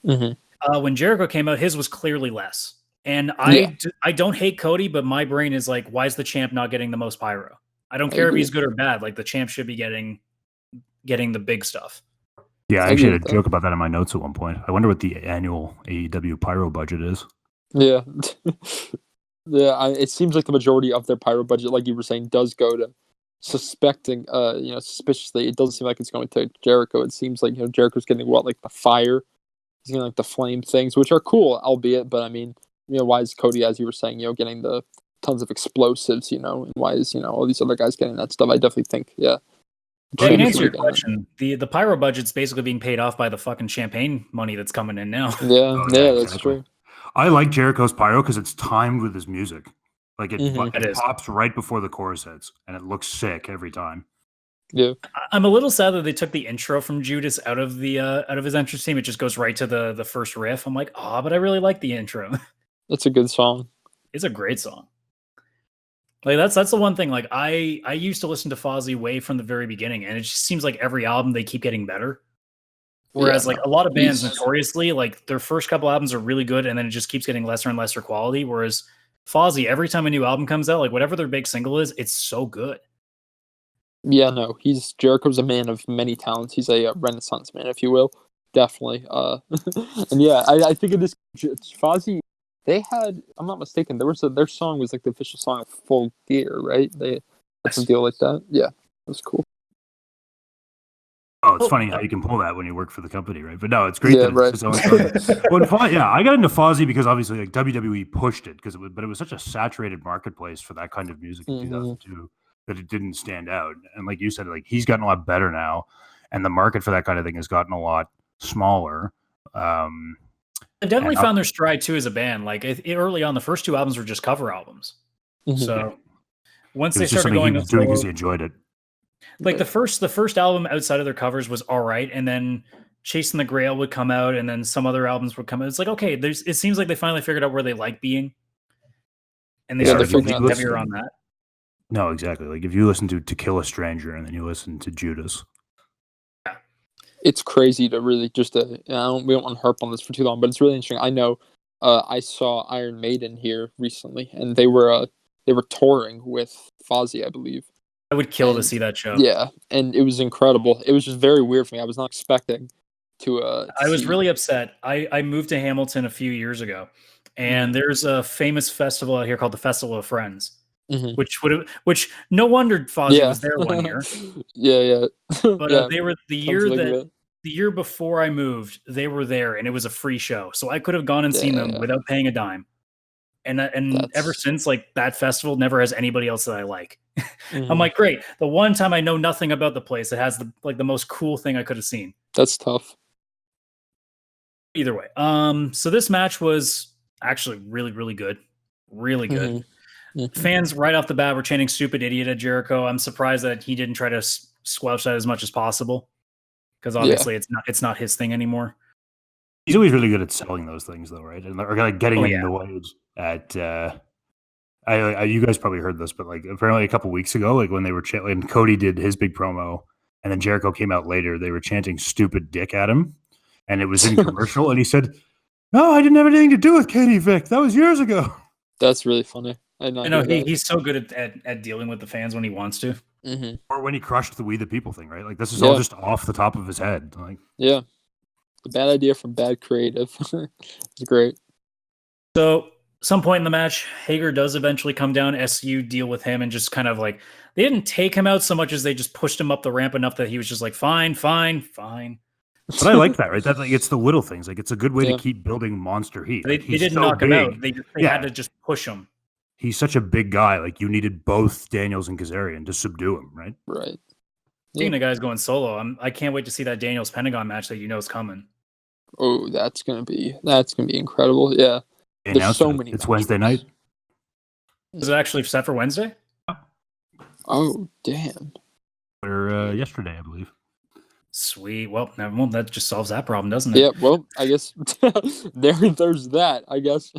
Mm-hmm. When Jericho came out, his was clearly less. And Yeah. I don't hate Cody, but my brain is like, why is the champ not getting the most pyro? I don't I care if agree. he's good or bad. Like the champ should be getting the big stuff. Yeah, I I actually agree had a with joke about that in my notes at one point. I wonder what the annual AEW pyro budget is. Yeah. Yeah, it seems like the majority of their pyro budget, like you were saying, does go to suspiciously. It doesn't seem like it's going to Jericho. It seems like Jericho's getting like the fire, he's getting like the flame things, which are cool, albeit. But I mean, why is Cody, as you were saying, getting the tons of explosives, and why is all these other guys getting that stuff? I definitely think, yeah. To Maybe answer your for- question, the pyro budget's basically being paid off by the fucking champagne money that's coming in now. Yeah, Oh, yeah, yeah, that's exactly. true. I like Jericho's pyro because it's timed with his music. Like it, Mhm. It it is. pops right before the chorus hits, and it looks sick every time. Yeah, I'm a little sad that they took the intro from Judas out of his entrance theme. It just goes right to the first riff. I'm like, oh, but I really like the intro. it's a good song. It's a great song. Like that's the one thing. Like I used to listen to Fozzy way from the very beginning, and it just seems like every album they keep getting better. Whereas Yeah, like a lot of bands he's- notoriously, like their first couple albums are really good, and then it just keeps getting lesser and lesser quality. Whereas Fozzy, every time a new album comes out, like whatever their big single is, it's so good. Yeah, no, Jericho's a man of many talents. He's a renaissance man, if you will, definitely. And yeah, I think of this Fozzy. They had, I'm not mistaken, their song was like the official song of Full Gear, right? They had some deal like that. Yeah, that was cool. Oh, it's funny how you can pull that when you work for the company, right? But no, it's great Yeah, that right. it's his own song. Yeah, I got into Fozzy because obviously like WWE pushed it but it was such a saturated marketplace for that kind of music in Mhm. 2002 that it didn't stand out. And like you said, like he's gotten a lot better now, and the market for that kind of thing has gotten a lot smaller. They definitely found their stride too as a band. Like early on, the first two albums were just cover albums. Mhm. So once It they was just started something he going was doing because solo, he enjoyed it. like the first album outside of their covers was all right, and then Chasing the Grail would come out, and then some other albums would come out. It's like, okay, it seems like they finally figured out where they like being, and they Yeah, started they're focusing figuring out heavier their on that. No, exactly. Like if you listen to Kill a Stranger and then you listen to Judas. It's crazy to really we don't want to harp on this for too long, but it's really interesting. I know, I saw Iron Maiden here recently, and they were touring with Fozzy, I believe. I would kill to see that show. Yeah, and it was incredible. It was just very weird for me. I was not expecting to. I was see- really upset. I moved to Hamilton a few years ago, and there's a famous festival out here called the Festival of Friends, Mhm. which no wonder Fozzy was there one year. yeah. But Yeah, they were the sounds year like that it. the year before I moved, they were there, and it was a free show, so I could have gone and seen them Yeah. without paying a dime. And ever That's- since, like that festival never has anybody else that I like. I'm Mhm. like, great. The one time I know nothing about the place, it has the most cool thing I could have seen. That's tough. Either way, so this match was actually really, really good, really good. Mhm. Mhm. Fans right off the bat were chanting "stupid idiot" at Jericho. I'm surprised that he didn't try to squelch that as much as possible, because obviously it's not his thing anymore. He's always really good at selling those things, though, right? And or like getting in the ways at. You guys probably heard this, but like apparently a couple weeks ago, like when they were when Cody did his big promo, and then Jericho came out later, they were chanting "stupid dick" at him, and it was in commercial, and he said, "No, I didn't have anything to do with Katie Vick. That was years ago." That's really funny. I know he's so good at dealing with the fans when he wants to. Mm-hmm. Or when he crushed the "We the People" thing, right? Like this is all just off the top of his head. Like the bad idea from bad creative. It's great. So some point in the match, Hager does eventually come down. SU deal with him and just kind of like they didn't take him out so much as they just pushed him up the ramp enough that he was just like fine. But I like that, right? That's like it's the little things. Like it's a good way to keep building monster heat. They didn't knock him out. They had to just push him. He's such a big guy. Like you needed both Daniels and Kazarian to subdue him, right? Right. Speaking of guys going solo, I can't wait to see that Daniels Pentagon match that is coming. Oh, that's gonna be incredible. Yeah. There's so many. It's Wednesday night. Is it actually set for Wednesday? Oh, damn. Or yesterday, I believe. Sweet. Well, that just solves that problem, doesn't it? Yeah, well, I guess there's that, I guess.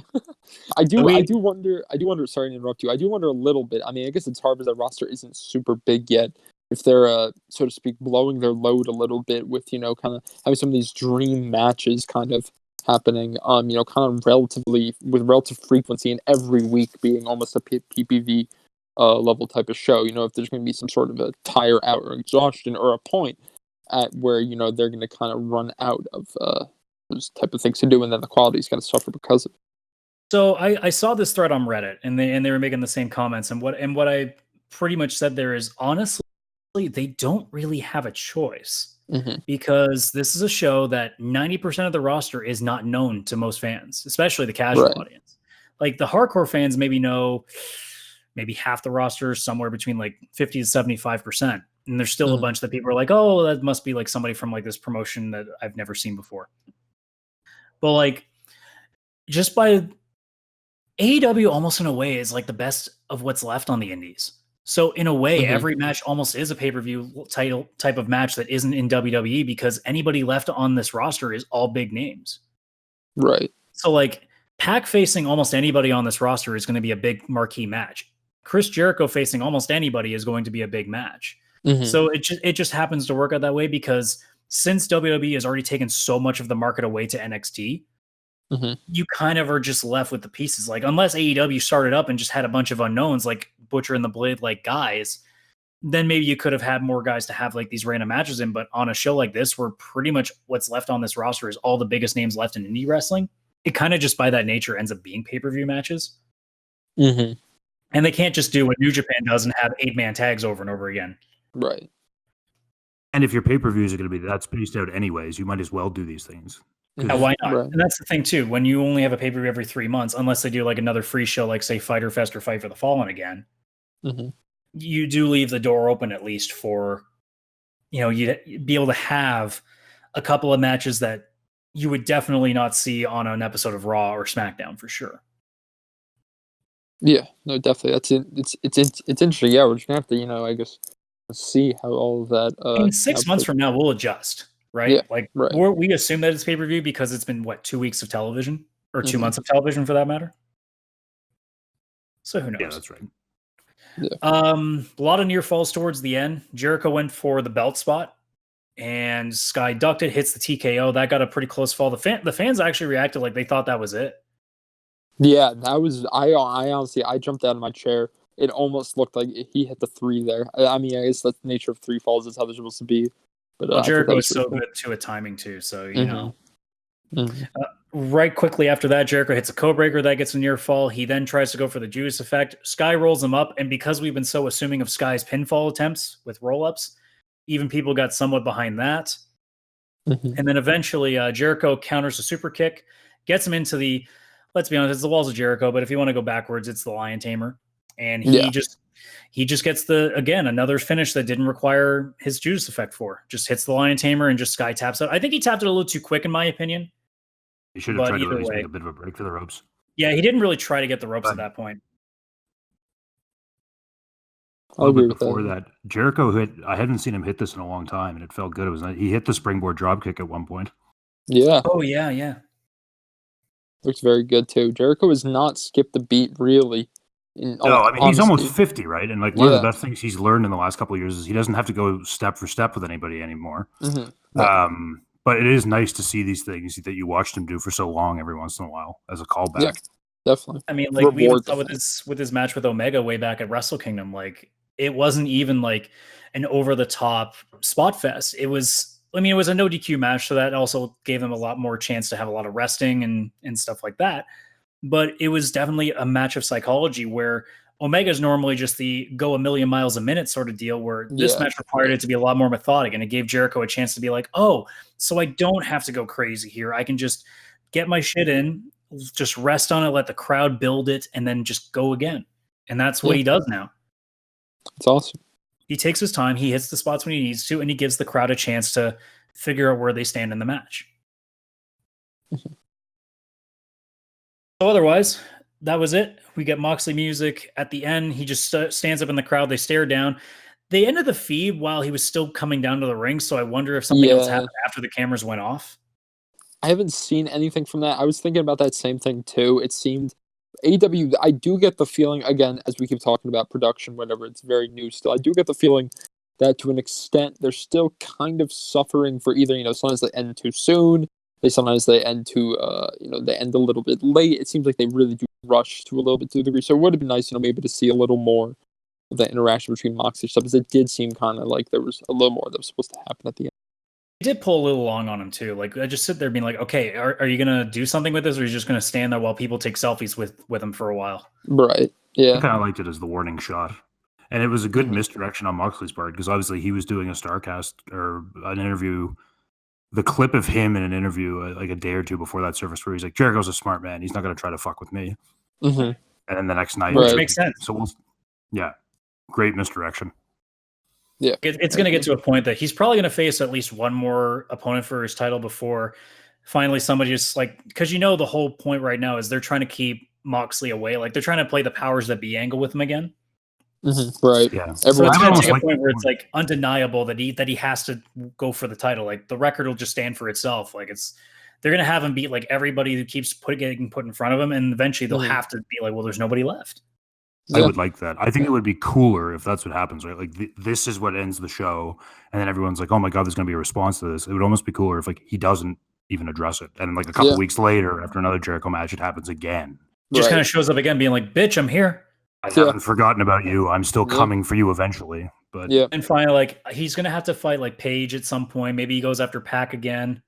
I do wonder, sorry to interrupt you. I do wonder a little bit. I mean, I guess it's hard because that roster isn't super big yet. If they're, so to speak, blowing their load a little bit with, kind of having some of these dream matches kind of happening, kind of with relative frequency and every week being almost a PPV level type of show. If there's going to be some sort of a tire out or exhaustion or a point at where they're going to kind of run out of those type of things to do, and then the quality is going to suffer because of it. So I saw this thread on Reddit, and they were making the same comments, and what I pretty much said there is, honestly, they don't really have a choice, because this is a show that 90% of the roster is not known to most fans, especially the casual audience. Like the hardcore fans maybe know maybe half the roster, somewhere between like 50 to 75%. And there's still a bunch that people are like, oh, that must be like somebody from like this promotion that I've never seen before. But like, just by AEW, almost in a way, is like the best of what's left on the indies. So in a way, every match almost is a pay-per-view type of match that isn't in WWE, because anybody left on this roster is all big names. Right. So like, Pac facing almost anybody on this roster is going to be a big marquee match. Chris Jericho facing almost anybody is going to be a big match. So it just happens to work out that way, because since WWE has already taken so much of the market away to NXT, you kind of are just left with the pieces. Like, unless AEW started up and just had a bunch of unknowns like Butcher and the Blade, like guys, then maybe you could have had more guys to have like these random matches in. But on a show like this, where pretty much what's left on this roster is all the biggest names left in indie wrestling, it kind of just by that nature ends up being pay-per-view matches. And they can't just do what New Japan does and have 8-man tags over and over again. Right. And if your pay-per-views are going to be that spaced out anyways, you might as well do these things. Yeah, why not? Right. And that's the thing too. When you only have a pay-per-view every 3 months, unless they do like another free show, like say Fyter Fest or Fight for the Fallen again, you do leave the door open at least for, you'd be able to have a couple of matches that you would definitely not see on an episode of Raw or SmackDown for sure. Yeah, no, definitely. That's it. It's interesting. Yeah, we're just gonna have to, I guess, see how all of that. In 6 months from now, we'll adjust, right? Yeah, like right. We assume that it's pay-per-view because it's been 2 weeks of television, or 2 months of television for that matter. So who knows? Yeah, that's right. Yeah. A lot of near falls towards the end. Jericho went for the belt spot, and Sky ducked it, hits the TKO. That got a pretty close fall. The fans actually reacted like they thought that was it. Yeah, that was. I honestly, I jumped out of my chair. It almost looked like he hit the 3 there. I mean, I guess that's the nature of 3 falls. Is how they're supposed to be. But Jericho is so good to at timing too. So you know. Right quickly after that, Jericho hits a codebreaker that gets a near fall. He then tries to go for the Judas effect. Sky rolls him up, and because we've been so assuming of Sky's pinfall attempts with roll-ups, even people got somewhat behind that. And then eventually Jericho counters a super kick, gets him into the, let's be honest, it's the walls of Jericho, but if you want to go backwards, it's the Lion Tamer. And he just gets another finish that didn't require his Judas effect for. Just hits the Lion Tamer and just Sky taps out. I think he tapped it a little too quick, in my opinion. He should have tried to at least make a bit of a break for the ropes. Yeah, he didn't really try to get the ropes at that point. I'll agree with that. Jericho I hadn't seen him hit this in a long time, and it felt good. He hit the springboard drop kick at one point. Yeah. Oh, yeah. Looks very good, too. Jericho has not skipped the beat, really. He's almost 50, right? And like one of the best things he's learned in the last couple of years is he doesn't have to go step for step with anybody anymore. But it is nice to see these things that you watched him do for so long every once in a while as a callback. Yeah, definitely. I mean, like we saw with his match with Omega way back at Wrestle Kingdom, like it wasn't even like an over the top spot fest. It was a no DQ match, so that also gave him a lot more chance to have a lot of resting and stuff like that. But it was definitely a match of psychology where Omega's normally just the go a million miles a minute sort of deal, where this match required it to be a lot more methodic, and it gave Jericho a chance to be like, oh, so I don't have to go crazy here. I can just get my shit in, just rest on it, let the crowd build it, and then just go again. And that's what he does now. It's awesome. He takes his time, he hits the spots when he needs to, and he gives the crowd a chance to figure out where they stand in the match. So otherwise, that was it. We get Moxley music at the end. He just stands up in the crowd. They stare down. They ended the feed while he was still coming down to the ring, so I wonder if something else happened after the cameras went off. I haven't seen anything from that. I was thinking about that same thing too. It seemed AEW, I do get the feeling, again, as we keep talking about production, whatever, it's very new still. I do get the feeling that to an extent, they're still kind of suffering for either, sometimes they end too soon, sometimes they end too, they end a little bit late. It seems like they really do rush to a little bit to the degree. So it would have been nice, maybe to see a little more of that interaction between Moxley and stuff, because it did seem kind of like there was a little more that was supposed to happen at the end. He did pull a little long on him too. Like I just sit there being like, okay, are you gonna do something with this, or are you just gonna stand there while people take selfies with him for a while? Right. Yeah. I kind of liked it as the warning shot, and it was a good misdirection on Moxley's part because obviously he was doing a Starcast or an interview. The clip of him in an interview like a day or two before that surfaced where he's like, Jericho's a smart man. He's not going to try to fuck with me. Mm-hmm. And then the next night, which makes sense. So great misdirection. Yeah, it's going to get to a point that he's probably going to face at least one more opponent for his title before finally somebody just like, because the whole point right now is they're trying to keep Moxley away. Like they're trying to play the powers that be angle with him again. Mm-hmm. Right. Yeah. So it's going to take a point where it's like undeniable that he has to go for the title. Like the record will just stand for itself. Like they're going to have him beat like everybody who keeps getting put in front of him, and eventually they'll have to be like, well, there's nobody left. I would like that. I think it would be cooler if that's what happens, right? Like this is what ends the show, and then everyone's like, "Oh my god, there's going to be a response to this." It would almost be cooler if like he doesn't even address it, and like a couple weeks later, after another Jericho match, it happens again. Just kind of shows up again, being like, "Bitch, I'm here. I haven't forgotten about you. I'm still coming for you eventually." But and finally, like he's going to have to fight like Paige at some point. Maybe he goes after Pac again.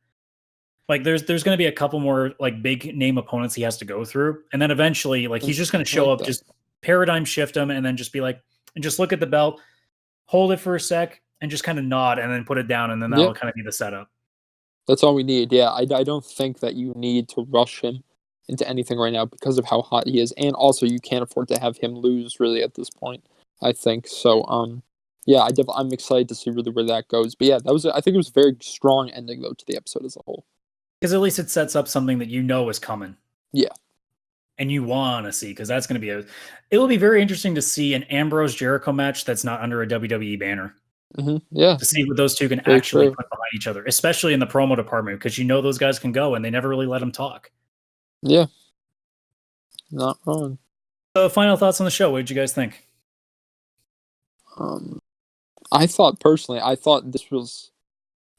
Like there's going to be a couple more like big name opponents he has to go through, and then eventually, like he's just going to show up just paradigm shift him and then just be like, and just look at the belt, hold it for a sec, and just kind of nod and then put it down, and then that'll kind of be the setup. That's all we need. Yeah, I don't think that you need to rush him into anything right now because of how hot he is, and also you can't afford to have him lose really at this point, I think. So, I'm excited to see really where that goes. But yeah, I think it was a very strong ending though to the episode as a whole. Because at least it sets up something that is coming. Yeah. And you want to see, because that's going to be it'll be very interesting to see an Ambrose Jericho match that's not under a WWE banner. Mm-hmm. Yeah. To see what those two can put behind each other, especially in the promo department, because those guys can go and they never really let them talk. Yeah. Not wrong. So final thoughts on the show. What did you guys think? I thought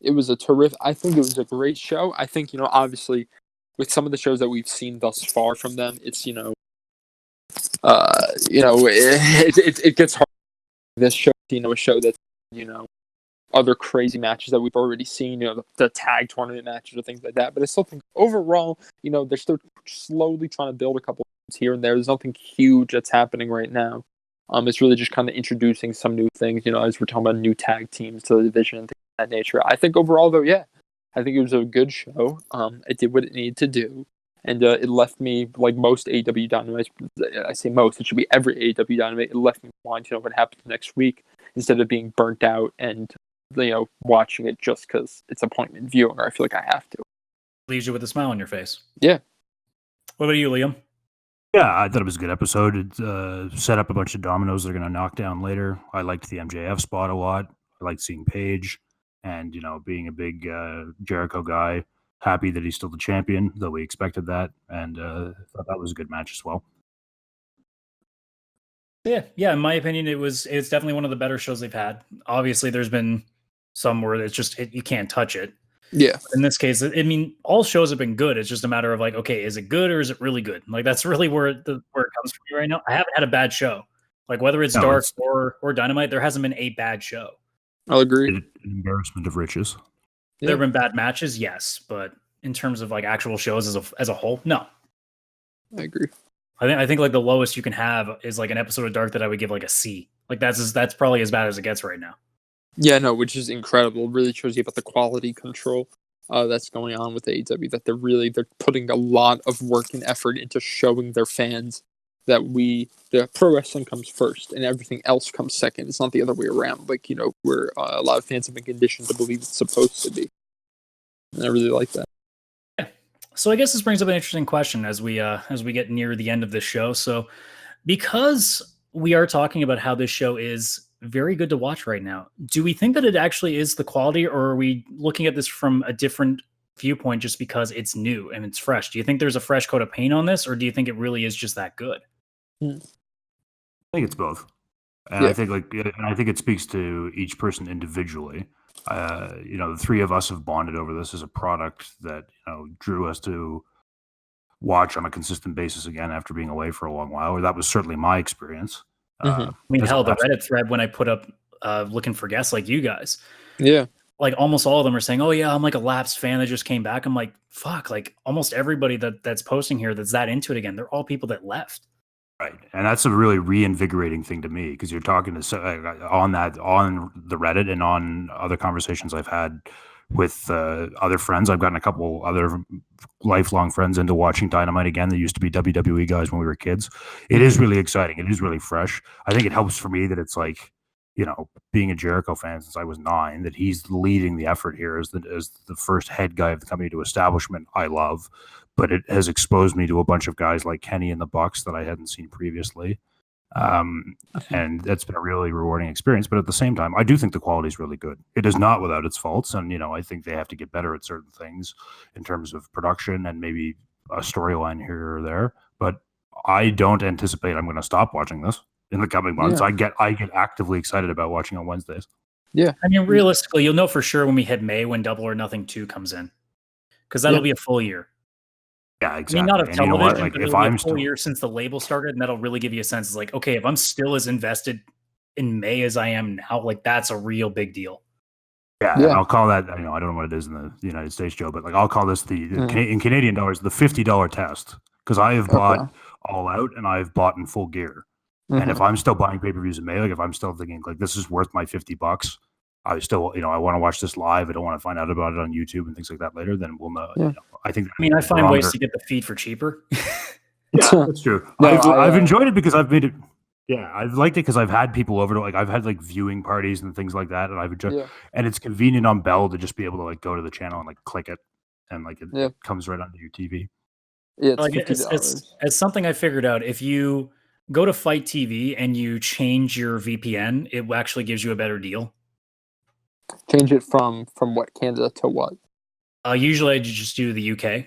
it was a terrific, I think it was a great show. I think, obviously with some of the shows that we've seen thus far from them, it's, it gets hard. This show, a show that's, other crazy matches that we've already seen, the tag tournament matches or things like that. But I still think overall, they're still slowly trying to build a couple things here and there. There's nothing huge that's happening right now. It's really just kind of introducing some new things, as we're talking about new tag teams to the division and things of that nature. I think overall, though, I think it was a good show. It did what it needed to do. And it left me, like most AEW Dynamite, I say most, it should be every AEW Dynamite, it left me wanting to know what happens next week instead of being burnt out and, watching it just because it's appointment viewing or I feel like I have to. Leaves you with a smile on your face. Yeah. What about you, Liam? Yeah, I thought it was a good episode. It set up a bunch of dominoes they're going to knock down later. I liked the MJF spot a lot. I liked seeing Paige. And, being a big Jericho guy, happy that he's still the champion, though we expected that. And thought that was a good match as well. Yeah. In my opinion, it's definitely one of the better shows they've had. Obviously, there's been some where it's just you can't touch it. Yeah. In this case, all shows have been good. It's just a matter of like, okay, is it good or is it really good? Like that's really where it comes from me right now. I haven't had a bad show. Like whether it's Dark or Dynamite, there hasn't been a bad show. I'll agree. An embarrassment of riches. Yeah. There have been bad matches, yes, but in terms of like actual shows as a whole, no. I agree. I think like the lowest you can have is like an episode of Dark that I would give like a C. Like that's probably as bad as it gets right now. Yeah, no, which is incredible. It really shows you about the quality control that's going on with AEW. That they're putting a lot of work and effort into showing their fans that the pro wrestling comes first and everything else comes second. It's not the other way around. Like where a lot of fans have been conditioned to believe it's supposed to be. And I really like that. Yeah. So I guess this brings up an interesting question as we get near the end of this show. So because we are talking about how this show is very good to watch right now, do we think that it actually is the quality, or are we looking at this from a different viewpoint just because it's new and it's fresh? Do you think there's a fresh coat of paint on this, or do you think it really is just that good? I think it's both. And I think it speaks to each person individually. The three of us have bonded over this as a product that drew us to watch on a consistent basis again after being away for a long while. Or that was certainly my experience. I mean, hell, the Reddit thread when I put up looking for guests like you guys, like almost all of them are saying, "Oh yeah, I'm like a lapsed fan that just came back." I'm like, "Fuck!" Like almost everybody that's posting here that's that into it again, they're all people that left. Right, and that's a really reinvigorating thing to me because you're talking to on the Reddit and on other conversations I've had with other friends. I've gotten a couple other lifelong friends into watching Dynamite again. They used to be WWE guys when we were kids. It is really exciting. It is really fresh. I think it helps for me that it's like, being a Jericho fan since I was 9, that he's leading the effort here as the first head guy of the company to establishment. I love. But it has exposed me to a bunch of guys like Kenny and the Bucks that I hadn't seen previously. And that's been a really rewarding experience. But at the same time, I do think the quality is really good. It is not without its faults. And, I think they have to get better at certain things in terms of production and maybe a storyline here or there. But I don't anticipate I'm going to stop watching this in the coming months. I get actively excited about watching on Wednesdays. Yeah. I mean, realistically, you'll know for sure when we hit May when Double or Nothing 2 comes in. Because that'll be a full year. Yeah, exactly. I mean, not of television, but it'll be a full year since the label started, and that'll really give you a sense. It's like, okay, if I'm still as invested in May as I am now, like that's a real big deal. Yeah. And I'll call that. I don't know what it is in the United States, Joe, but like I'll call this in Canadian dollars the $50 test because I have bought All Out and I've bought in Full Gear, and if I'm still buying pay-per-views in May, like if I'm still thinking like this is worth my $50. I still, I want to watch this live. I don't want to find out about it on YouTube and things like that later. Then we'll know. Yeah. I think. I mean, I find ways to get the feed for cheaper. Yeah, that's true. I've enjoyed it because I've made it. Yeah, I've liked it because I've had people over to I've had like viewing parties and things like that, and I've enjoyed. And it's convenient on Bell to just be able to like go to the channel and like click it, and like it comes right onto your TV. Yeah, it's something I figured out. If you go to Fight TV and you change your VPN, it actually gives you a better deal. Change it from what, Canada to what? Usually I just do the UK.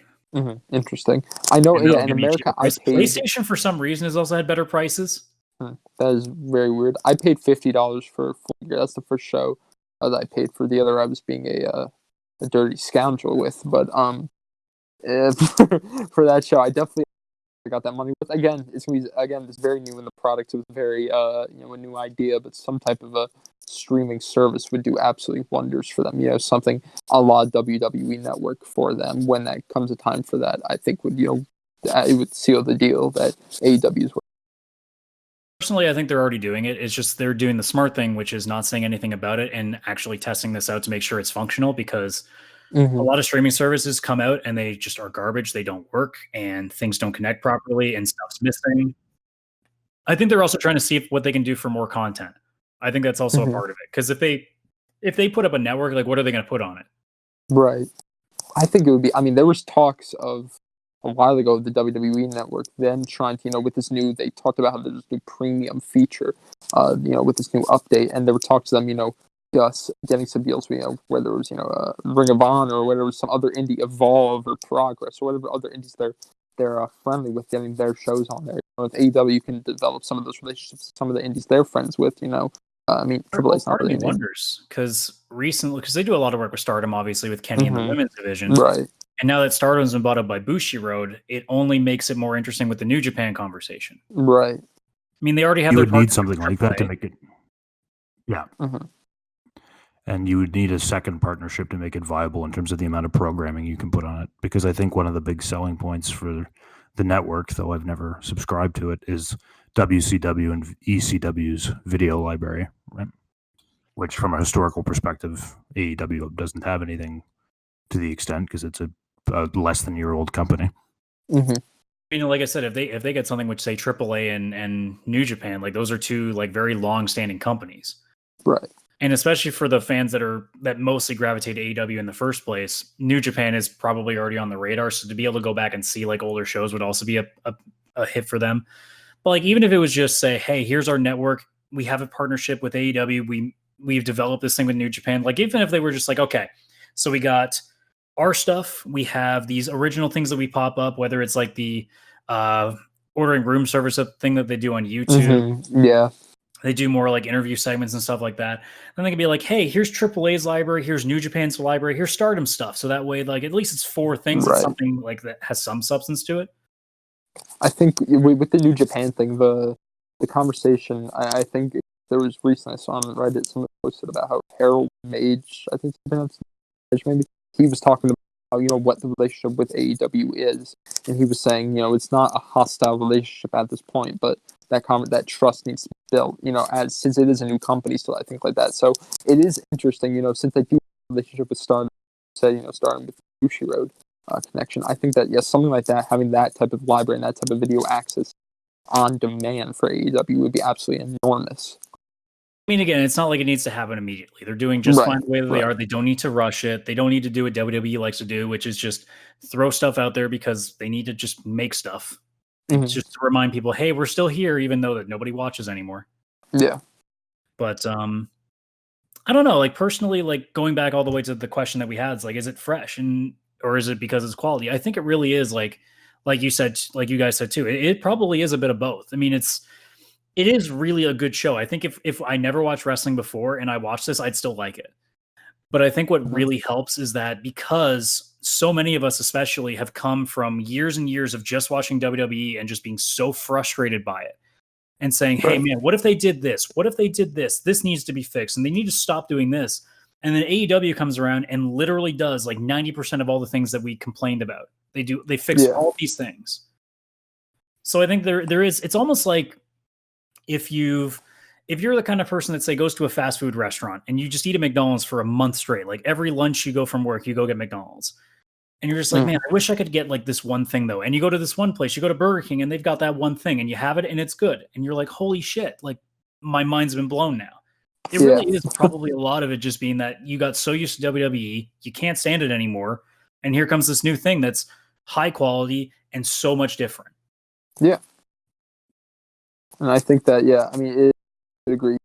Interesting. I know. Yeah, in America, I paid. PlayStation for some reason has also had better prices. That is very weird. I paid $50 for Full Gear. That's the first show that I paid for. The other I was being a dirty scoundrel with. But for that show, I definitely got that money with. Again, it's gonna be it's very new in the product. It was very a new idea, but some type of a streaming service would do absolutely wonders for them. Something a la WWE Network for them when that comes a time for that. I think would it would seal the deal that AEW is. Personally, I think they're already doing it. It's just they're doing the smart thing, which is not saying anything about it and actually testing this out to make sure it's functional because a lot of streaming services come out and they just are garbage. They don't work and things don't connect properly and stuff's missing. I think they're also trying to see what they can do for more content. I think that's also a part of it because if they put up a network, like what are they going to put on it? Right. I think it would be. I mean, there was talks of a while ago the WWE Network them trying to with this new. They talked about how there's this new premium feature, with this new update, and there were talks to them, us getting some deals, whether it was Ring of Honor or whether it was some other indie, Evolve or Progress or whatever other indies they're friendly with getting their shows on there. With AEW, you can develop some of those relationships with some of the indies they're friends with. I mean, Triple A's not really wonders because recently, because they do a lot of work with Stardom, obviously with Kenny in the women's division, right? And now that Stardom's been bought up by Bushiroad, it only makes it more interesting with the New Japan conversation, right? I mean, they already have. You would need something like that to make it. Yeah. And you would need a second partnership to make it viable in terms of the amount of programming you can put on it. Because I think one of the big selling points for the network, though I've never subscribed to it, is WCW and ECW's video library, right? Which, from a historical perspective, AEW doesn't have anything to the extent because it's a less than year old company. Like I said, if they get something which say AAA and New Japan, like those are two like very long standing companies, right? And especially for the fans that mostly gravitate to AEW in the first place, New Japan is probably already on the radar. So to be able to go back and see like older shows would also be a hit for them. But like even if it was just say, hey, here's our network, we have a partnership with AEW, we've developed this thing with New Japan. Like even if they were just like, okay, so we got our stuff, we have these original things that we pop up, whether it's like the ordering room service thing that they do on YouTube. Mm-hmm. Yeah. They do more like interview segments and stuff like that. Then they can be like, hey, here's AAA's library, here's New Japan's library, here's Stardom stuff. So that way, like at least it's 4 things. Right. It's something like that has some substance to it. I think with the New Japan thing, the conversation, I think there was recently I saw on Reddit someone posted about how Harold Mage, I think maybe he was talking about how, what the relationship with AEW is, and he was saying, it's not a hostile relationship at this point, but that trust needs to be built, since it is a new company still, I think like that. So it is interesting, since they do have a relationship with Stardom, starting with the Sushi Road connection. I think that, yes, something like that, having that type of library and that type of video access on demand for AEW would be absolutely enormous. I mean, again, it's not like it needs to happen immediately. They're doing just fine the way that they are. They don't need to rush it. They don't need to do what WWE likes to do, which is just throw stuff out there because they need to just make stuff. Mm-hmm. Just to remind people, hey, we're still here, even though that nobody watches anymore. Yeah. But I don't know. Like personally, like going back all the way to the question that we had, is like, is it fresh or is it because it's quality? I think it really is like you said, like you guys said too. It probably is a bit of both. I mean, it is really a good show. I think if I never watched wrestling before and I watched this, I'd still like it. But I think what really helps is that because so many of us especially have come from years and years of just watching WWE and just being so frustrated by it and saying, hey, man, what if they did this? What if they did this? This needs to be fixed and they need to stop doing this. And then AEW comes around and literally does like 90% of all the things that we complained about. They fix all these things. So I think there is, it's almost like, if you're the kind of person that say goes to a fast food restaurant and you just eat at McDonald's for a month straight, like every lunch you go from work, you go get McDonald's and you're just like, man, I wish I could get like this one thing though. And you go to this one place, you go to Burger King and they've got that one thing and you have it and it's good. And you're like, holy shit, like my mind's been blown now. It really is probably a lot of it just being that you got so used to WWE, you can't stand it anymore. And here comes this new thing that's high quality and so much different. Yeah. And I think that, I mean, I agree.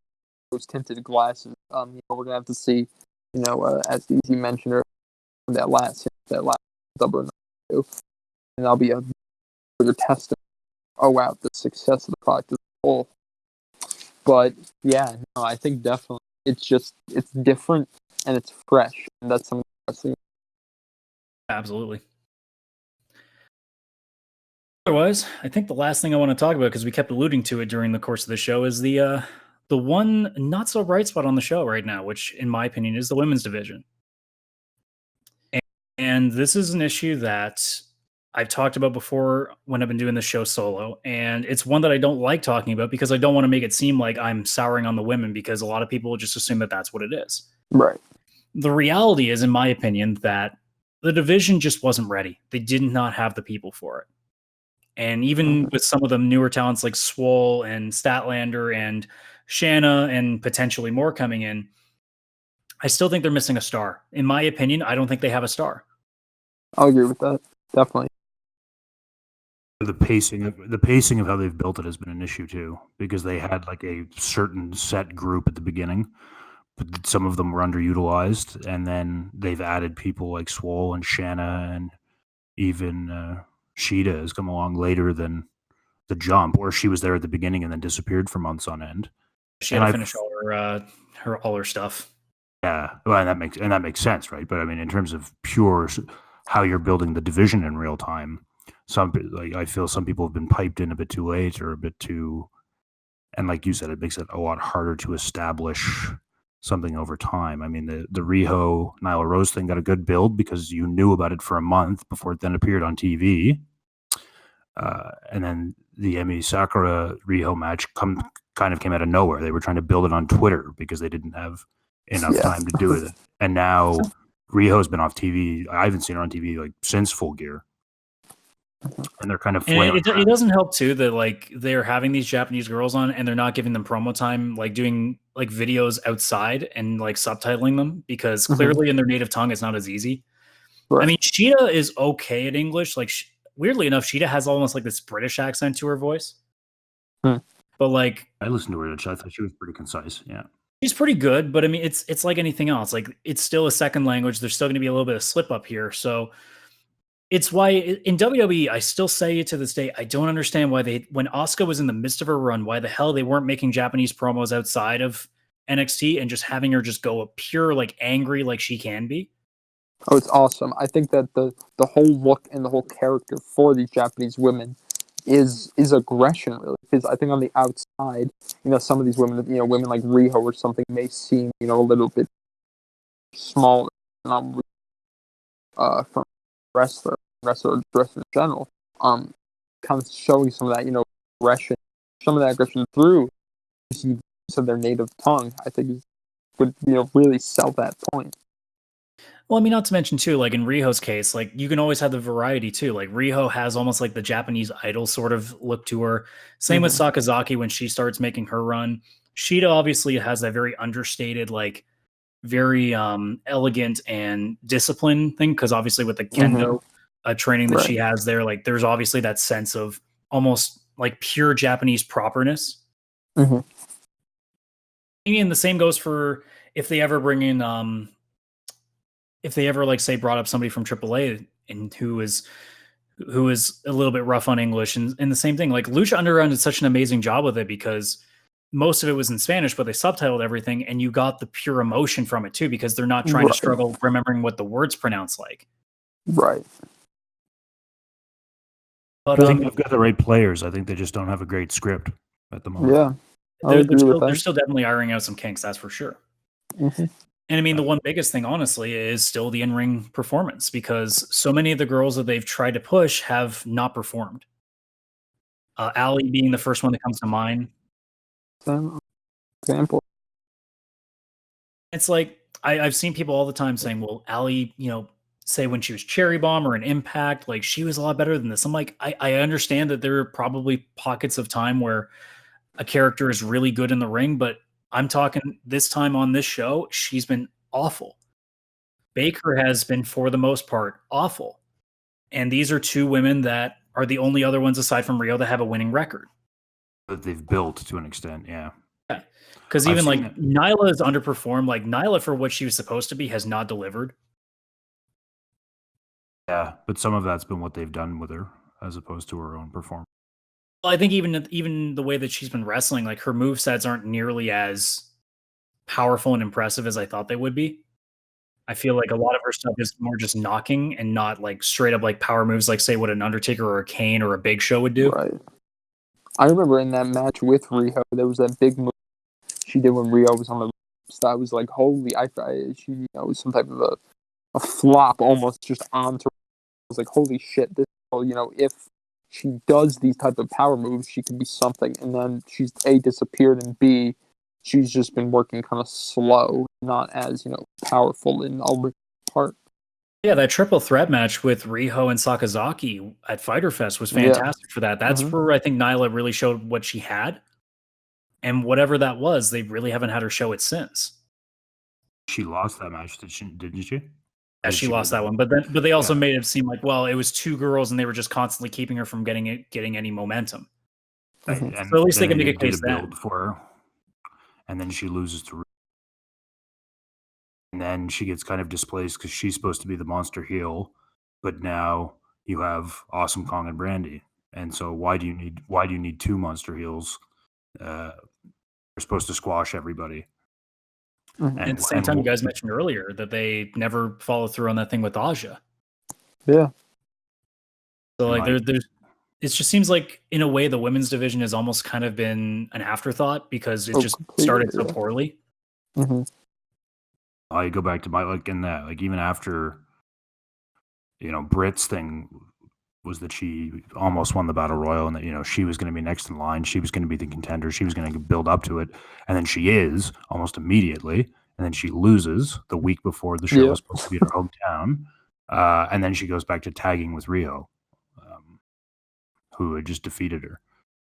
Those tinted glasses, we're gonna have to see, as DZ mentioned earlier, that last double or and that'll be a further test of, oh wow, the success of the product as a whole. But I think definitely it's different and it's fresh, and that's something wrestling. Absolutely. Otherwise, I think the last thing I want to talk about, because we kept alluding to it during the course of the show, is the one not so bright spot on the show right now, which in my opinion is the women's division. And this is an issue that I've talked about before when I've been doing the show solo, and it's one that I don't like talking about because I don't want to make it seem like I'm souring on the women, because a lot of people just assume that that's what it is. Right. The reality is, in my opinion, that the division just wasn't ready. They did not have the people for it. And even with some of the newer talents like Swole and Statlander and Shanna and potentially more coming in, I still think they're missing a star. In my opinion, I don't think they have a star. I'll agree with that. Definitely. The pacing of how they've built it has been an issue too, because they had like a certain set group at the beginning, but some of them were underutilized, and then they've added people like Swole and Shanna, and even Sheeta has come along later than the jump, or she was there at the beginning and then disappeared for months on end. She had to finish all her stuff. Yeah, well, and that makes sense, right? But I mean, in terms of pure how you're building the division in real time, I feel some people have been piped in a bit too late or a bit too, and like you said, it makes it a lot harder to establish something over time. I mean, the Riho Nyla Rose thing got a good build because you knew about it for a month before it then appeared on TV. And then the Emi Sakura Riho match kind of came out of nowhere. They were trying to build it on Twitter because they didn't have enough time to do it. And now Riho's been off TV. I haven't seen her on TV like since Full Gear. and they're kind of And flailing it doesn't help too that like they're having these Japanese girls on and they're not giving them promo time, like doing like videos outside and like subtitling them because clearly in their native tongue it's not as easy. Right. I mean, Sheeta is okay at English. Like weirdly enough, Sheeta has almost like this British accent to her voice. But like I listened to her. I thought she was pretty concise. Yeah. she's pretty good, but I mean, it's like anything else. Like it's still a second language. There's still going to be a little bit of slip up here. So it's why in WWE, I still say it to this day. I don't understand why when Asuka was in the midst of her run, why the hell they weren't making Japanese promos outside of NXT and just having her just go a pure like angry like she can be. Oh, it's awesome. I think that the whole look and the whole character for these Japanese women is aggression, really. Because I think on the outside, some of these women, women like Riho or something may seem, a little bit smaller from wrestler in general. Kind of showing some of that, aggression, some of that aggression through use of their native tongue. I think would really sell that point. Well, I mean, not to mention too, like in Riho's case, like you can always have the variety too. Like Riho has almost like the Japanese idol sort of look to her. Same with Sakazaki when she starts making her run. Sheeta obviously has that very understated, like very elegant and disciplined thing because obviously with the kendo training that she has there, like there's obviously that sense of almost like pure Japanese properness. And the same goes for if they ever bring in if they ever like say brought up somebody from AAA and who is a little bit rough on English and the same thing, like Lucha Underground did such an amazing job with it because most of it was in Spanish, but they subtitled everything and you got the pure emotion from it too, because they're not trying to struggle remembering what the words pronounce like. Right. But I think they've got the right players. I think they just don't have a great script at the moment. Yeah. They're still definitely ironing out some kinks, that's for sure. And I mean, the one biggest thing, honestly, is still the in-ring performance because so many of the girls that they've tried to push have not performed. Allie being the first one that comes to mind. Example. It's like I've seen people all the time saying, "Well, Allie, say when she was Cherry Bomb or an Impact, like she was a lot better than this." I'm like, I understand that there are probably pockets of time where a character is really good in the ring, but I'm talking this time on this show, she's been awful. Baker has been, for the most part, awful. And these are two women that are the only other ones aside from Rio that have a winning record. That they've built to an extent, yeah. Yeah. Because even like Nyla has underperformed. Like Nyla, for what she was supposed to be, has not delivered. Yeah, but some of that's been what they've done with her as opposed to her own performance. Well, I think even the way that she's been wrestling, like her movesets aren't nearly as powerful and impressive as I thought they would be. I feel like a lot of her stuff is more just knocking and not like straight up like power moves, like say what an Undertaker or a Kane or a Big Show would do. Right. I remember in that match with Riho, there was that big move she did when Rio was on the ropes. I was like, holy! She was some type of a flop almost just onto. I was like, holy shit! This girl, if she does these type of power moves, she could be something. And then she's A, disappeared, and B, she's just been working kind of slow, not as, powerful in all part. Yeah, that triple threat match with Riho and Sakazaki at Fyter Fest was fantastic for that. That's where I think Nyla really showed what she had. And whatever that was, they really haven't had her show it since. She lost that match, didn't she? Yeah, she lost that one, but they also made it seem like, well, it was two girls and they were just constantly keeping her from getting any momentum. Right. So at least they can make a case build for her, and then she loses to, and then she gets kind of displaced because she's supposed to be the monster heel, but now you have Awesome Kong and Brandy, and so why do you need two monster heels? They're supposed to squash everybody. And at the same time, you guys mentioned earlier that they never follow through on that thing with Aja. Yeah. So like there's it just seems like in a way the women's division has almost kind of been an afterthought because it just started so poorly. I go back to even after Britt's thing was that she almost won the Battle Royal and that she was going to be next in line, she was going to be the contender, she was going to build up to it, and then she is almost immediately, and then she loses the week before the show was supposed to be in her hometown, and then she goes back to tagging with Rio. who had just defeated her.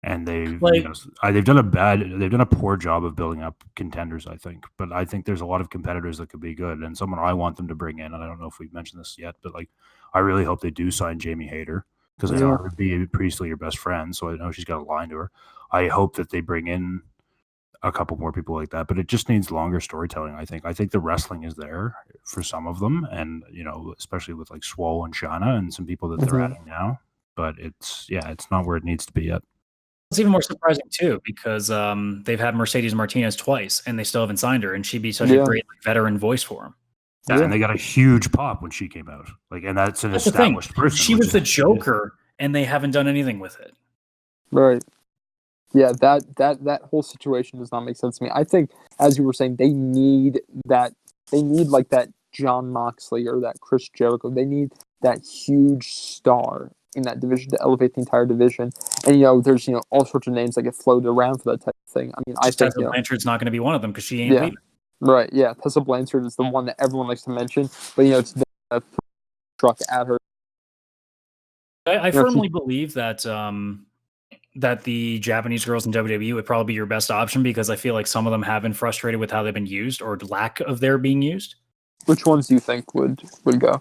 And they've Like- they've done a poor job of building up contenders, I think. But I think there's a lot of competitors that could be good, and someone I want them to bring in. And I don't know if we've mentioned this yet, but like I really hope they do sign Jamie Hayter, because I know her be Priestley your best friend, so I know she's got a line to her. I hope that they bring in a couple more people like that, but it just needs longer storytelling. I think the wrestling is there for some of them, and especially with like Swole and Shana and some people that they're adding now. But it's not where it needs to be yet. It's even more surprising too, because they've had Mercedes Martinez twice and they still haven't signed her, and she'd be such a great veteran voice for them. Yeah, and they got a huge pop when she came out. Like, and that's an established person. She was the Joker, and they haven't done anything with it. Right. Yeah, that whole situation does not make sense to me. I think, as you were saying, they need like that John Moxley or that Chris Jericho. They need that huge star in that division to elevate the entire division. And there's all sorts of names that get floated around for that type of thing. I mean, I think Tessa Blanchard's not going to be one of them because she ain't leaving. Right. Yeah, Tessa Blanchard is the one that everyone likes to mention, but it's a truck at her. I firmly believe that that the Japanese girls in WWE would probably be your best option, because I feel like some of them have been frustrated with how they've been used or lack of their being used. Which ones do you think would go?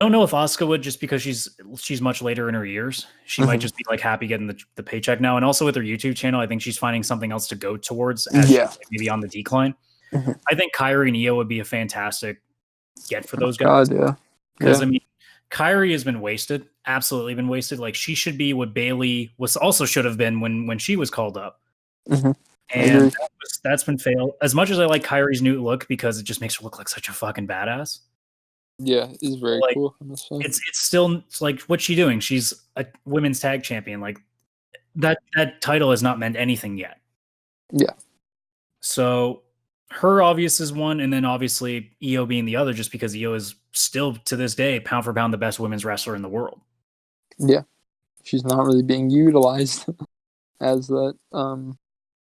I don't know if Asuka would, just because she's much later in her years. She might just be like happy getting the paycheck now, and also with her YouTube channel, I think she's finding something else to go towards as she's maybe on the decline. I think Kairi and Io would be a fantastic get for those guys. Because I mean, Kairi has been wasted, absolutely been wasted. Like, she should be what Bayley should have been when she was called up. And that's been failed. As much as I like Kairi's new look, because it just makes her look like such a fucking badass. Yeah, it's very cool. It's still like, what's she doing? She's a women's tag champion. Like, that title has not meant anything yet. Yeah. So her obvious is one, and then obviously Io being the other, just because Io is still to this day pound for pound the best women's wrestler in the world. Yeah, she's not really being utilized as that. And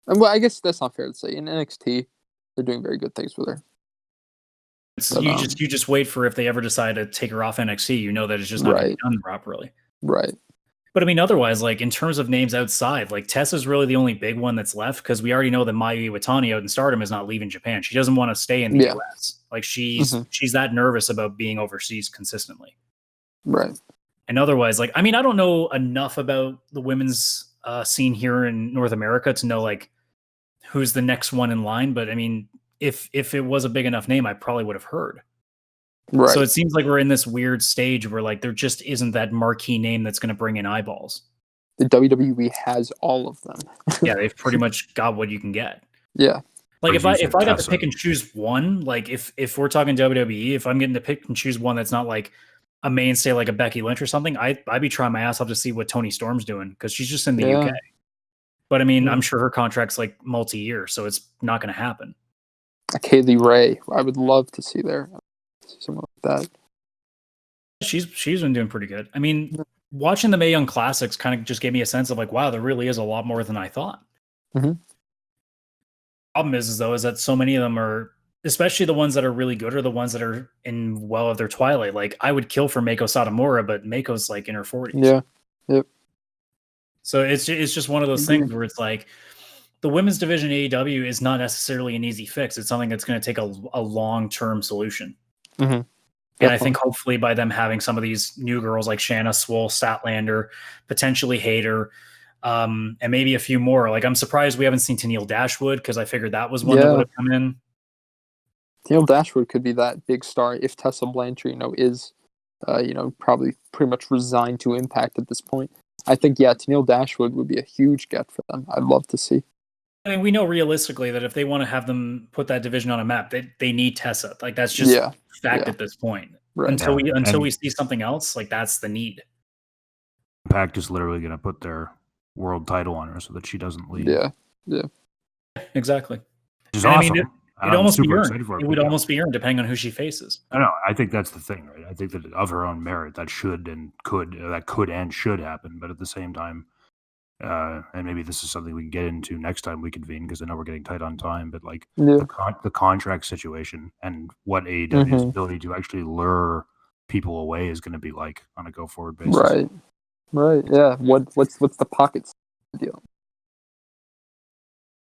well, I guess that's not fair to say. In NXT, they're doing very good things with her. But, you just wait for if they ever decide to take her off NXT, that it's just not going to be done properly. Right. But I mean, otherwise, like, in terms of names outside, like, Tessa's really the only big one that's left, because we already know that Mayu Iwatani out in Stardom is not leaving Japan. She doesn't want to stay in the US. Like, she's that nervous about being overseas consistently. Right. And otherwise, like, I mean, I don't know enough about the women's scene here in North America to know, like, who's the next one in line. But I mean, if it was a big enough name, I probably would have heard. Right. So it seems like we're in this weird stage where, like, there just isn't that marquee name that's going to bring in eyeballs. The WWE has all of them. Yeah, they've pretty much got what you can get. Yeah. Like, if I got to pick and choose one, like, if we're talking WWE, if I'm getting to pick and choose one that's not like a mainstay like a Becky Lynch or something, I'd be trying my ass off to see what Toni Storm's doing, because she's just in the UK. But I mean, I'm sure her contract's like multi-year, so it's not going to happen. Kaylee Ray, I would love to see there. Someone like that. She's been doing pretty good. I mean, watching the Mae Young Classics kind of just gave me a sense of like, wow, there really is a lot more than I thought. Problem is that so many of them are, especially the ones that are really good, are the ones that are in well of their twilight. Like, I would kill for Meiko Satomura, but Meiko's like in her 40s. Yeah. Yep. So it's just one of those things where it's like, the women's division AEW is not necessarily an easy fix. It's something that's going to take a long-term solution. And I think hopefully by them having some of these new girls like Shanna, Swole, Statlander, potentially Hayter, and maybe a few more. Like, I'm surprised we haven't seen Tenille Dashwood, because I figured that was one that would have come in. Tenille Dashwood could be that big star if Tessa Blanchard, is, probably pretty much resigned to Impact at this point. I think, Tenille Dashwood would be a huge get for them. I'd love to see. I mean, we know realistically that if they want to have them put that division on a map, they need Tessa. Like, that's just fact at this point. Right. Until we see something else, like, that's the need. Impact is literally going to put their world title on her so that she doesn't leave. Yeah. Exactly. Which is awesome. I mean, it almost be earned. It would almost be earned depending on who she faces. I know. I think that's the thing, right? I think that of her own merit, that could and should happen. But at the same time, and maybe this is something we can get into next time we convene, because I know we're getting tight on time. But like the contract situation and what AEW's ability to actually lure people away is going to be like on a go forward basis. Right. Right. Yeah. What's the pockets deal?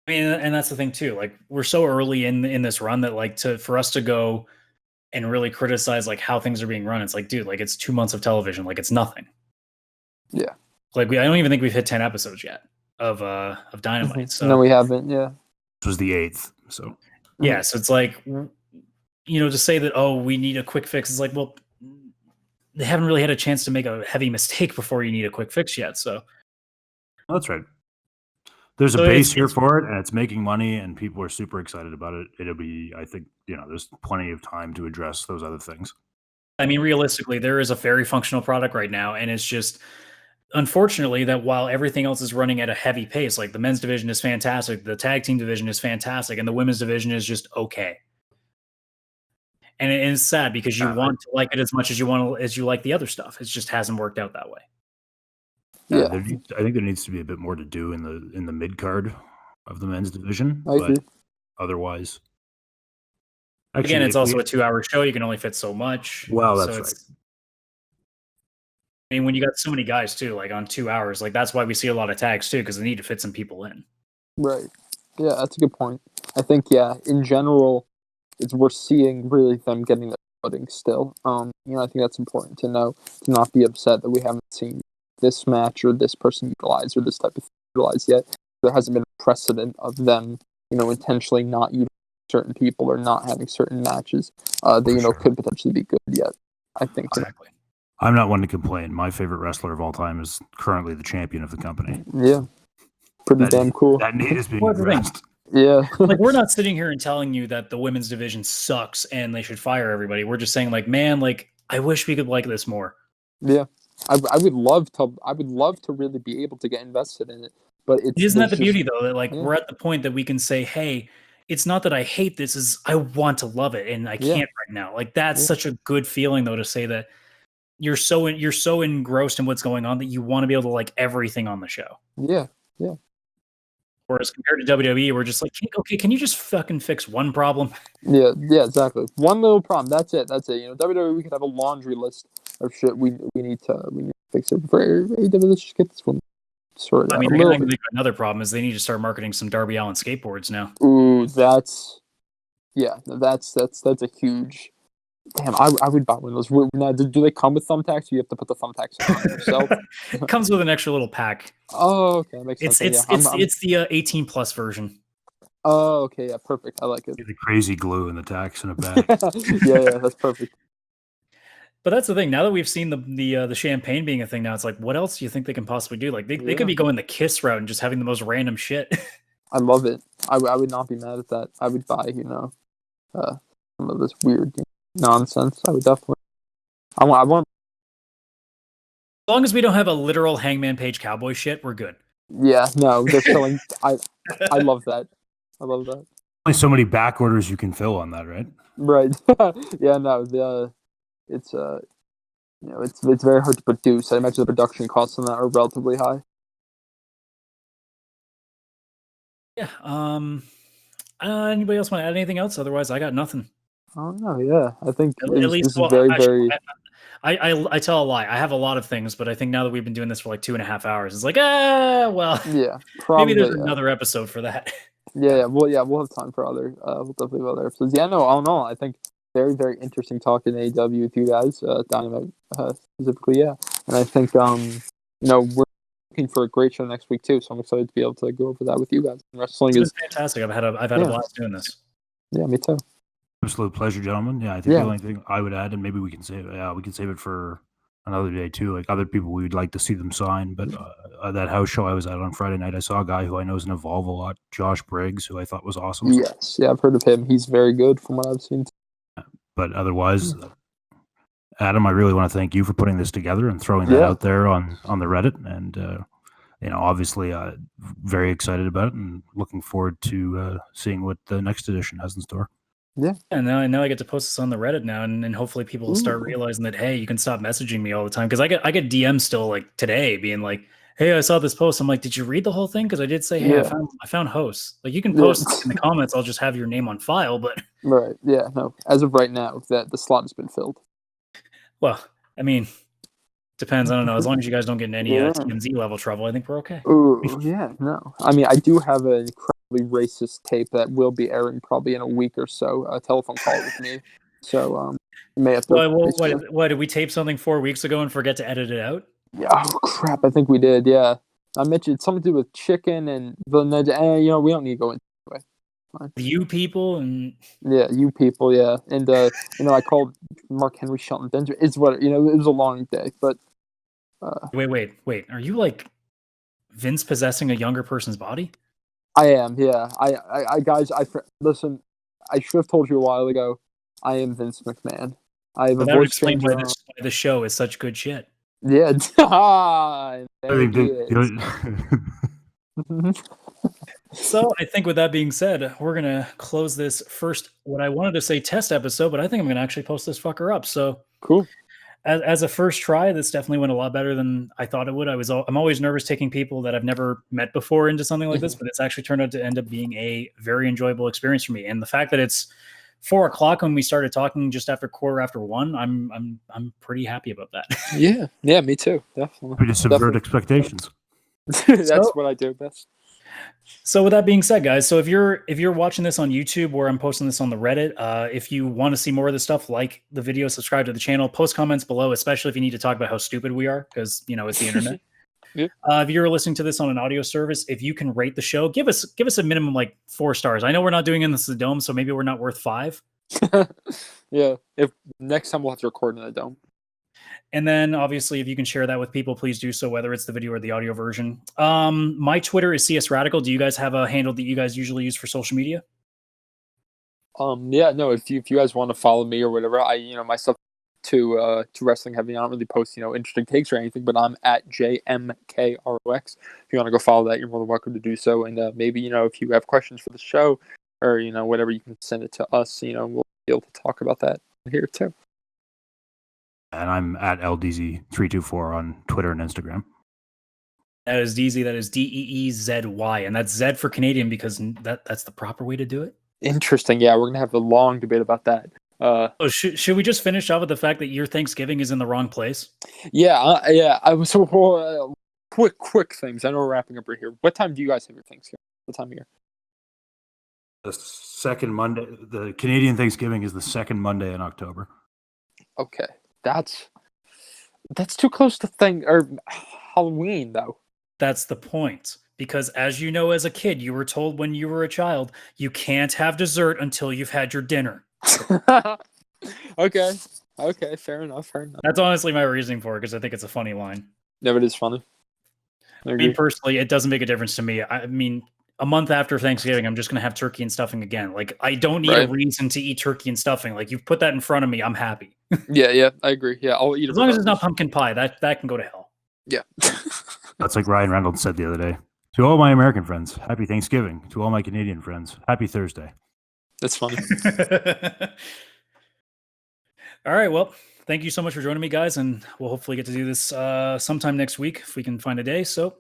I mean, and that's the thing too. Like, we're so early in this run that like for us to go and really criticize like how things are being run, it's like, dude, like it's 2 months of television, like it's nothing. Yeah. Like I don't even think we've hit 10 episodes yet of Dynamite. So No, we haven't. Yeah. This was the 8th, so yeah, so it's like, to say that, oh, we need a quick fix, is like, well, they haven't really had a chance to make a heavy mistake before you need a quick fix yet. So that's right. There's a base here for it, and it's making money, and people are super excited about it. It'll be, I think, there's plenty of time to address those other things. I mean, realistically, there is a very functional product right now, and it's just unfortunately that while everything else is running at a heavy pace, like the men's division is fantastic, the tag team division is fantastic, and the women's division is just okay. And it is sad because you want to like it as much as you like the other stuff. It just hasn't worked out that way. Yeah, I think there needs to be a bit more to do in the mid card of the men's division. I agree. Otherwise, again, it's also a 2-hour show. You can only fit so much. Well, that's right. I mean, when you got so many guys too, like on 2 hours, like that's why we see a lot of tags too, because they need to fit some people in. Right. Yeah, that's a good point. I think in general, we're seeing really them getting their footing still. I think that's important to know, to not be upset that we haven't seen this match or this person utilized or this type of thing utilized yet. There hasn't been a precedent of them, intentionally not utilizing certain people or not having certain matches that could potentially be good yet. I think exactly. I'm not one to complain. My favorite wrestler of all time is currently the champion of the company. Yeah, pretty damn cool. That need is being addressed. Yeah. Like, we're not sitting here and telling you that the women's division sucks and they should fire everybody. We're just saying, like, man, like, I wish we could like this more. Yeah. I would love to really be able to get invested in it. But isn't that the beauty though, that like we're at the point that we can say, hey, it's not that I hate this, is I want to love it and I can't right now. Like that's such a good feeling though, to say that you're so engrossed in what's going on that you want to be able to like everything on the show. Yeah. Yeah. Whereas compared to WWE, we're just like, okay, can you just fucking fix one problem? Yeah, exactly. One little problem. That's it. WWE, we could have a laundry list of shit we need to fix it. For AEW, let's just get this one sorted out. I mean, I can think of another problem is they need to start marketing some Darby Allin skateboards now. Ooh, that's a huge. Damn, I would buy one of those. Now, do they come with thumbtacks? Or you have to put the thumbtacks on yourself. It comes with an extra little pack. Oh, okay, that makes sense. It's the 18 plus version. Oh, okay, yeah, perfect. I like it. The crazy glue and the tacks in a bag. yeah, that's perfect. But that's the thing. Now that we've seen the champagne being a thing, now it's like, what else do you think they can possibly do? Like they could be going the Kiss route and just having the most random shit. I love it. I would not be mad at that. I would buy, some of this weird nonsense. I would definitely. I want. As long as we don't have a literal Hangman Page cowboy shit, we're good. Yeah, no, they're filling. I love that. I love that. Only so many back orders you can fill on that, right? Right. Yeah. No. It's it's very hard to produce. I imagine the production costs on that are relatively high. Yeah. Anybody else want to add anything else? Otherwise, I got nothing. Oh no. Yeah, I think at least this is very. I tell a lie. I have a lot of things, but I think now that we've been doing this for like 2.5 hours, it's like, well, yeah, probably, maybe there's another episode for that. Yeah. We'll have time for other. We'll definitely have other episodes. Yeah, no, all in all, I think very, very interesting talking AEW with you guys, Dynamite specifically. Yeah, and I think we're looking for a great show next week too. So I'm excited to be able to go over that with you guys. Wrestling is fantastic. I've had a blast doing this. Yeah, me too. Absolute pleasure, gentlemen. Yeah, I think the only thing I would add, and maybe we can save it for another day too. Like other people, we would like to see them sign. But that house show I was at on Friday night, I saw a guy who I know is in Evolve a lot, Josh Briggs, who I thought was awesome. Yes, yeah, I've heard of him. He's very good from what I've seen. But otherwise, Adam, I really want to thank you for putting this together and throwing that out there on the Reddit. And obviously, very excited about it and looking forward to seeing what the next edition has in store. Yeah. And now I get to post this on the Reddit now, and hopefully people will start realizing that, hey, you can stop messaging me all the time, because I get DMs still like today being like, hey, I saw this post. I'm like, did you read the whole thing? Because I did say, hey, I found hosts. Like, you can post in the comments. I'll just have your name on file. But right, yeah, no. As of right now, that the slot has been filled. Well, I mean, Depends. I don't know. As long as you guys don't get in any TMZ level trouble, I think we're okay. Ooh, yeah, no. I mean, I do have an incredibly racist tape that will be airing probably in a week or so. A telephone call with me. So, you may have to. What, did we tape something 4 weeks ago and forget to edit it out? Yeah, oh, crap. I think we did, yeah. I mentioned something to do with chicken and we don't need to go into it. Fine. You people and you people, yeah. And I called Mark Henry Shelton Denver. It was a long day, but wait. Are you like Vince possessing a younger person's body? I am, yeah. I guys, listen. I should have told you a while ago. I am Vince McMahon. I have a voice change. Why the show is such good shit. Yeah. So I think with that being said, we're gonna close this first. What I wanted to say test episode, but I think I'm gonna actually post this fucker up. So cool. As a first try, this definitely went a lot better than I thought it would. I'm always nervous taking people that I've never met before into something like this, but it's actually turned out to end up being a very enjoyable experience for me. And the fact that it's 4:00 when we started talking just after 1:15, I'm pretty happy about that. Yeah, me too. Definitely. We just subvert expectations. That's what I do best. So with that being said, guys, so if you're watching this on YouTube or I'm posting this on the Reddit, if you want to see more of this stuff, like the video, subscribe to the channel, post comments below, especially if you need to talk about how stupid we are, because it's the internet. Yeah. If you're listening to this on an audio service, if you can rate the show, give us a minimum like 4 stars. I know we're not doing it in the dome, so maybe we're not worth 5. Yeah. If next time we'll have to record in the dome. And then obviously if you can share that with people, please do so, whether it's the video or the audio version. My Twitter is askcsradical. Do you guys have a handle that you guys usually use for social media? Yeah, no, if you guys want to follow me or whatever, myself to wrestling heavy. I don't really post, interesting takes or anything, but I'm at JMKROX. If you want to go follow that, you're more than welcome to do so. And maybe, if you have questions for the show or, whatever, you can send it to us. We'll be able to talk about that here too. And I'm at LDZ324 on Twitter and Instagram. That is DZ. That is DEEZY. And that's Z for Canadian because that's the proper way to do it. Interesting. Yeah, we're going to have a long debate about that. Should we just finish off with the fact that your Thanksgiving is in the wrong place? Yeah. I was quick things. I know we're wrapping up right here. What time do you guys have your Thanksgiving? What time of year? The second Monday. The Canadian Thanksgiving is the second Monday in October. Okay. That's too close to Halloween, though. That's the point. Because as you know, as a kid, you were told when you were a child, you can't have dessert until you've had your dinner. Okay, fair enough. That's honestly my reasoning for it, because I think it's a funny line. No, it is funny. I mean, personally, it doesn't make a difference to me. I mean, a month after Thanksgiving, I'm just going to have turkey and stuffing again. Like, I don't need a reason to eat turkey and stuffing. Like, you've put that in front of me, I'm happy. Yeah, I agree. Yeah, I'll eat it. As long as it's not pumpkin pie, that can go to hell. Yeah. That's like Ryan Reynolds said the other day. To all my American friends, happy Thanksgiving. To all my Canadian friends, happy Thursday. That's funny. All right, well, thank you so much for joining me, guys, and we'll hopefully get to do this sometime next week if we can find a day. So,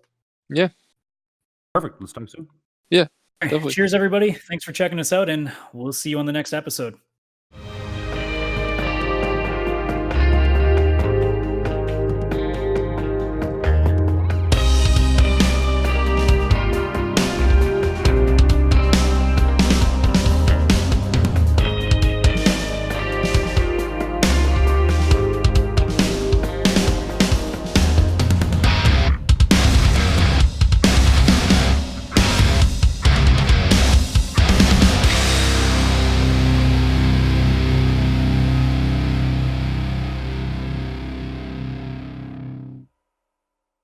yeah. Perfect. Let's talk soon. Yeah. Right, cheers, everybody. Thanks for checking us out, and we'll see you on the next episode.